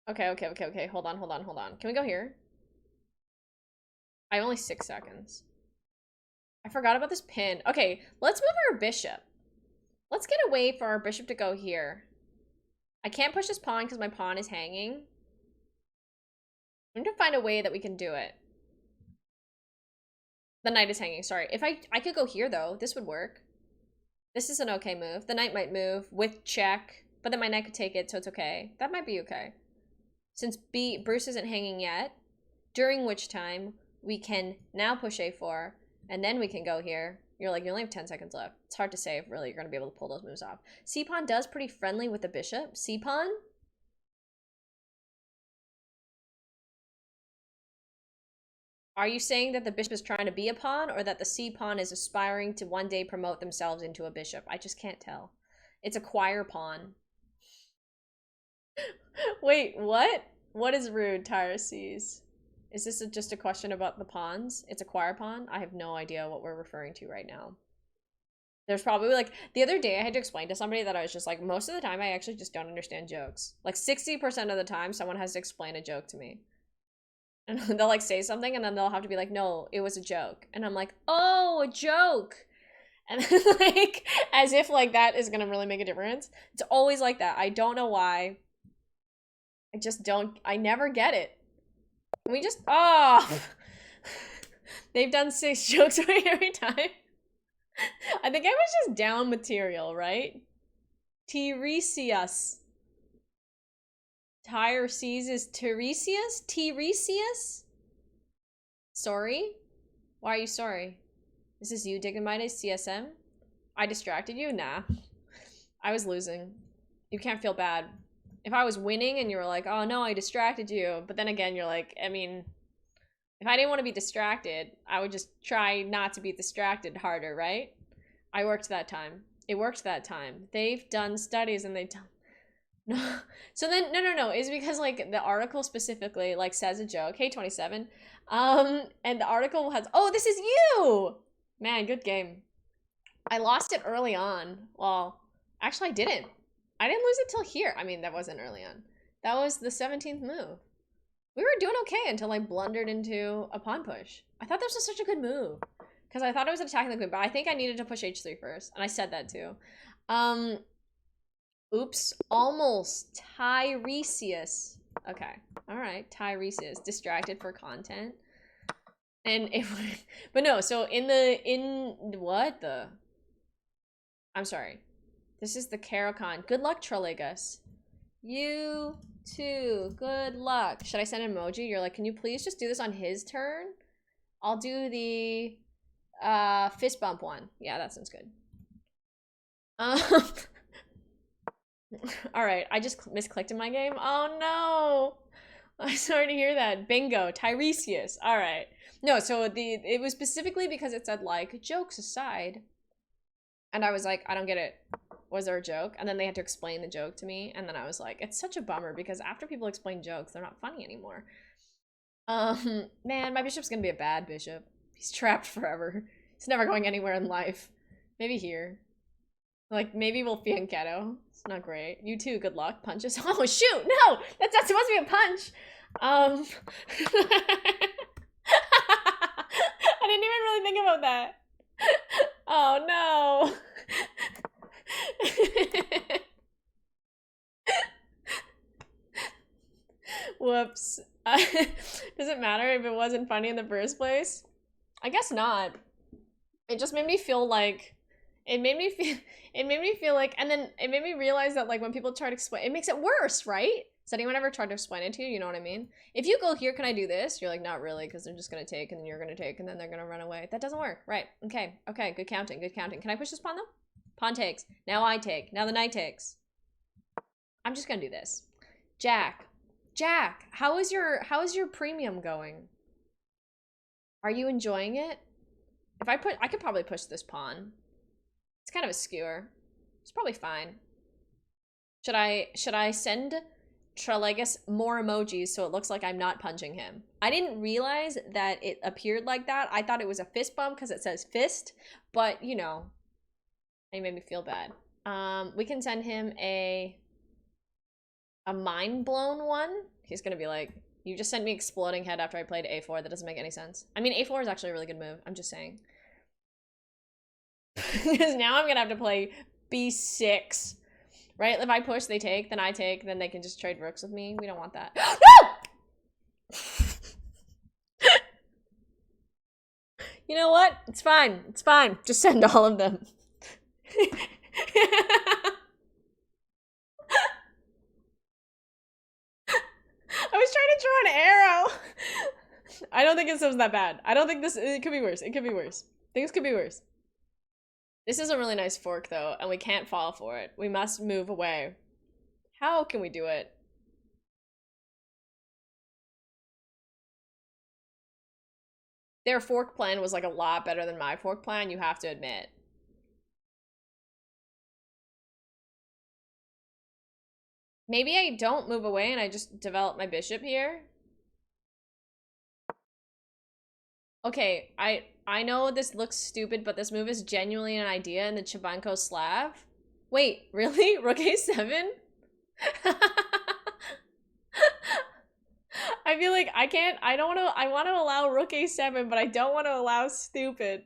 Okay. Hold on. Can we go here? I have only 6 seconds. I forgot about this pin. Okay, let's move our bishop. Let's get a way for our bishop to go here. I can't push this pawn because my pawn is hanging. We need to find a way that we can do it. The knight is hanging, sorry. If I could go here though, this would work. This is an okay move. The knight might move with check, but then my knight could take it, so it's okay. That might be okay. Since Bruce isn't hanging yet, during which time we can now push a4, and then we can go here. You're like, you only have 10 seconds left. It's hard to say if really you're going to be able to pull those moves off. C-pawn does pretty friendly with the bishop. C-pawn? Are you saying that the bishop is trying to be a pawn, or that the c-pawn is aspiring to one day promote themselves into a bishop? I just can't tell. It's a choir pawn. Wait, what? What is rude, Tyreses? Is this just a question about the pawns? It's a choir pawn? I have no idea what we're referring to right now. There's probably like, the other day I had to explain to somebody that I was just like, most of the time I actually just don't understand jokes. Like 60% of the time someone has to explain a joke to me. And they'll like say something and then they'll have to be like, no, it was a joke. And I'm like, oh, a joke. And like, as if like that is gonna really make a difference. It's always like that. I don't know why. I just don't, I never get it. We just, oh. They've done 6 jokes every time. I think I was just down material, right? Tiresias. Tyreses is Tiresias? Tiresias? Sorry? Why are you sorry? This is you digging my CSM? I distracted you? Nah. I was losing. You can't feel bad. If I was winning and you were like, oh no, I distracted you. But then again, you're like, I mean, if I didn't want to be distracted, I would just try not to be distracted harder, right? I worked that time. It worked that time. They've done studies and they tell. No. So then, no. It's because like the article specifically like says a joke. Hey, 27. And the article has, oh, this is you. Man, good game. I lost it early on. Well, actually I didn't. I didn't lose it till here. I mean, that wasn't early on. That was the 17th move. We were doing okay until I blundered into a pawn push. I thought this was such a good move. Because I thought I was attacking the queen, but I think I needed to push h3 first. And I said that too. Oops. Almost. Tiresias. Okay. Alright. Tiresias. Distracted for content. And if... But no, so what the... I'm sorry. This is the Carocon. Good luck, Trollegus. You too. Good luck. Should I send an emoji? You're like, can you please just do this on his turn? I'll do the fist bump one. Yeah, that sounds good. All right, I just misclicked in my game. Oh no. I'm sorry to hear that. Bingo, Tiresias. All right. No, so it was specifically because it said like jokes aside. And I was like, I don't get it. Was there a joke? And then they had to explain the joke to me. And then I was like, it's such a bummer because after people explain jokes, they're not funny anymore. Man, my bishop's gonna be a bad bishop. He's trapped forever. He's never going anywhere in life. Maybe here. Like, maybe we'll fianchetto. It's not great. You too, good luck. Punches. Oh, shoot! No! That's not supposed to be a punch! I didn't even really think about that. Oh, no! Whoops. Does it matter if it wasn't funny in the first place? I guess not. It just made me feel like it made me feel like, and then it made me realize that like when people try to explain, it makes it worse, right? Has anyone ever tried to explain it to you? You know what I mean? If you go here, can I do this? You're like, not really, because they're just gonna take, and then you're gonna take, and then they're gonna run away. That doesn't work, right? Okay, okay, good counting, good counting. Can I push this pawn though? Pawn takes. Now I take. Now the knight takes. I'm just gonna do this. Jack. Jack, how is your premium going? Are you enjoying it? If I could probably push this pawn. It's kind of a skewer. It's probably fine. Should I send Trelegas more emojis so it looks like I'm not punching him? I didn't realize that it appeared like that. I thought it was a fist bump because it says fist, but you know, it made me feel bad. We can send him a mind blown one. He's gonna be like, you just sent me exploding head after I played a4. That doesn't make any sense. I mean, a4 is actually a really good move. I'm just saying. Because now I'm gonna have to play b6. Right? If I push, they take, then I take, then they can just trade rooks with me. We don't want that. No! You know what? It's fine. It's fine. Just send all of them. I was trying to draw an arrow. I don't think it was that bad. I don't think this, it could be worse. It could be worse. Things could be worse. This is a really nice fork though, and we can't fall for it. We must move away. How can we do it? Their fork plan was like a lot better than my fork plan, you have to admit. Maybe I don't move away and I just develop my bishop here. Okay, I know this looks stupid, but this move is genuinely an idea in the Chabanko Slav. Wait, really? Rook a7? I feel like I want to allow rook a7, but I don't want to allow stupid.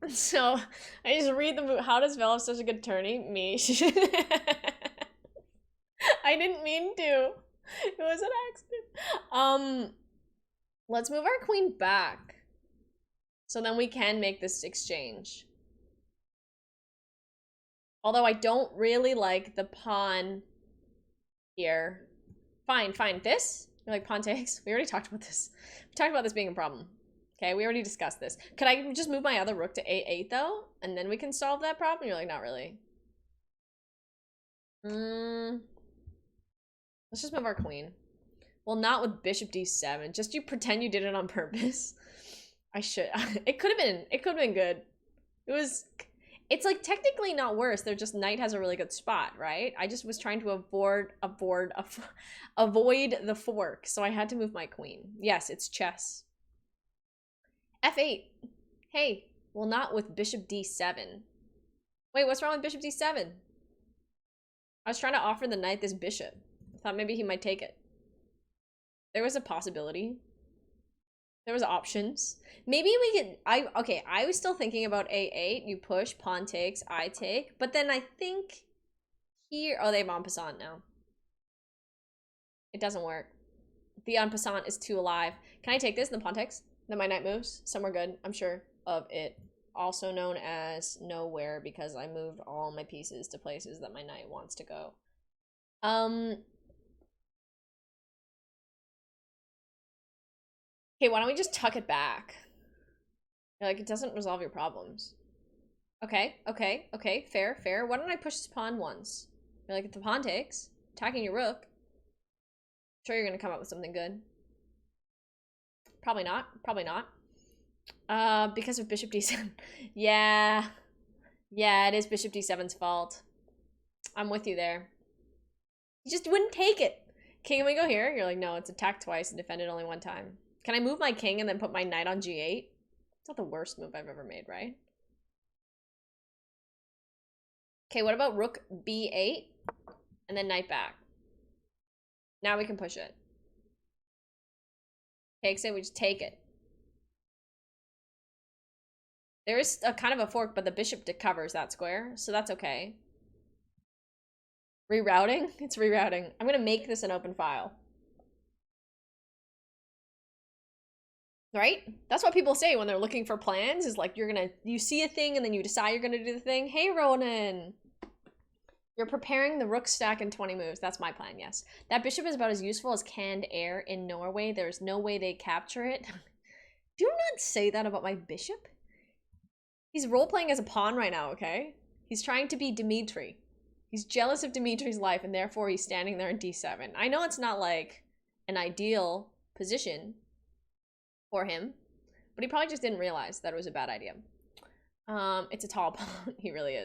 So, I just read the move. How does Vel have such a good tourney? Me. I didn't mean to. It was an accident. Let's move our queen back. So then we can make this exchange. Although I don't really like the pawn here. Fine, fine. This? You're like, pawn takes? We already talked about this. We talked about this being a problem. Okay, we already discussed this. Could I just move my other rook to a8 though? And then we can solve that problem? You're like, not really. Let's just move our queen. Well, not with bishop d7. Just you pretend you did it on purpose. I should. It could have been good. It's like technically not worse. They're just knight has a really good spot, right? I just was trying to avoid the fork, so I had to move my queen. Yes, it's chess. f8. Hey, well, not with bishop d7. Wait, what's wrong with bishop d7? I was trying to offer the knight this bishop. I thought maybe he might take it. There was a possibility. There was options. Maybe we could, okay, I was still thinking about a8. You push, pawn takes, I take. But then I think here, oh, they have en passant now. It doesn't work. The en passant is too alive. Can I take this and the pawn takes? Then my knight moves. Somewhere good, I'm sure of it. Also known as nowhere because I moved all my pieces to places that my knight wants to go. Okay, why don't we just tuck it back? Like, it doesn't resolve your problems. Okay, okay, okay, fair, fair. Why don't I push this pawn once? You're like, if the pawn takes, attacking your rook, I'm sure you're gonna come up with something good. Probably not, probably not. Because of bishop d7. Yeah. Yeah, it is bishop d7's fault. I'm with you there. You just wouldn't take it. King, can we go here? You're like, no, it's attacked twice and defended only one time. Can I move my king and then put my knight on g8? It's not the worst move I've ever made, right? Okay, what about rook b8 and then knight back? Now we can push it. Takes it, we just take it. There is a kind of a fork, but the bishop covers that square, so that's okay. Rerouting? It's rerouting. I'm gonna make this an open file. Right? That's what people say when they're looking for plans, is like you see a thing and then you decide you're gonna do the thing. Hey, Ronan. You're preparing the rook stack in 20 moves. That's my plan, yes. That bishop is about as useful as canned air in Norway. There's no way they capture it. Do not say that about my bishop. He's role-playing as a pawn right now, okay? He's trying to be Dimitri. He's jealous of Dimitri's life, and therefore he's standing there in d7. I know it's not, like, an ideal position for him, but he probably just didn't realize that it was a bad idea. It's a tall pawn. He really is.